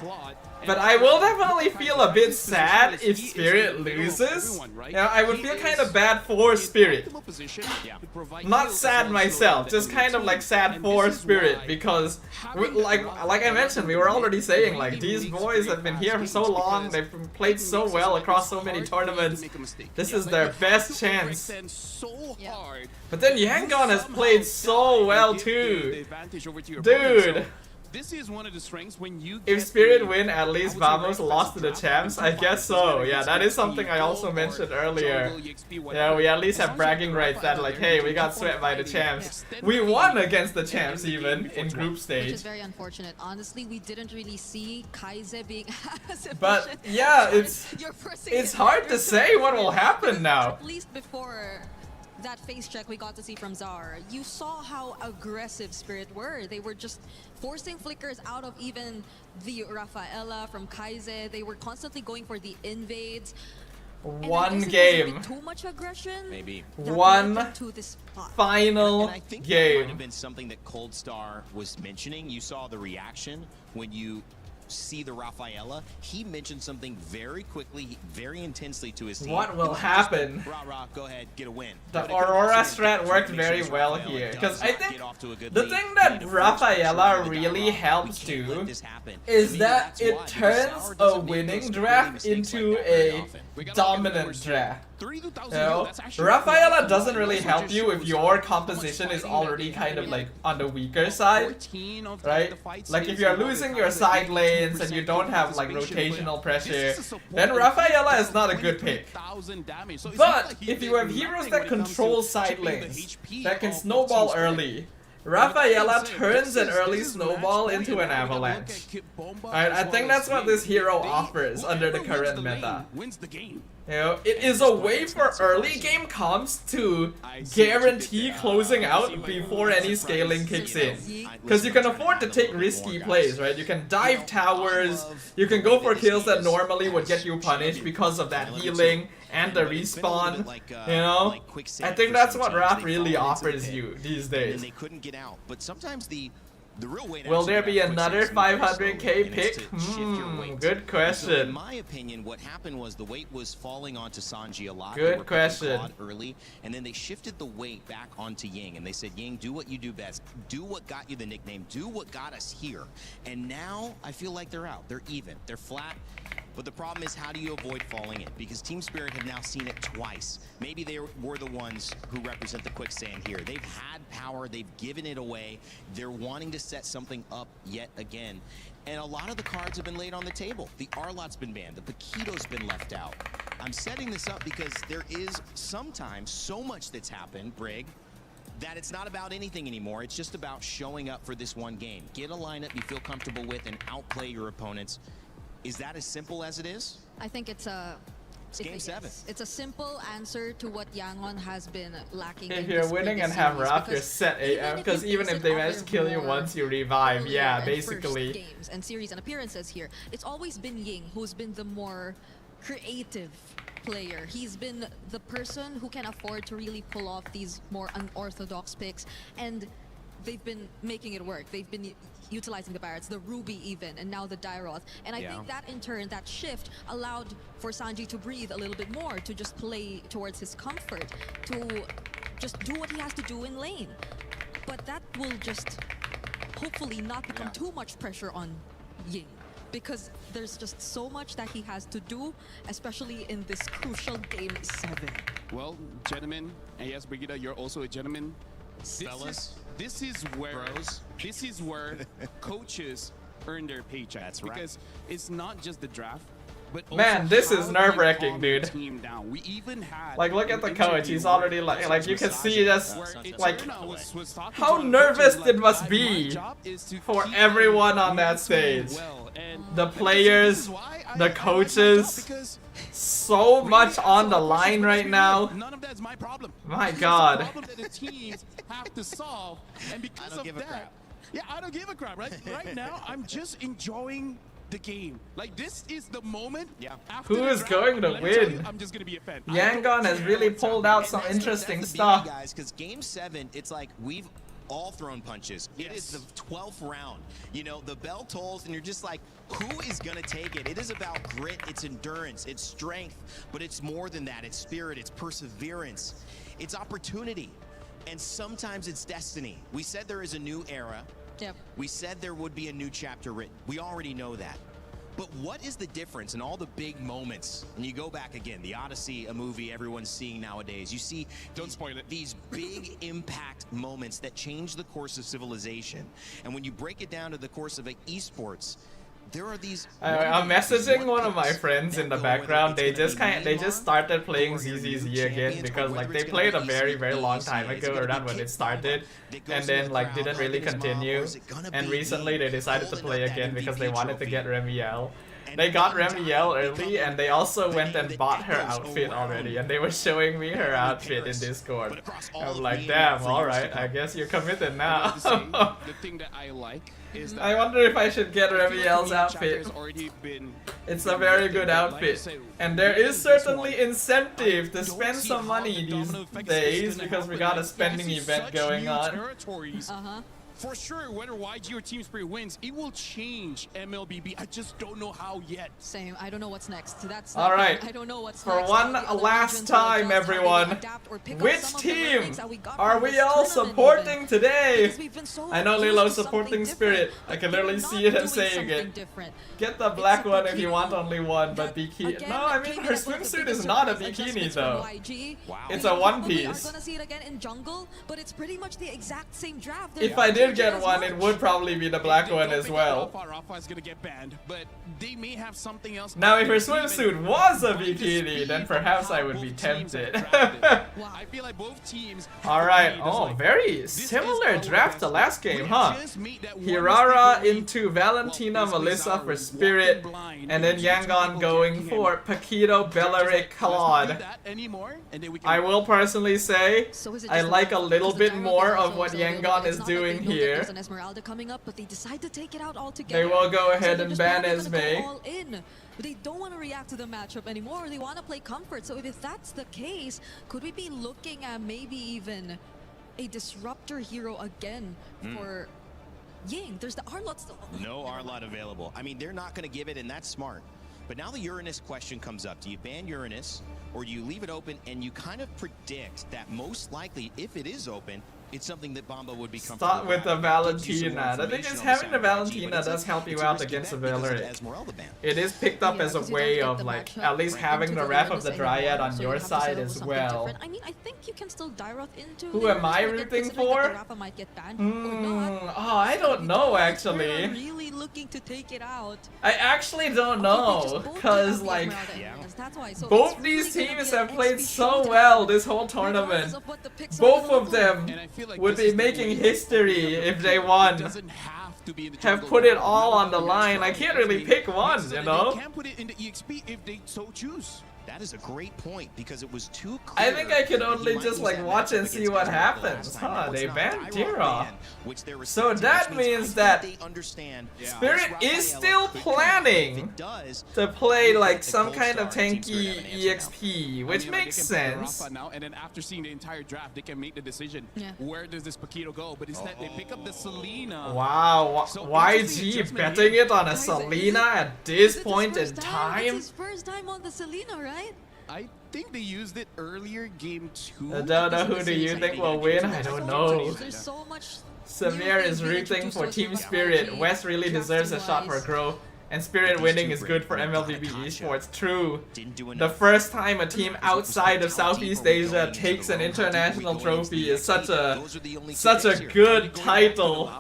but I will definitely feel a bit sad if Spirit loses. Yeah, I would feel kind of bad for Spirit. Not sad myself, just kind of like sad for Spirit, because like I mentioned, we were already saying, like, these boys have been here for so long, they've played so well across so many tournaments. This is their best chance. But then Yangon has played so well too. Dude. This is one of the strengths when you if Spirit win, at least Vamos lost to the champs. I guess so. Yeah, that is something I also mentioned earlier. Yeah, we at least have bragging rights that, like, hey, we got swept by the champs. We won against the champs even in group stage. Which is very unfortunate. Honestly, we didn't really see Kaize being as efficient. But yeah, it's hard to say what will happen now. At least before that face check we got to see from Zar, you saw how aggressive Spirit were. They were just forcing flickers out of even the Rafaela from Kaize. They were constantly going for the invades. One game. Too much aggression. Maybe. One final and I think game. That might have been something that Cold Star was mentioning. You saw the reaction when you see the Rafaela. He mentioned something very quickly, very intensely to his team. What will happen? Rah, go ahead, get a win. The Aurora strat worked very well here, because I think the thing that Rafaela really helps do is that it turns a winning draft into a dominant draft. You know, Rafaela doesn't really help you if your composition is already kind of like on the weaker side, right? Like if you're losing your side lanes and you don't have like rotational pressure, then Rafaela is not a good pick. But if you have heroes that control side lanes, that can snowball early, Rafaela turns an early snowball into an avalanche. Alright, I think that's what this hero offers under the current meta. You know, it is a way for early game comps to guarantee closing out before any scaling kicks in. Because you can afford to take risky plays, right? You can dive towers, you can go for kills that normally would get you punished because of that healing and the respawn, you know? I think that's what Raph really offers you these days. They couldn't get out, but sometimes the real way to will there be another 500k pick? Good question. So in my opinion, what happened was the weight was falling onto Sanji a lot. Good question. Early, and then they shifted the weight back onto Ying, and they said, Ying, do what you do best. Do what got you the nickname. Do what got us here. And now I feel like they're out. They're even. They're flat. But the problem is, how do you avoid falling in? Because Team Spirit have now seen it twice. Maybe they were the ones who represent the quicksand here. They've had power, they've given it away. They're wanting to set something up yet again. And a lot of the cards have been laid on the table. The Arlot's been banned, the Paquito's been left out. I'm setting this up because there is sometimes so much that's happened, Brig, that it's not about anything anymore. It's just about showing up for this one game. Get a lineup you feel comfortable with and outplay your opponents. Is that as simple as it is? I think it's game 7. It's a simple answer to what Yangon has been lacking. If you're winning and have Raph, you're set AF, because even if they manage to kill you once, you revive. Yeah, basically. Games and series and appearances here, it's always been Ying who's been the more creative player. He's been the person who can afford to really pull off these more unorthodox picks, and they've been making it work. They've been utilizing the Barretts, the Ruby even, and now the Dairoth. And I think that in turn, that shift allowed for Sanji to breathe a little bit more, to just play towards his comfort, to just do what he has to do in lane. But that will just hopefully not become too much pressure on Ying. because there's just so much that he has to do, especially in this crucial Game 7. Well, gentlemen, and yes, Brigitte, you're also a gentleman. Fellas, This is where bros. This is where coaches earn their paycheck. That's right. Because it's not just the draft, but also Man, this is how nerve-wracking, you calm dude. the team down. We even had Like, look at the an coach. interview He's already where like you can see just where like Eterna was talking how to him, nervous like, it must my be job is to for keep everyone on them that moving stage. well. And The this is players, why I the like my job, coaches, because so much on the line right now. none of that's my problem. My It's God. a problem that the teams have to solve, and because don't of give a that, crap. yeah, I don't give a crap. Right now, I'm just enjoying the game. Like, this is the moment. Yeah. After Who the is draft, going to let me tell you, win? I'm just gonna be a fan. Yangon has really pulled out some interesting That's the stuff. beauty, guys, because Game 7, it's like we've all thrown punches. It is the 12th round. You know, the bell tolls, and you're just like, who is going to take it? It is about grit, it's endurance, it's strength, but it's more than that. It's spirit, it's perseverance, it's opportunity, and sometimes it's destiny. We said there is a new era. Yep. We said there would be a new chapter written. We already know that. But what is the difference in all the big moments? And you go back again, the Odyssey, a movie everyone's seeing nowadays. You see Don't spoil it. these big impact moments that change the course of civilization. And when you break it down to the course of esports, there are these. I'm messaging one of my friends in the background. They just started playing ZZZ again because like they played a very long time ago, around when it started, and then like didn't really continue. And recently they decided to play again because they wanted to get Remiel. They got Remiel early, and they also went and bought her outfit already, and they were showing me her outfit in Discord. I'm like, damn, alright, I guess you're committed now. The thing that I like is that I wonder if I should get Remiel's outfit. It's a very good outfit. And there is certainly incentive to spend some money these days because we got a spending event going on. Uh-huh. For sure, whether YG or Team Spirit wins, it will change MLBB. I just don't know how yet. Same. I don't know what's next. That's All right. I don't know what's For next. one How the other last regions will time, adjust, how they everyone, adapt or pick up which some of the team learnings that we got are from we this all tournament supporting even. today? Because we've been so I know used Lilo's to supporting something Spirit. different, I can but literally they're see not it and doing saying something it. different. Get the It's black a one if you want bikini only one, but that, bikini. again, No, I mean came her in as one of the swimsuit biggest is not a surprise bikini adjustments from though. YG. Wow. It's We a one probably piece. are gonna see it again in jungle, but it's pretty much the exact same draft. If They're I not did changing get as one, it much. would probably be the black one as well. Rafa is gonna get banned, but they may have something else. Now, if her They even swimsuit was a find the bikini, speed then of perhaps how I would be both teams are tempted. drafted. I feel like both teams. Alright, oh, very similar draft to last game, huh? Hirara into Valentina Melissa for Spirit, and then Yangon going for Paquito, Bellaric, Claude. I will personally say, So is it I just the like a fact little because the bit gyro more gets of what also a little Yangon bit- is it's not that doing they know that here. There's an Esmeralda coming up, but they decide to take it out altogether. They will go ahead they're and just ban probably gonna go Esme. all in. They don't want to react to the matchup anymore. They want to play comfort. So if that's the case, could we be looking at maybe even a disruptor hero again for Ying? There's the Arlot still. No Arlot available. I mean, they're not going to give it, and that's smart. But now the Uranus question comes up. Do you ban Uranus, or do you leave it open and you kind of predict that most likely, if it is open, it's something that Bomba would be comfortable Start with the grabbing. Gives you some Valentina. The thing information is, on having the side of YG, but Valentina it's does help you it's a out risky against the bet because of Bellaric. Esmeralda ban. It is picked up Yeah, as a because you way don't of get the like matchup at least right having into the the rep of Uranus the anymore, Dryad on so your you have to side settle as with something well. different. I mean, I think you can still Dyroth into Who the am I Uranus, rooting considering that for? the Rafa might get banned or not. Oh, I don't know We're actually. really looking to take it out. I actually don't Okay, they know, just both do cause have the like Esmeralda Uranus, that's why. So both it's these really gonna teams be an have played XP so showdown, well this whole regardless tournament. of what the picks are Both gonna of look them And I feel like would this be is the making way history if they it won. doesn't have to be in the Have jungle put it now. all Now on the they're line. I strong. can't really pick one, So you that know? They can put it in the EXP if they so choose. That is a great point because it was too I clear. think I could that he only might just lose like that watch matchup and see against what Esmeralda happens. last time. Huh? Now They it's not banned Dyroth Tira. ban, which they're So respecting, that which means means I that think they understand. Yeah. Spirit this is Rafaela still could- planning if it does, to play like the some gold kind of star Team Spirit tanky have an answer now. EXP, which I mean, like, makes they can pick sense. Rafa now, and then after seeing the entire draft, they can make the decision. Yeah. Where does this Paquito go? But instead, they pick up the Selena. Wow, So, YG interesting adjustment betting here. it on a Guys, Selena at this Is it his point in first It's time? his first time on the Selena, right? I think they used it earlier, game 2. I don't know, who do you think will win? I don't know. There's so much. Samir is rooting for Team Spirit. West really deserves a shot for Grow. And Spirit winning is good for MLBB Esports. True. Didn't do The enough. first time a team outside of Southeast Asia takes an international trophy is such a good title.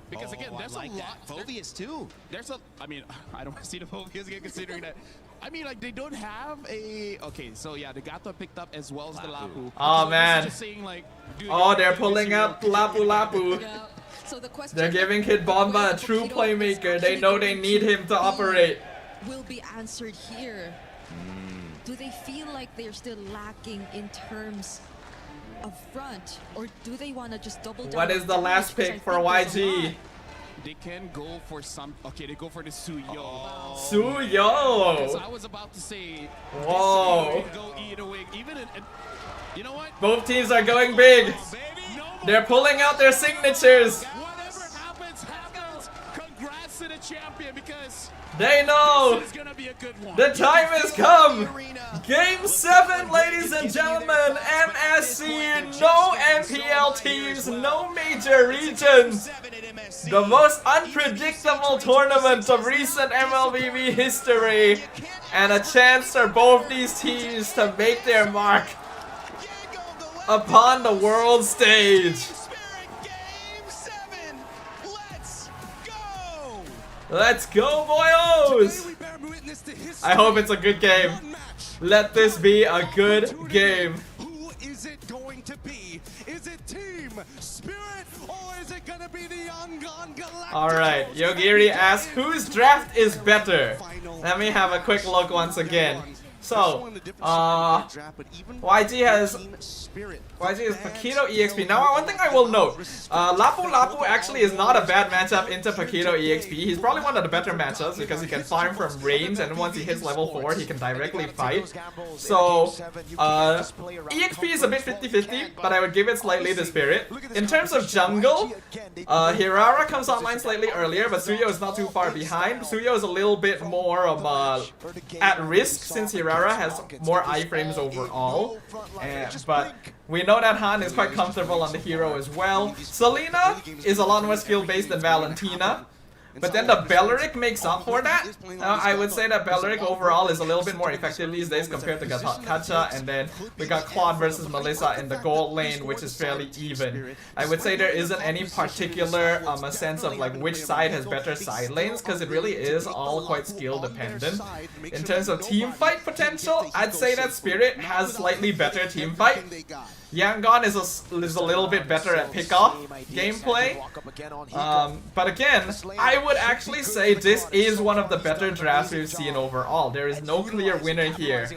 Because again, there's like a that. lot. Phobias too. There's a. I mean, I don't want to see the Phobias again, considering that. I mean, like they don't have a. Okay, so yeah, the Gato picked up as well as the Lapu. Oh So man. just saying, like, dude, Oh, they're pulling up Lapu Lapu. Yeah. So the question They're giving Kid Bomba a true playmaker. They know they need him to operate. will be answered here. Do they feel like they're still lacking in terms of front, or do they want to just double down? What is on the damage, last which I pick for think there's a YG? lot? They can go for some. Okay, they go for the Suyo. Suyo! I was about to say. Whoa. This go either way. Even you know what? Both teams are going big. No more. They're pulling out their signatures. Whatever happens, happens. Congrats to the champion because They know this is gonna be a good one. the time has come. Game 7, ladies and gentlemen. MSC, no MPL teams, no major regions. The most unpredictable tournament of recent MLBB history. And a chance for both these teams to make their mark upon the world stage. Let's go, boyos! I hope it's a good game. Let this be a good game. Who is it going to be? Is it Team Spirit or is it gonna be the Yangon Galacticos? Alright, Yogiri asks, whose draft is better? Let me have a quick look once again. So, YG has Paquito EXP. Now, one thing I will note, Lapu Lapu actually is not a bad matchup into Paquito EXP. He's probably one of the better matchups because he can farm from range, and once he hits level 4, he can directly fight. So, EXP is a bit 50-50, but I would give it slightly to Spirit. In terms of jungle, Hirara comes online slightly earlier, but Suyo is not too far behind. Suyo is a little bit more at risk since Hirara has more iframes overall. But we know that Han is quite comfortable on the hero as well. Selena is a lot more skill based than Valentina. But then the Belleric makes up for that. I would say that Belleric overall is a little bit more effective these days compared to Gacha, and then we got Claude versus Melissa in the gold lane, which is fairly even. I would say there isn't any particular a sense of like which side has better side lanes, because it really is all quite skill dependent. In terms of team fight potential, I'd say that Spirit has slightly better team fight. Yangon is a little bit better at pick-off gameplay. But again, I would actually say this is one of the better drafts we've seen overall. There is no clear winner here.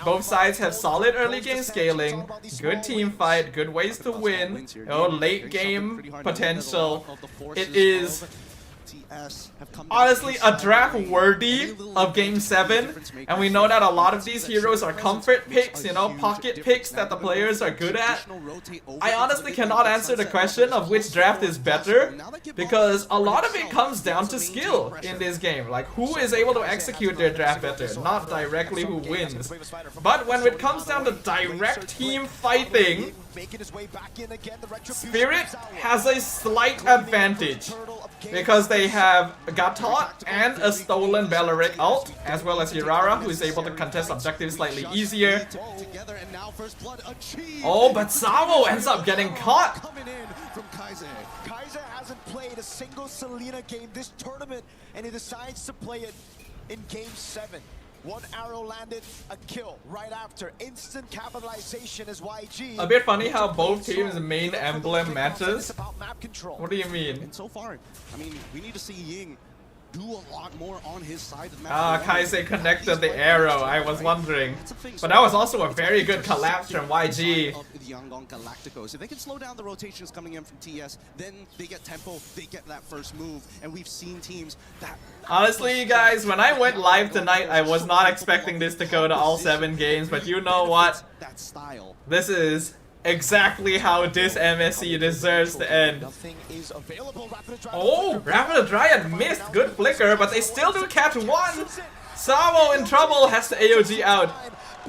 Both sides have solid early game scaling, good team fight, good ways to win, late game potential. It is honestly a draft worthy of Game 7, and we know that a lot of these heroes are comfort picks, pocket picks that the players are good at. I honestly cannot answer the question of which draft is better, because a lot of it comes down to skill in this game, like who is able to execute their draft better, not directly who wins. But when it comes down to direct team fighting, Spirit has a slight advantage because they have Gatot and a stolen Belleric ult, as well as Hirara, who is able to contest objectives slightly easier. Oh, but Savo ends up getting caught. Kaiser hasn't played a single Selena game this tournament, and he decides to play it in Game 7. One arrow landed, a kill right after. Instant capitalization as YG. A bit funny how both teams' main emblem matches. What do you mean? And so far, I mean, we need to see Ying do a lot more on his side of the Ah, map. Kaise connected the arrow, I was wondering. But that was also a very good collapse from YG. Of the Yangon Galacticos. If they can slow down the rotations coming in from TS, then they get tempo, they get that first move, and we've seen teams that... Honestly, you guys, when I went live tonight, I was not expecting this to go to all 7 games, but you know what? That style. This is exactly how this MSC deserves to end. Oh, Rapid Dryad missed. Good flicker, but they still do catch one. Savo in trouble, has to AOG out.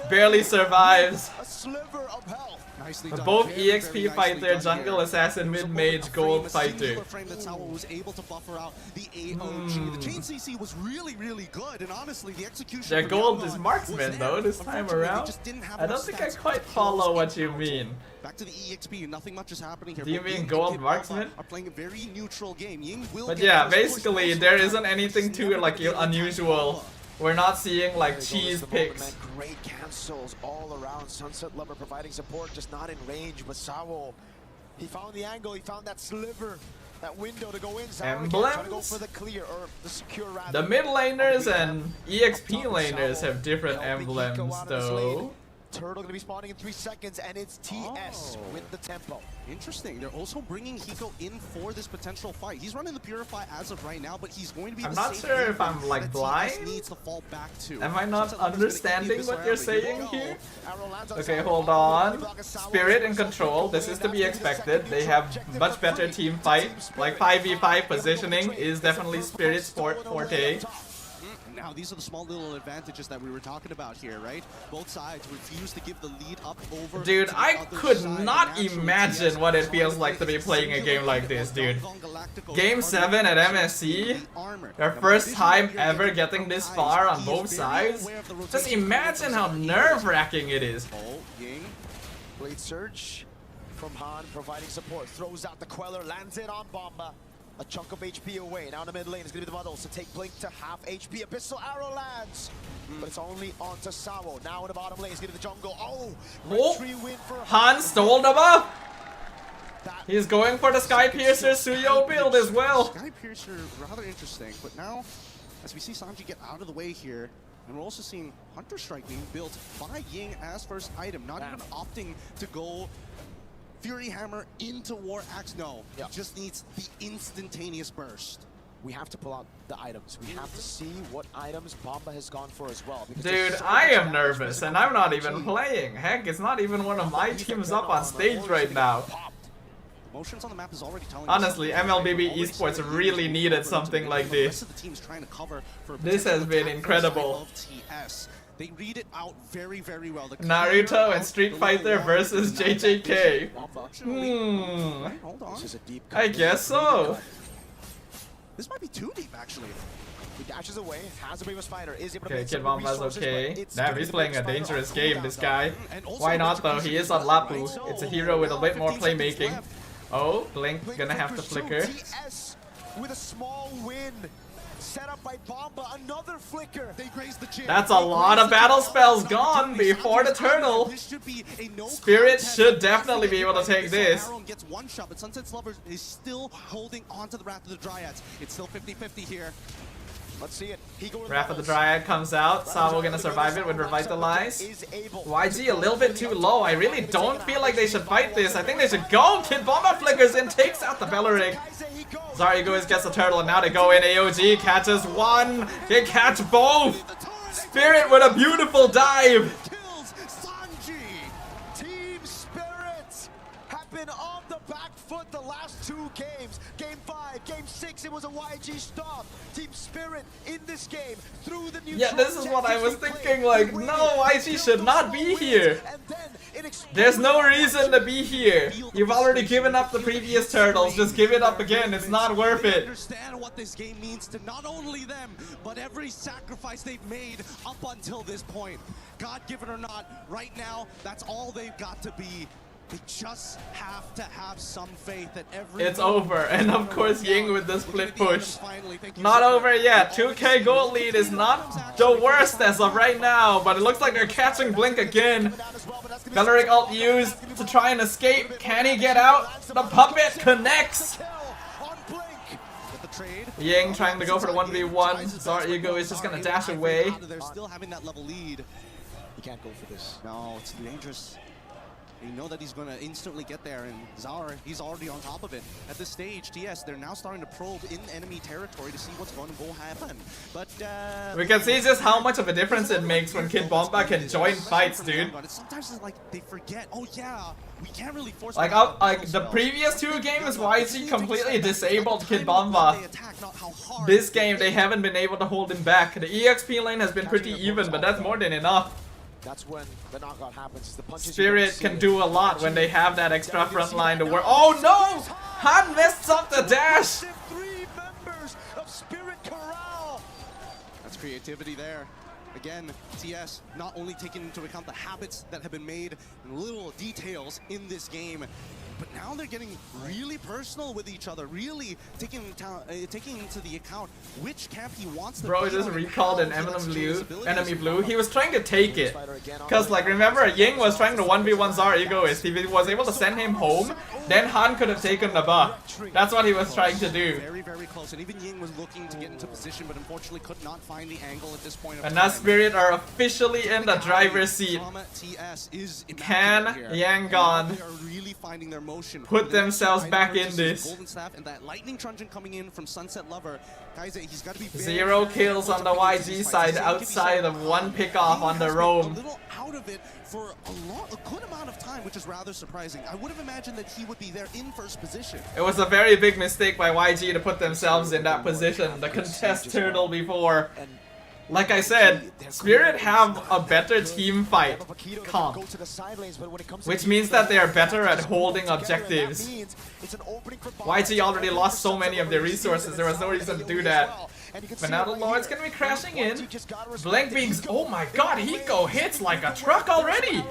Barely survives. A sliver of health. Nicely done. Both Very, EXP very fighter, nicely done jungle here. assassin, mid mage, gold fighter. Singular frame that Sawa was able to buffer out the AOG. The chain CC was really, really good, and honestly, the execution. Their from gold Yangon is was marksman there. though this time Unfortunately, they around. just didn't have I don't enough think I stats quite to follow close what you out. mean. Back to the EXP, nothing much is happening here. Do you Both mean Ying and gold Kid marksman? Baba are playing a very neutral game. Ying will But get yeah, first push, basically also there try isn't to anything push. too Never like gonna be able to unusual. attack We're not seeing like There goes cheese the picks. moment, man. Great cancels all around. Sunset Lover providing support, just not in range. But Sawo, he found the angle, he found that sliver, that window to go in. Sawo again, trying to go for the clear, or the secure rather. The mid laners and EXP laners have different emblems though. Turtle gonna be spawning in 3 seconds, and it's TS with the tempo. Interesting. They're also bringing Hiko in for this potential fight. He's running the Purify as of right now, but he's going to be. I'm the not safe sure haven if I'm like that blind. TS needs to fall back to. Am I not Sunset Lover's gonna understanding keep what this you're around, but saying go. here? Arrow lands on Okay, Sawo. hold on. Spirit in control. This is to be expected. They have much better team fight. Like 5v5 positioning is definitely Spirit's forte. Now, these are the small little advantages that we were talking about here, right? Both sides refuse to give the lead up over. Dude, to the I other could side, not and naturally, imagine TS what it trying feels to like to play be playing a game like this, dude. Galacticos Game are 7 at the MSC, armor. their Now, first vision time here ever getting getting from this Ice. far on He is both very sides. aware of the Just rotation imagine how from nerve-wracking it is. Oh, Ying. Blade Surge from Han providing support. Throws out the Queller, lands it on Bomba. A chunk of HP away. Now in the mid lane is going to be the Muddles to take Blink to half HP. Abyssal Arrow lands. But it's only onto Sawo. Now in the bottom lane is going to be the jungle. Oh! Retry win for Han stole the buff! That He's going for the Sky Piercer Suyo build as well. Sky Piercer, rather interesting. But now, as we see Sanji get out of the way here, and we're also seeing Hunter Strike being built by Ying as first item, not even opting to go Fury Hammer into War Axe. No, Yeah. he just needs the instantaneous burst. we have to pull out the items. We have to see what items Bomba has gone for as well. because Dude, there's so I much am damage nervous physical and I'm not damage. even playing. Heck, it's not even one of my teams up on stage right now. Motions on the map is already telling Honestly, us MLBB esports really needed something like the this. rest of the team's trying to cover for a This has potential been attack incredible. of TS. They read it out very, very well. The Naruto clear and out Street the Fighter little wall versus is not that JJK. big. Unfortunately. Hold on. This is a deep I cut. guess so. This might be too deep, actually. He dashes away, has a Bravest Fighter, is able to Okay, make Kid some Bomba's resources, okay. but it's Damn, gonna he's be playing a Bravest Fighter dangerous on game, cooldown, this though. guy. And also Why not though? execution He is as on well, Lapu. right? It's a hero with a bit more 15 seconds playmaking. left. Oh, Blink Blink gonna have to flickers flicker. through. TS with a small win. Set up by Bomba, another flicker. They graze the chin. That's a They lot graze of the battle chin. spells Sanji's gone doing before the Sanji's turtle. This should be a no Spirit contest. should definitely be able to take this. Aaron gets one shot, but Sunset's Lover is still holding on to the Wrath of the Dryads. It's still 50-50 here. Let's see it. He goes Wrath of the Dryad comes out. Sawo gonna survive it with Revitalize. Is able YG a little bit too low. I really don't feel like they should fight this. I think they should go. Kid Bomba flickers in, takes out the Belleric. Zaryagoyz gets the turtle, and now they go in. AOG catches one. They catch both. Spirit with a beautiful dive. Kills Sanji. Team Spirit have been on the back foot the last 2 games. Game 5, Game 6, it was a YG stop. Team Spirit in this game through the new. Yeah, this is what I was thinking, like, no, YG should not be here. There's no reason to be here. You've already given up the previous turtles. Just give it up again. It's not worth They it. understand what this game means to not only them, but every sacrifice they've made up until this point. God given or not, right now, that's all they've got to be. They just have to have some faith that every. It's over. And of course, Ying with the split push. Not over yet. 2k gold lead is not the worst as of right now, but it looks like they're catching Blink again. Belleric ult used to try and escape. Can he get out? The puppet connects. Ying trying to go for the 1v1. Zaryagoyz is just gonna dash away. They're still having that level lead. You can't go for this. No, it's dangerous. You know that he's going to instantly get there, and Zar, he's already on top of it. At this stage, TS, they're now starting to probe in enemy territory to see what's going to go happen. But We can see just how much of a difference it makes when Kid Bomba can join fights, dude. Sometimes it's like they forget, oh yeah, we can't really force Like, them like the out. previous 2 games, YG completely disabled Kid Bomba. This game, they haven't been able to hold him back. The EXP lane has been pretty even, but that's more than enough. That's when the knockout happens. Is the punches Spirit can do a lot when they have that extra front line to work. Oh no! Han messed up the dash! 3 members of Spirit Corral. That's creativity there. Again, TS not only taking into account the habits that have been made and little details in this game, but now they're getting really personal with each other, really taking into the account which camp he wants to Bro, be just on, recalled an how he wants to change his abilities. enemy blue. He was trying to take it. Cause like remember Ying was trying to 1v1 Zara Egoist. If he was able to send him home, then Han could have taken the buff. That's what he was trying to do. Very, very close. And even Ying was looking to get into position, but unfortunately could not find the angle at this point. And now Spirit are officially in the driver's seat. TS is Can Yangon they are really finding their motion. put themselves back in this? Golden Staff and that lightning truncheon coming in from Sunset Lover. Guys, he's got to be 0 kills on the YG side outside of 1 pickoff on the roam. A little out of it for a good amount of time, which is rather surprising. I would have imagined that he would be there in first position. It was a very big mistake by YG to put themselves in that position. The contest turtle before. Like I said, Spirit have a better team fight comp, which means that they are better at holding objectives. YG already lost so many of their resources, there was no reason to do that. But now the Lord's gonna be crashing in. Blank Beams, oh my god, Hiko hits like a truck already!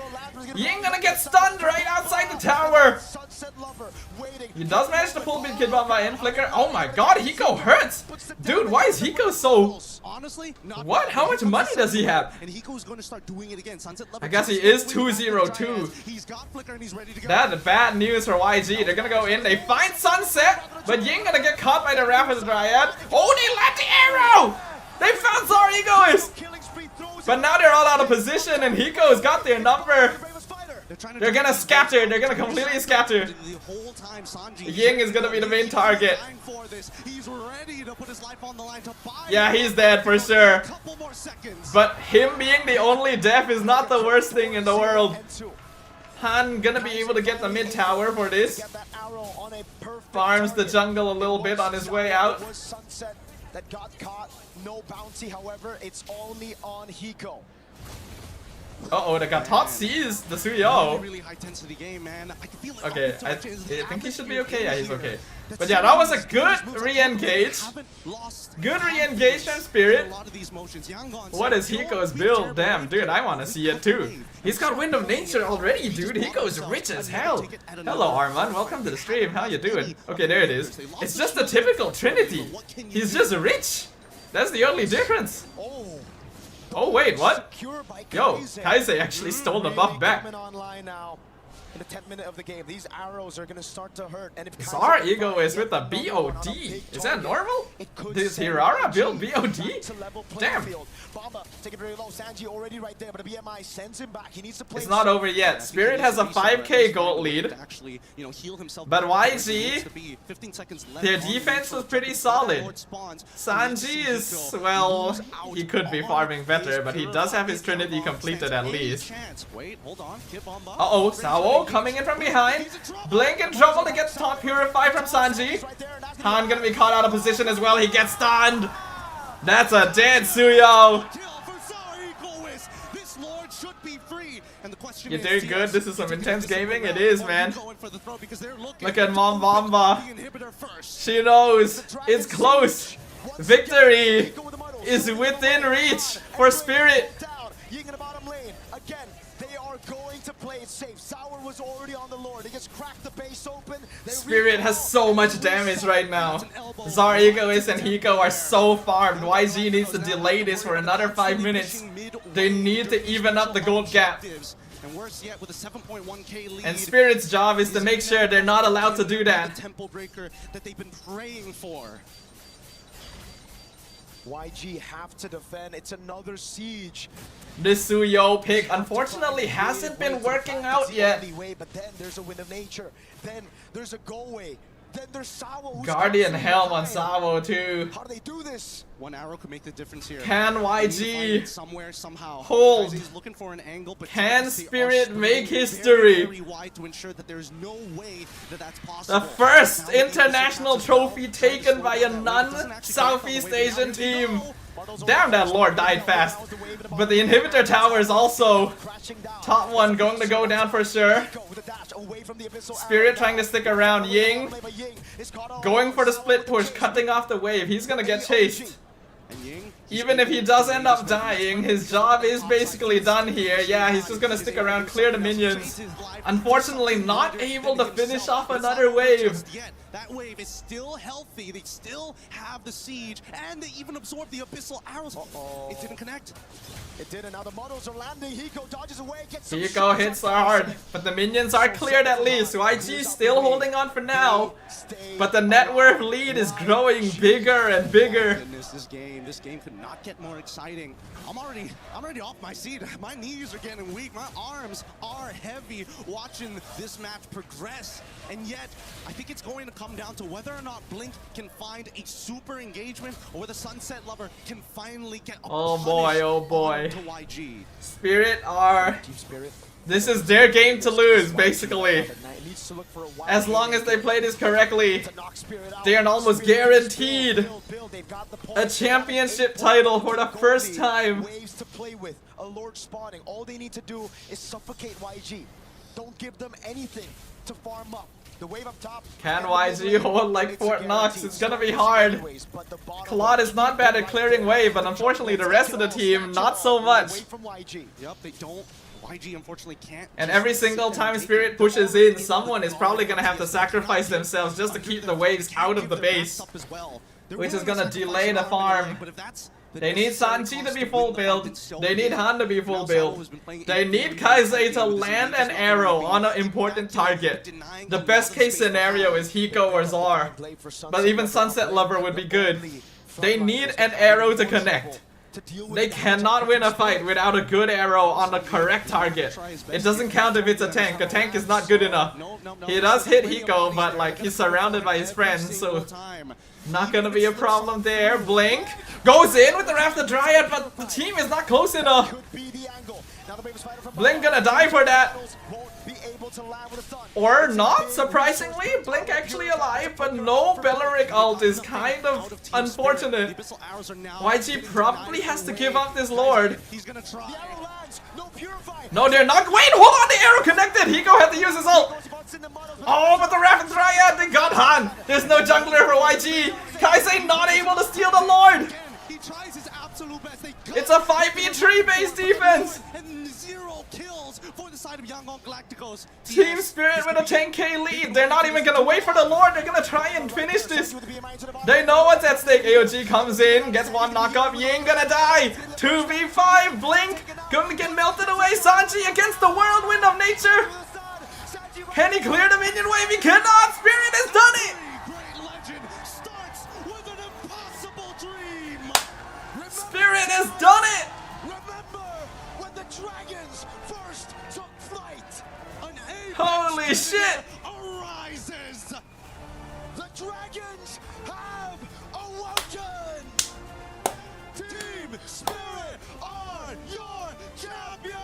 Ying gonna get stunned right outside the tower! He does manage to pull Big Kid Bomba in, Flicker. Oh my god, Hiko hurts! Dude, why is Hiko so... Honestly, What? How much money does he have? And Hiko's going to start doing it again. Sunset Lover I guess he is 202. He's got Flicker and he's ready to go. That's bad news for YG. They're gonna go in, they find Sunset, but Ying gonna get caught by the Rapid Dryad. Oh, they let the arrow! They found Zara Egoist! But now they're all out of position and Hiko's got their number. They're gonna scatter, they're gonna completely scatter. Ying is gonna be the main target. Yeah, he's dead for sure. But him being the only death is not the worst thing in the world. Han gonna be able to get the mid tower for this. Farms the jungle a little bit on his way out. That got caught, no bounty, however, it's only on Hiko. Uh-oh, the Gatot sees the Suyo. Really high intensity game, man. I can feel it. Okay, I think he should be okay. Yeah, he's okay. But yeah, that was a good re-engage. Good re-engage from Spirit. What is Hiko's build? Damn, dude, I want to see it too. He's got Wind of Nature already, dude. Hiko's rich as hell. Hello, Arman. Welcome to the stream. How you doing? Okay, there it is. It's just a typical Trinity. He's just rich. That's the only difference. Oh wait, what? Yo, Kaise actually stole the buff back. In the 10th minute of the game, these arrows are gonna start to hurt. And if Zara Ego is with the BOD. Is that normal? Does Hirara build BOD? Damn. It's not over yet. Spirit has a 5k gold lead. But YG, their defense was pretty solid. Sanji is, well, he could be farming better, but he does have his Trinity completed at least. Uh-oh, Sao coming in from behind. Blink in trouble to get top purify from Sanji. Han gonna be caught out of position as well. He gets stunned. That's a dead Suyo. You're doing good. This is some intense gaming. It is, man. Look at Mom Bomba. She knows. It's close. Victory is within reach for Spirit. Going to play it safe. Sour was already on the Lord. They just cracked the base open. Spirit has so much damage right now. Zara Egoist and Hiko are so farmed. YG needs to delay this for another 5 minutes. They need to even up the gold gap. And Spirit's job is to make sure they're not allowed to do that. Temple breaker that they've been praying for. YG have to defend. It's another siege. This Suyo pick unfortunately hasn't been working out yet. But then there's a Wind of Nature. Then there's a go away. Then there's Sawo. Guardian Helm on Sawo too. How do they do this? One arrow could make the difference here. Can YG somewhere somehow hold? He's looking for an angle, but Can Spirit make history? Very wide to ensure that there's no way that that's possible. The first international trophy taken by a non-Southeast Asian team. Damn, that Lord died fast. But the inhibitor tower is also top one, going to go down for sure. Spirit trying to stick around. Ying going for the split push, cutting off the wave. He's gonna get chased. Even if he does end up dying, his job is basically done here. Yeah, he's just gonna stick around, clear the minions. Unfortunately, not able to finish off another wave. That wave is still healthy. They still have the siege, and they even absorb the abyssal arrows. It didn't connect. It did, and now the models are landing. Hiko dodges away, gets some Hiko hits hard, but the minions are cleared at least. YG still holding on for now, but the net worth lead is growing bigger and bigger. This game could not get more exciting. I'm already off my seat. My knees are getting weak. My arms are heavy watching this match progress, and yet I think it's going to come down to whether or not Blink can find a super engagement, or whether Sunset Lover can finally get a oh boy to YG. Spirit are... This is their game to lose, basically. As long as they play this correctly, they are almost guaranteed a championship title for the first time. Waves to play with, a Lord spawning. All they need to do is suffocate YG. Don't give them anything to farm up. The wave up top. Can YG hold like Fort Knox? It's gonna be hard. Claude is not bad at clearing wave, but unfortunately the rest of the team, not so much. Yep, they don't. YG unfortunately can't. And every single time Spirit pushes in, someone is probably gonna have to sacrifice themselves just to keep the waves out of the base, which is gonna delay the farm. They need Sanji to be full build. They need Han to be full build. They need Kaizei to land an arrow on an important target. The best case scenario is Hiko or Zar, but even Sunset Lover would be good. They need an arrow to connect. They cannot win a fight without a good arrow on the correct target. It doesn't count if it's a tank. A tank is not good enough. He does hit Hiko, but like he's surrounded by his friends, so not gonna be a problem there. Blink goes in with the Raptor Dryad, but the team is not close enough. Blink gonna die for that. Or not, surprisingly. Blink actually alive, but no Belleric ult is kind of unfortunate. YG probably has to give up this Lord. No, they're not. Wait, hold on, the arrow connected. Hiko had to use his ult. Oh, but the Raptor Dryad, they got Han. There's no jungler for YG. Kaizei not able to steal the Lord. It's a 5v3 based defense. Team Spirit with a 10k lead. They're not even gonna wait for the Lord. They're gonna try and finish this. They know what's at stake. AOG comes in, gets one knockup. Ying gonna die. 2v5. Blink gonna get melted away. Sanji against the whirlwind of nature. Can he clear the minion wave? He cannot. Spirit has done it. Spirit has done it. Holy shit! Arises. The dragons have awoken. Team Spirit are your champions.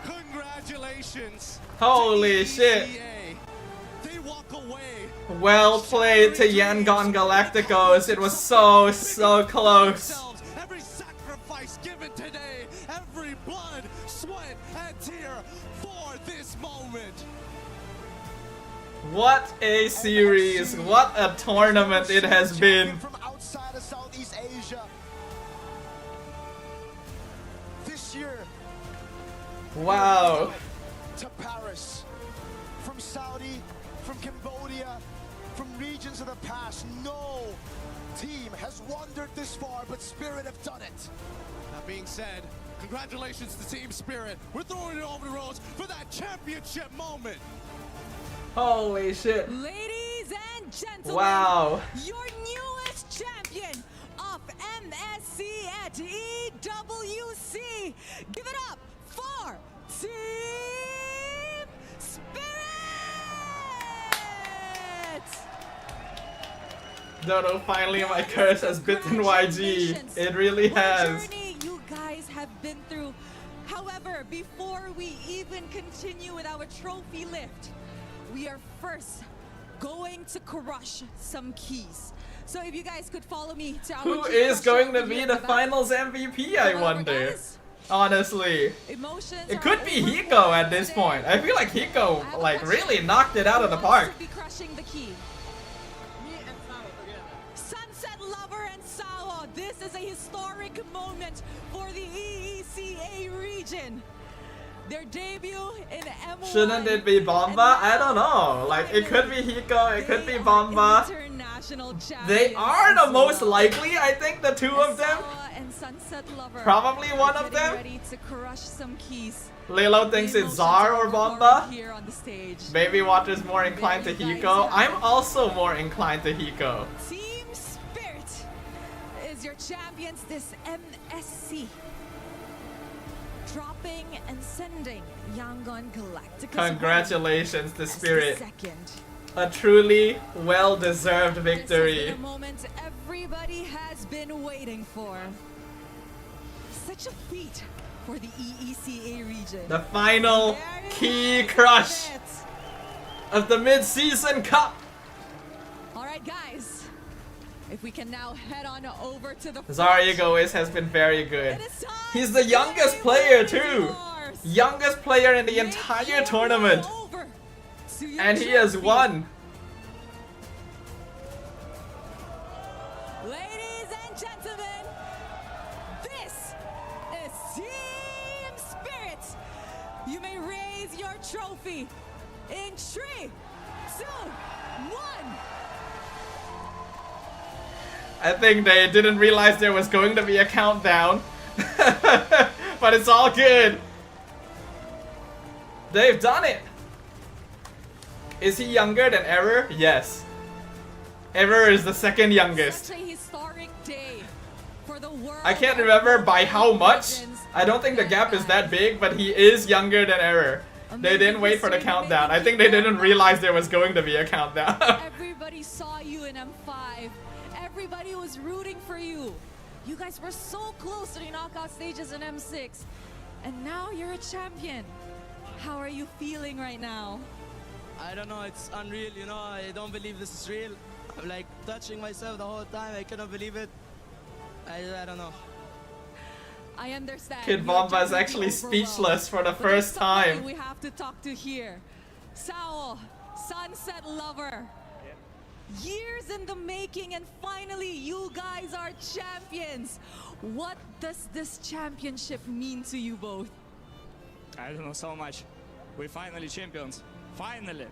Congratulations. Holy shit! They walk away. Well played to Yangon Galacticos. It was so close. Every sacrifice given today, every blood, sweat, and tear for this moment. What a series! What a tournament it has been! From outside of Southeast Asia. This year. Wow. To Paris. From Saudi, from Cambodia, from regions of the past, no team has wandered this far, but Spirit have done it. That being said, congratulations to Team Spirit. We're throwing it over the roads for that championship moment. Holy shit. Ladies and gentlemen, Wow. your newest champion of MSC at EWC. Give it up for Team Spirit! Dodo, finally my curse has bitten YG. It really has. What a journey you guys have been through. However, before we even continue with our trophy lift, we are first going to crush some keys. So if you guys could follow me to our Who key is crush going over to be here the in back. finals MVP, I Remember, wonder? guys, Honestly. emotions It are could be overflowing Hiko at this today. point. I feel like I Hiko have a like question. really knocked it out of the Who park. wants to be crushing the key? Sunset Lover and Sao, this is a historic moment for the EECA region. Their debut in M1. Shouldn't it be Bomba? I don't know. Like, it could be Hiko, it could be Bomba. They are the most likely, I think, the two of them. And Sunset Lover Probably one of getting them. ready to crush some keys. Lilo thinks The it's emotions Zar are or overflowing Bomba. here on the stage. Baby Water's more inclined to There you guys Hiko. have I'm it. also more inclined to Hiko. Team Spirit is your champions this MSC. Dropping and sending Yangon Galacticus. Congratulations to as the Spirit. second. A truly well-deserved This has victory. been a moment everybody has been waiting for. Such a feat for the EECA region. The final There you key have crush it. of the mid-season cup. All right, guys. If we can now head on over to the Zariagois has been very good. It is time. He's the youngest Game player is too. yours. Youngest player in the Make entire your tournament. way over to your And he has trophy. won. Ladies and gentlemen, this is Team Spirit. You may raise your trophy in 3, 2, 1. I think they didn't realize there was going to be a countdown. But it's all good. They've done it. Is he younger than Error? Yes. Error is the second youngest. Such a historic day for the world. I can't remember by how much. I don't think the gap is that big, but he is younger than Error. They didn't wait for the countdown. I think they didn't realize there was going to be a countdown. Everybody saw you in M5. Everybody was rooting for you. You guys were so close to the knockout stages in M6. And now you're a champion. How are you feeling right now? I don't know, it's unreal, you know, I don't believe this is real. I'm like touching myself the whole time, I cannot believe it. I don't know. I understand. Kid You're Bomba is genuinely actually overwhelmed. speechless for the But there's first somebody time. we have to talk to here. Sao, Sunset Lover. Years in the making, and finally you guys are champions. What does this championship mean to you both? I don't know so much. We're finally champions. Finally.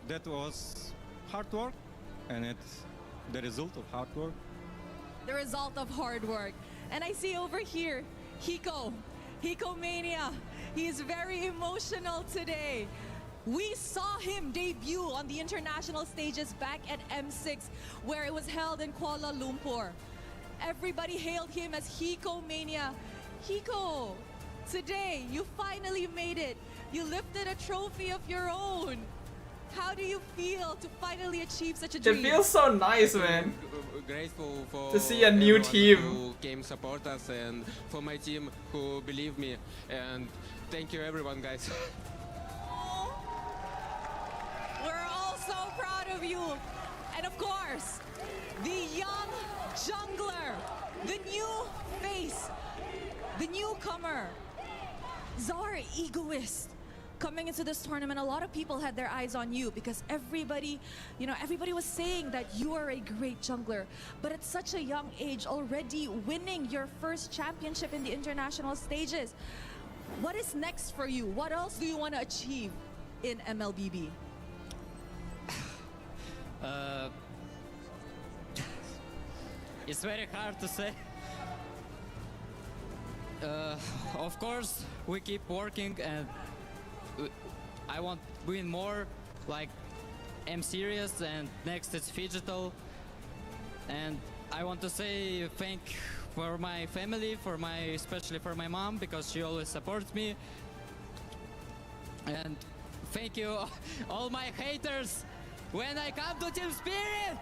That was hard work, and it's the result of hard work. The result of hard work. And I see over here, Hiko Mania. He is very emotional today. We saw him debut on the international stages back at M6, where it was held in Kuala Lumpur. Everybody hailed him as Hiko Mania. Hiko, today you finally made it. You lifted a trophy of your own. How do you feel to finally achieve such a It dream? feels so nice, man. Grateful for To see a new everyone team. who came support us, and for my team who believe me, and thank you everyone, guys. We're all so proud of you. And of course, the young jungler, the new face, the newcomer, Zar Egoist. Coming into this tournament, a lot of people had their eyes on you because everybody was saying that you are a great jungler. But at such a young age, already winning your first championship in the international stages. What is next for you? What else do you want to achieve in MLBB? It's very hard to say. Of course, we keep working, and I want to win more, like M Series, and next it's Digital. And I want to say thank for my family, especially for my mom, because she always supports me. And thank you all my haters. when I come to Team Spirit.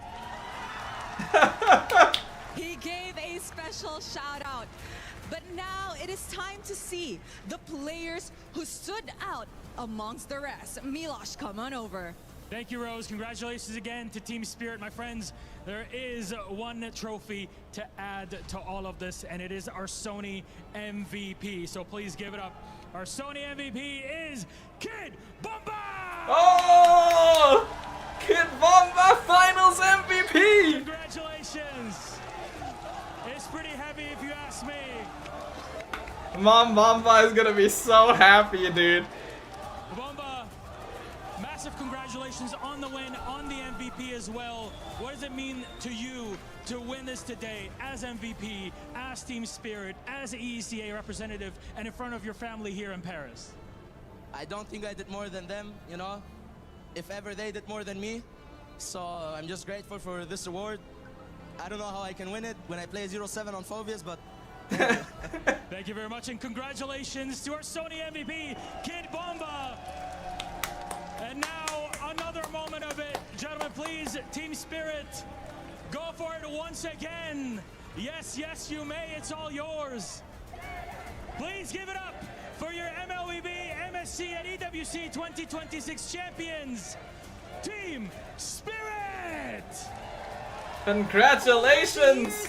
He gave a special shout out. But now it is time to see the players who stood out amongst the rest. Milosh, come on over. Thank you, Rose. Congratulations again to Team Spirit, my friends. There is one trophy to add to all of this, and it is our Sony MVP. So please give it up. Our Sony MVP is Kid Bomba! Oh! Kid Bomba Finals MVP! Congratulations! It's pretty heavy if you ask me. Mom Bomba is gonna be so happy, dude. Bomba, massive congratulations on the win, on the MVP as well. What does it mean to you to win this today as MVP, as Team Spirit, as EECA representative, and in front of your family here in Paris? I don't think I did more than them, you know. If ever they did more than me. So I'm just grateful for this award. I don't know how I can win it when I play 0-7 on Phobias, but thank you very much, and congratulations to our Sony MVP, Kid Bomba. And now another moment of it. Gentlemen, please, Team Spirit, go for it once again. Yes, yes, you may. It's all yours. Please give it up for your mlbb, MSC, and EWC 2026 champions, Team Spirit. Congratulations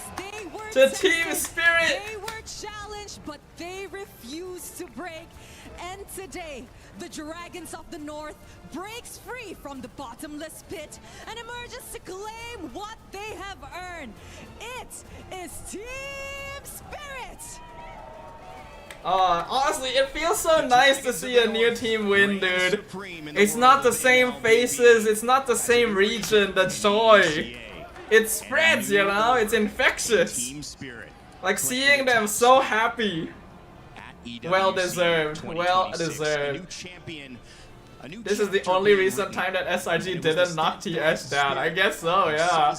to Team Spirit. They were challenged, but they refused to break. And today, the Dragons of the North breaks free from the bottomless pit and emerges to claim what they have earned. It is Team Spirit. Honestly, it feels so nice to see a new team win, dude. It's not the same faces, it's not the same region, the joy. It spreads, you know, it's infectious. Like seeing them so happy. Well deserved, well deserved. This is the only recent time that SRG didn't knock TS down. I guess so, yeah.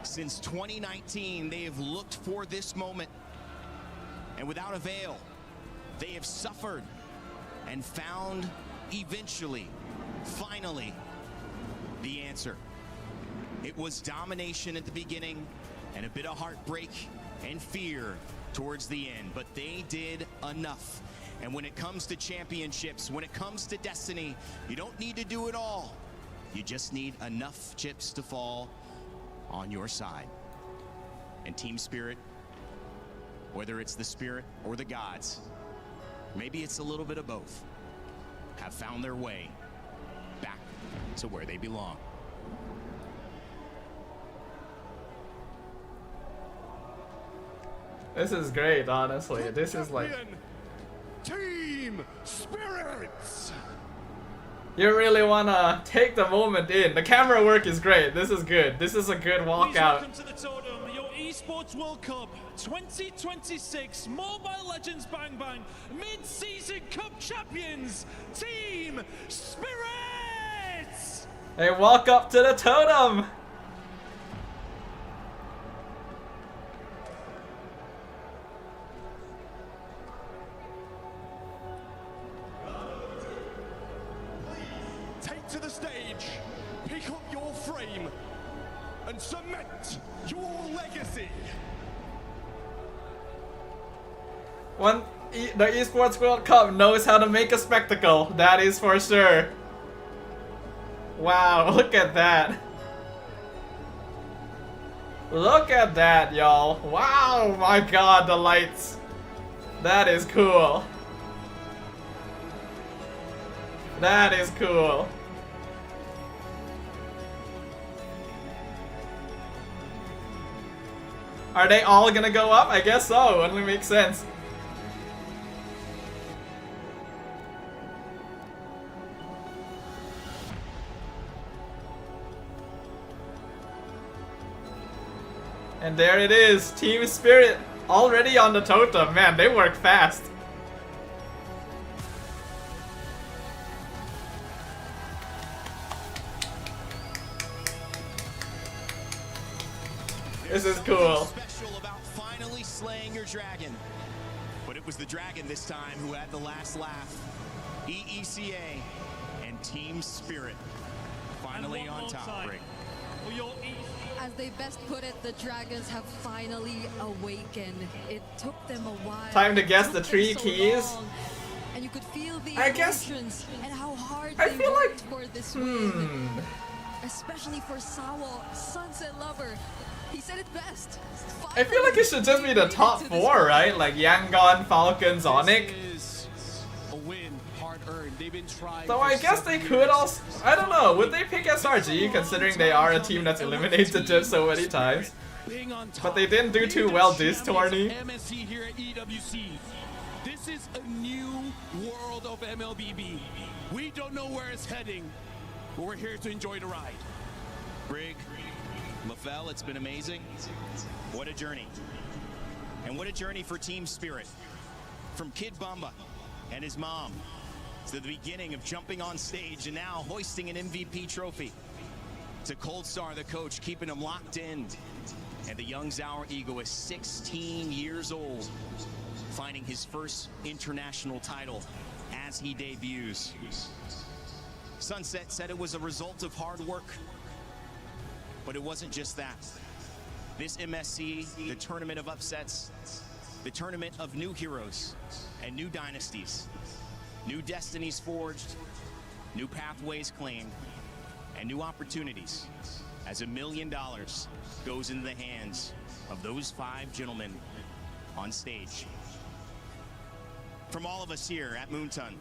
Since 2019, they have looked for this moment. And without avail, they have suffered and found eventually, finally, the answer. It was domination at the beginning and a bit of heartbreak and fear towards the end, but they did enough. And when it comes to championships, when it comes to destiny, you don't need to do it all. You just need enough chips to fall on your side. And Team Spirit, whether it's the spirit or the gods, maybe it's a little bit of both, have found their way back to where they belong. This is great, honestly. This is like... Team Spirits! You really wanna take the moment in. The camera work is great. This is good. This is a good walkout. Welcome to the tournament, your Esports World Cup 2026 Mobile Legends Bang Bang Mid-Season Cup Champions, Team Spirits! Hey, walk up to the totem! Take to the stage, pick up your frame, and cement your legacy. The Esports World Cup knows how to make a spectacle, that is for sure. Wow, look at that. Look at that, y'all. Wow, my god, the lights. That is cool. That is cool. Are they all gonna go up? I guess so, only makes sense. And there it is, Team Spirit already on the totem. Man, they work fast. This is cool. Special about finally slaying your dragon. But it was the dragon this time who had the last laugh. EECA and Team Spirit finally on top. As they best put it, the Dragons have finally awakened. It took them a while. Time to guess the It took 3 them so keys. long. And you could feel the I guess- emotions and how hard I they feel like- worked for this win. Especially for Sawo, Sunset Lover. He said it best. I feel like it should just be the top 4, right? Like Yangon, Falcon, Sonic. A win, hard earned. They've been trying. So I guess they could also, I don't know, would they pick SRG considering they are a team that's eliminated just so many times? But they didn't do too well this tourney. MSC here at EWC. This is a new world of MLBB. We don't know where it's heading, but we're here to enjoy the ride. Brig, LaFell, it's been amazing. What a journey. And what a journey for Team Spirit. From Kid Bamba and his mom to the beginning of jumping on stage and now hoisting an MVP trophy. To Cold Star, the coach, keeping him locked in. And the young Zauer Eagle is 16 years old, finding his first international title as he debuts. Sunset said it was a result of hard work, but it wasn't just that. This MSC, the tournament of upsets, the tournament of new heroes and new dynasties, new destinies forged, new pathways claimed, and new opportunities as $1 million goes into the hands of those 5 gentlemen on stage. From all of us here at Moonton,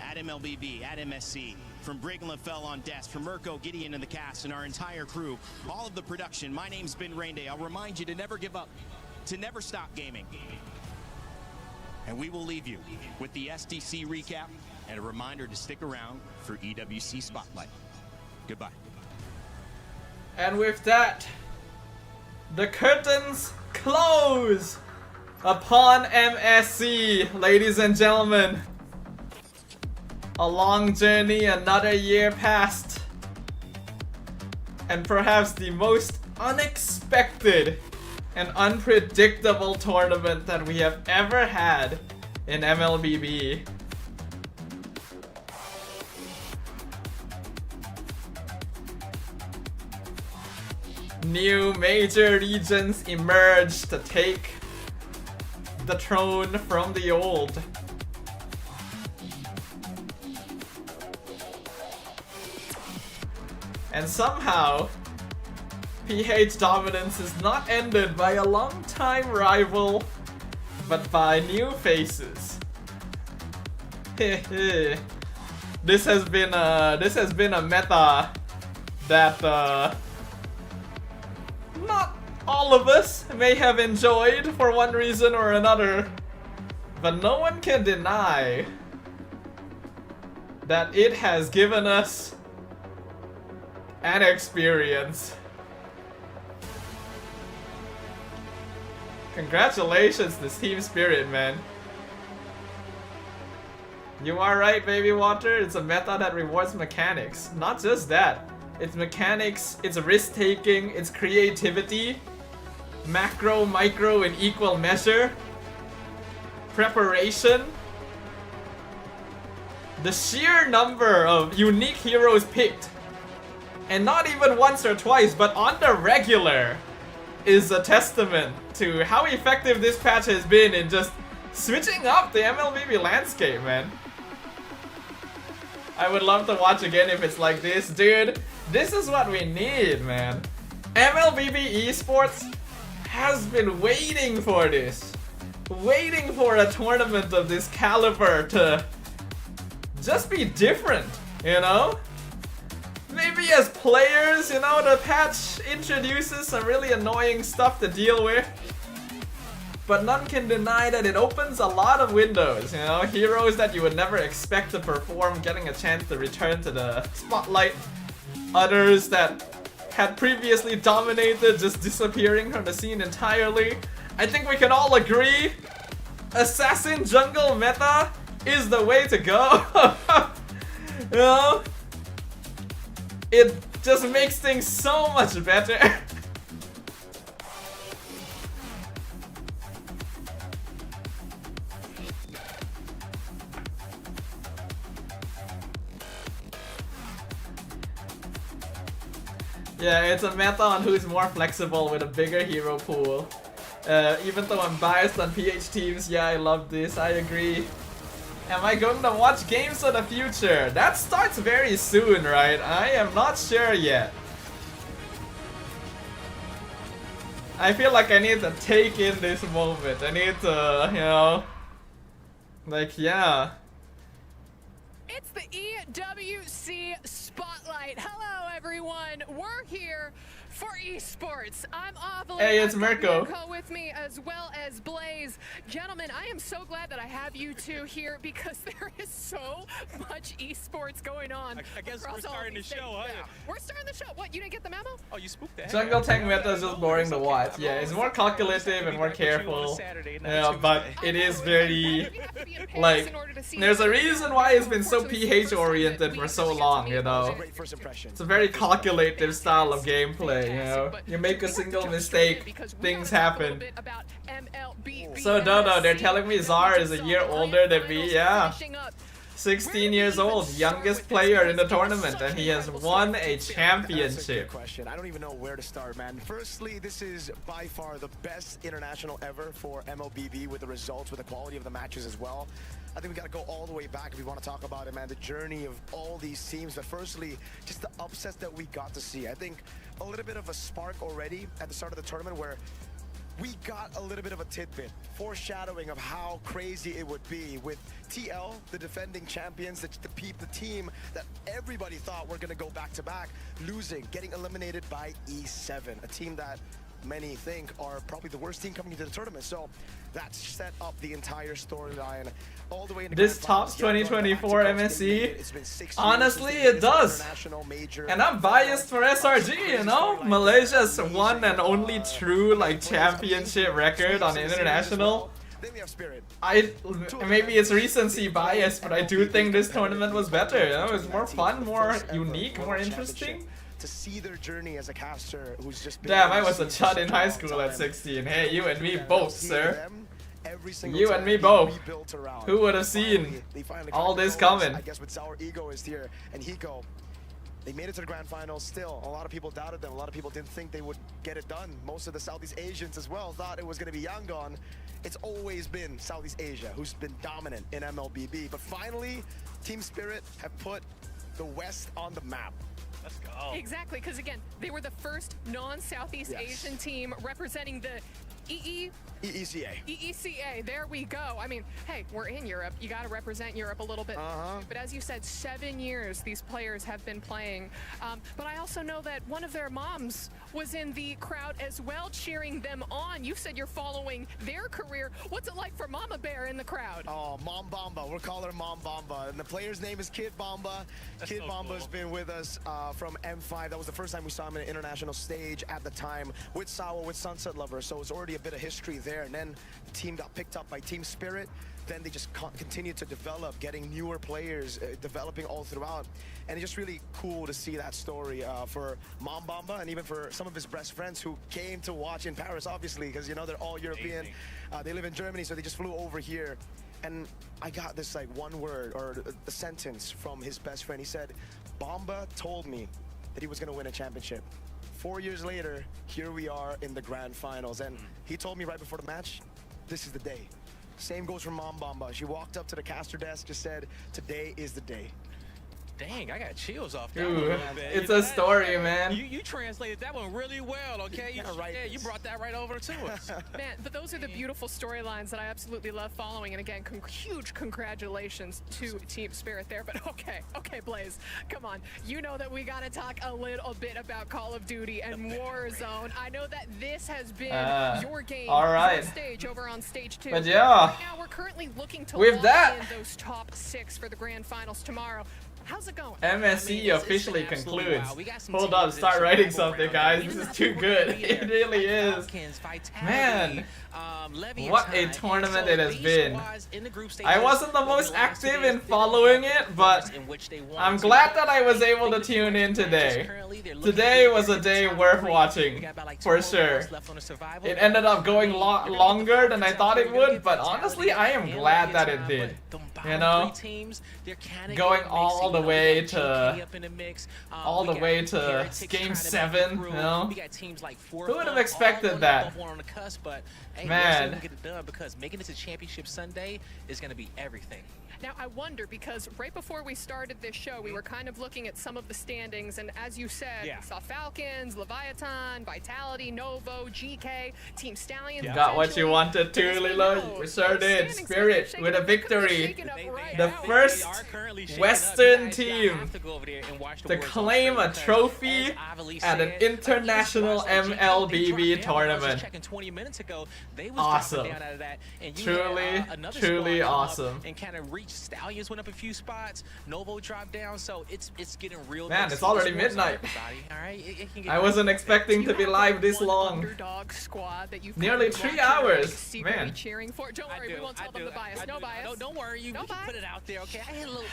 at MLBB, at MSC, from Brig and LaFell on desk, from Mirko, Gideon, and the cast, and our entire crew, all of the production, my name's Ben Rainday. I'll remind you to never give up, to never stop gaming. And we will leave you with the SDC recap and a reminder to stick around for EWC Spotlight. Goodbye. And with that, the curtains close upon MSC, ladies and gentlemen. A long journey, another year passed. And perhaps the most unexpected and unpredictable tournament that we have ever had in MLBB. New major regions emerged to take the throne from the old. And somehow, PH dominance is not ended by a long-time rival, but by new faces. This has been a meta that not all of us may have enjoyed for one reason or another, but no one can deny that it has given us an experience. Congratulations to Team Spirit, man. You are right, baby water. It's a meta that rewards mechanics. Not just that. It's mechanics, it's risk-taking, it's creativity. Macro, micro in equal measure. Preparation. The sheer number of unique heroes picked, and not even once or twice, but on the regular, is a testament to how effective this patch has been in just switching up the MLBB landscape, man. I would love to watch again if it's like this. Dude, this is what we need, man. MLBB Esports has been waiting for this. Waiting for a tournament of this caliber to just be different, you know? Maybe as players, you know, the patch introduces some really annoying stuff to deal with. But none can deny that it opens a lot of windows, you know? Heroes that you would never expect to perform getting a chance to return to the spotlight. Others that had previously dominated just disappearing from the scene entirely. I think we can all agree Assassin Jungle meta is the way to go. You know? It just makes things so much better. Yeah, it's a meta on who's more flexible with a bigger hero pool. Even though I'm biased on PH teams, yeah, I love this, I agree. Am I going to watch games of the future? That starts very soon, right? I am not sure yet. I feel like I need to take in this moment. I need to, you know, like, yeah. It's the EWC Spotlight. Hello, everyone. We're here for esports. I'm Ovalin. Hey, it's Mirko. Mirko with me, as well as Blaze. Gentlemen, I am so glad that I have you two here because there is so much esports going on. I guess we're starting the show, huh? Yeah. We're starting the show. What, you didn't get the memo? Oh, you spooked that. Jungle tank meta is just boring to watch. Yeah, it's more calculative and more careful. Yeah, but it is very, like, there's a reason why it's been so PH oriented for so long, you know. It's a very calculative style of gameplay, you know. You make a single mistake, things happen. So Dodo, they're telling me Zar is a year older than me, yeah. 16 years old, youngest player in the tournament, and he has won a championship. Question. I don't even know where to start, man. Firstly, this is by far the best international ever for MLBB with the results, with the quality of the matches as well. I think we got to go all the way back if we want to talk about it, man. The journey of all these teams. But firstly, just the upsets that we got to see. I think a little bit of a spark already at the start of the tournament where we got a little bit of a tidbit, foreshadowing of how crazy it would be with TL, the defending champions, the team that everybody thought were going to go back-to-back, losing, getting eliminated by E7, a team that many think are probably the worst team coming into the tournament. So that set up the entire storyline all the way into this tops 2024 MSC. Honestly, it does. And I'm biased for SRG, you know? Malaysia's one and only true like championship record on international. Maybe it's recency bias, but I do think this tournament was better, you know? It was more fun, more unique, more interesting. To see their journey as a caster who's just damn, I was a chud in high school at 16. Hey, you and me both, sir. You and me both. Who would have seen all this coming? I guess with Sour Ego is here and Hiko. They made it to the grand finals still. A lot of people doubted them. A lot of people didn't think they would get it done. Most of the Southeast Asians as well thought it was going to be Yangon. It's always been Southeast Asia who's been dominant in MLBB. But finally, Team Spirit have put the West on the map. Let's go. Exactly, because again, they were the first non-Southeast Asian team representing the EECA. There we go. I mean, hey, we're in Europe. You got to represent Europe a little bit. But as you said, 7 years these players have been playing. But I also know that one of their moms was in the crowd as well, cheering them on. You said you're following their career. What's it like for Mama Bear in the crowd? Oh, Mom Bamba. We'll call her Mom Bamba. And the player's name is Kid Bamba. Kid Bamba's been with us from M5. That was the first time we saw him in an international stage at the time with Sawa, with Sunset Lover. So it's already a bit of history there. And then the team got picked up by Team Spirit. Then they just continued to develop, getting newer players, developing all throughout. And it's just really cool to see that story for Mom Bamba and even for some of his best friends who came to watch in Paris, obviously, because, you know, they're all European. They live in Germany, so they just flew over here. And I got this, like, one word or a sentence from his best friend. He said, Bamba told me that he was going to win a championship. 4 years later, here we are in the grand finals. And he told me right before the match, this is the day. Same goes for Mom Bamba. She walked up to the caster desk, just said, today is the day. Dang, I got chills off that. Ooh, it's a story, man. You translated that one really well, okay? You brought that right over to us. Man, but those are the beautiful storylines that I absolutely love following. And again, huge congratulations to Team Spirit there. But okay, Blaze, come on. You know that we got to talk a little bit about Call of Duty and Warzone. I know that this has been your game, your stage over on stage 2. But yeah, right now we're currently looking to lock in those top 6 for the grand finals tomorrow. How's it going? MSC officially concludes. Hold up, start writing something, guys. This is too good. It really is. Man, what a tournament it has been. I wasn't the most active in following it, but I'm glad that I was able to tune in today. Today was a day worth watching, for sure. It ended up going longer than I thought it would, but honestly, I am glad that it did. You know, going all the way to Game 7. You know, who would have expected that? Man, get it done because making it to Championship Sunday is going to be everything. Now, I wonder, because right before we started this show, we were kind of looking at some of the standings, and as you said, we saw Falcons, Leviathan, Vitality, Novo, GK, Team Stallions. Got what you wanted too, Lilo. We sure did. Spirit with a victory. The first Western team to claim a trophy at an international MLBB tournament. Awesome. Truly awesome. And kind of reach Stallions went up a few spots. Novo dropped down, so it's getting real. Man, it's already midnight. All right, I wasn't expecting to be live this long. Nearly 3 hours. Man. Don't worry, we won't tell them the bias. No bias. No, don't worry. You can put it out there, okay?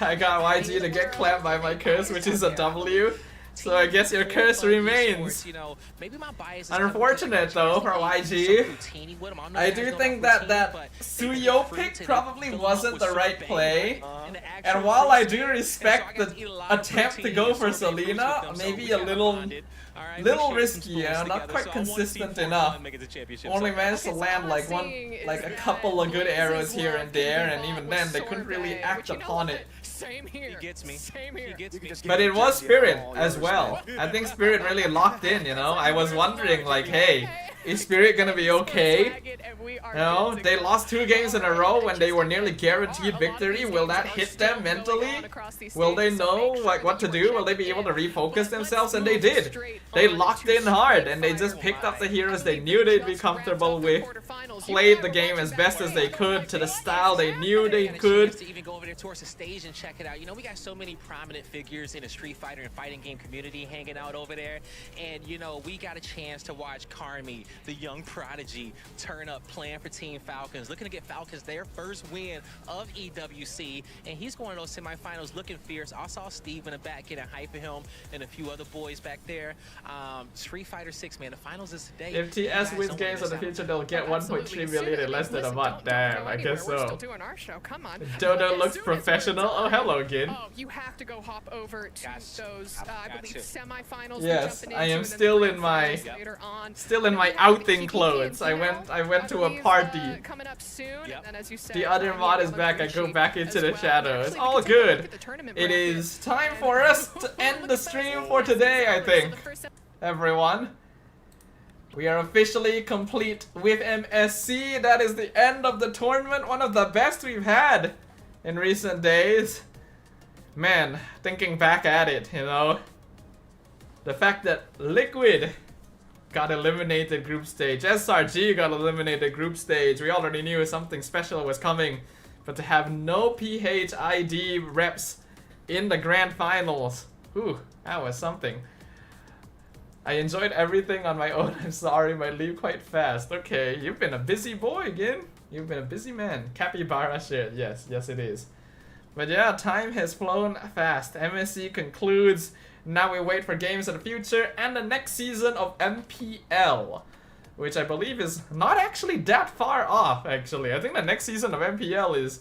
I got YG to get clapped by my curse, which is a W. So I guess your curse remains. Unfortunate though for YG. I do think that Suyo pick probably wasn't the right play. And while I do respect the attempt to go for Selena, maybe a little risky, yeah, not quite consistent enough. Only managed to land like a couple of good arrows here and there, and even then they couldn't really act upon it. Same here. He gets me. Same here. But it was Spirit as well. I think Spirit really locked in, you know. I was wondering like, hey, is Spirit gonna be okay? You know, they lost 2 games in a row when they were nearly guaranteed victory. Will that hit them mentally? Will they know like what to do? Will they be able to refocus themselves? And they did. They locked in hard and they just picked up the heroes they knew they'd be comfortable with. Played the game as best as they could to the style they knew they could. To even go over there towards the stage and check it out. You know, we got so many prominent figures in the Street Fighter and fighting game community hanging out over there, and you know, we got a chance to watch Carmi, the young prodigy, turn up playing for Team Falcons, looking to get Falcons their first win of EWC, and he's going to those semifinals looking fierce. I saw Steve in the back getting hype for him and a few other boys back there. Street Fighter 6, man, the finals is today. If TS wins games in the future, they'll get 1.3 million in less than a month. Damn, I guess so. Dodo looks professional. Oh, hello again. Oh, you have to go hop over to those, I believe, semifinals. Yes, I am still in my outing clothes. I went to a party. Coming up soon, and then, as you said, the other mod is back. I go back into the shadows. All good. It is time for us to end the stream for today, I think. Everyone, we are officially complete with MSC. That is the end of the tournament. One of the best we've had in recent days. Man, thinking back at it, you know, the fact that Liquid got eliminated group stage, SRG got eliminated group stage, we already knew something special was coming, but to have no PHID reps in the grand finals, ooh, that was something. I enjoyed everything on my own. I'm sorry, might leave quite fast. Okay, you've been a busy boy again. You've been a busy man. Capybara shit. Yes, yes it is. But yeah, time has flown fast. MSC concludes. Now we wait for games of the future and the next season of MPL, which I believe is not actually that far off, actually. I think the next season of MPL is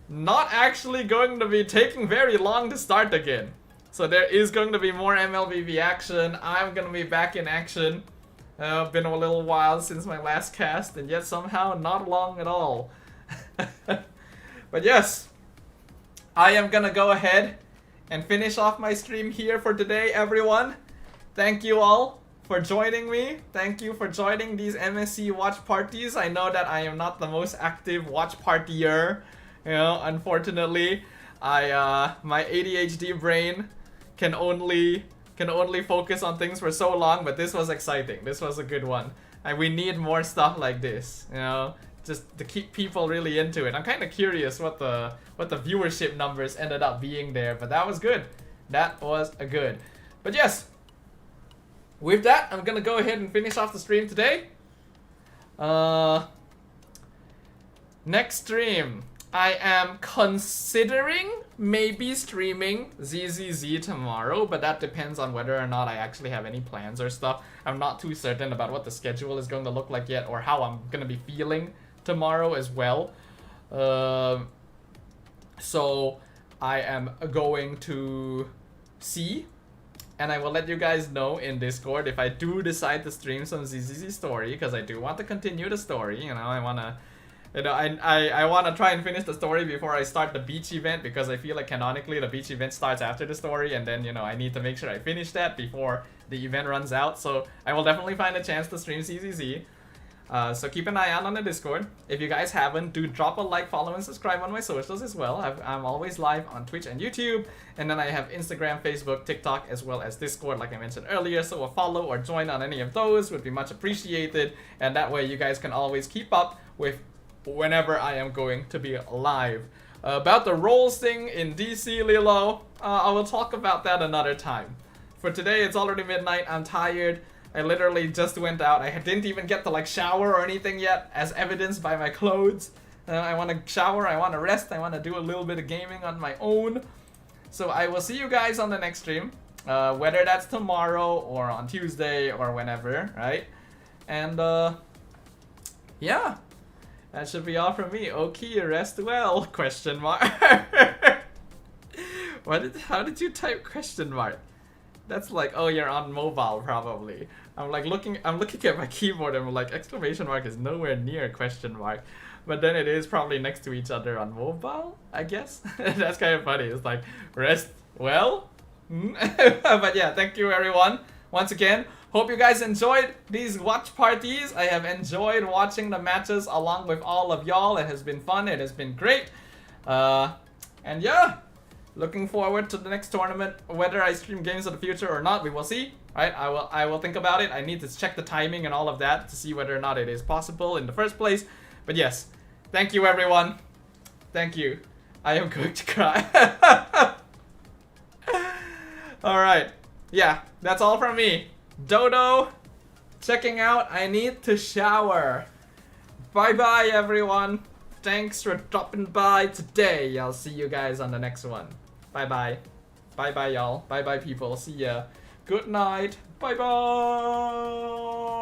not actually going to be taking very long to start again. So there is going to be more MLBB action. I'm going to be back in action. Been a little while since my last cast, and yet somehow not long at all. But yes, I am going to go ahead and finish off my stream here for today, everyone. Thank you all for joining me. Thank you for joining these MSC watch parties. I know that I am not the most active watch partier. You know, unfortunately, my ADHD brain can only focus on things for so long, but this was exciting. This was a good one. And we need more stuff like this, you know, just to keep people really into it. I'm kind of curious what the viewership numbers ended up being there, but that was good. That was a good. But yes, with that, I'm gonna go ahead and finish off the stream today. Next stream, I am considering maybe streaming ZZZ tomorrow, but that depends on whether or not I actually have any plans or stuff. I'm not too certain about what the schedule is going to look like yet, or how I'm going to be feeling tomorrow as well. So I am going to see. And I will let you guys know in Discord if I do decide to stream some ZZZ story, because I do want to continue the story. You know, I wanna, I wanna try and finish the story before I start the beach event, because I feel like canonically the beach event starts after the story, and then I need to make sure I finish that before the event runs out. So I will definitely find a chance to stream ZZZ. So keep an eye out on the Discord. If you guys haven't, do drop a like, follow, and subscribe on my socials as well. I'm always live on Twitch and YouTube. And then I have Instagram, Facebook, TikTok, as well as Discord, like I mentioned earlier. So a follow or join on any of those would be much appreciated. And that way you guys can always keep up with whenever I am going to be live. About the roles thing in DC, Lilo, I will talk about that another time. For today, it's already midnight. I'm tired. I literally just went out. I didn't even get to like shower or anything yet, as evidenced by my clothes. I want to shower, I want to rest, I want to do a little bit of gaming on my own. So I will see you guys on the next stream, whether that's tomorrow or on Tuesday or whenever, right? And yeah, that should be all from me. Okay, rest well, question mark. How did you type question mark? That's like, oh, you're on mobile probably. I'm looking at my keyboard and I'm like, exclamation mark is nowhere near question mark. But then it is probably next to each other on mobile, I guess. That's kind of funny. It's like, rest well? But yeah, thank you everyone. Once again, hope you guys enjoyed these watch parties. I have enjoyed watching the matches along with all of y'all. It has been fun. It has been great. And yeah. Looking forward to the next tournament. Whether I stream games in the future or not, we will see. Right? I will think about it. I need to check the timing and all of that to see whether or not it is possible in the first place. But yes, thank you everyone. Thank you. I am going to cry. Alright. Yeah, that's all from me. Dodo, checking out. I need to shower. Bye bye everyone. Thanks for dropping by today. I'll see you guys on the next one. Bye bye. Bye bye y'all. Bye bye people. See ya. Good night. Bye bye.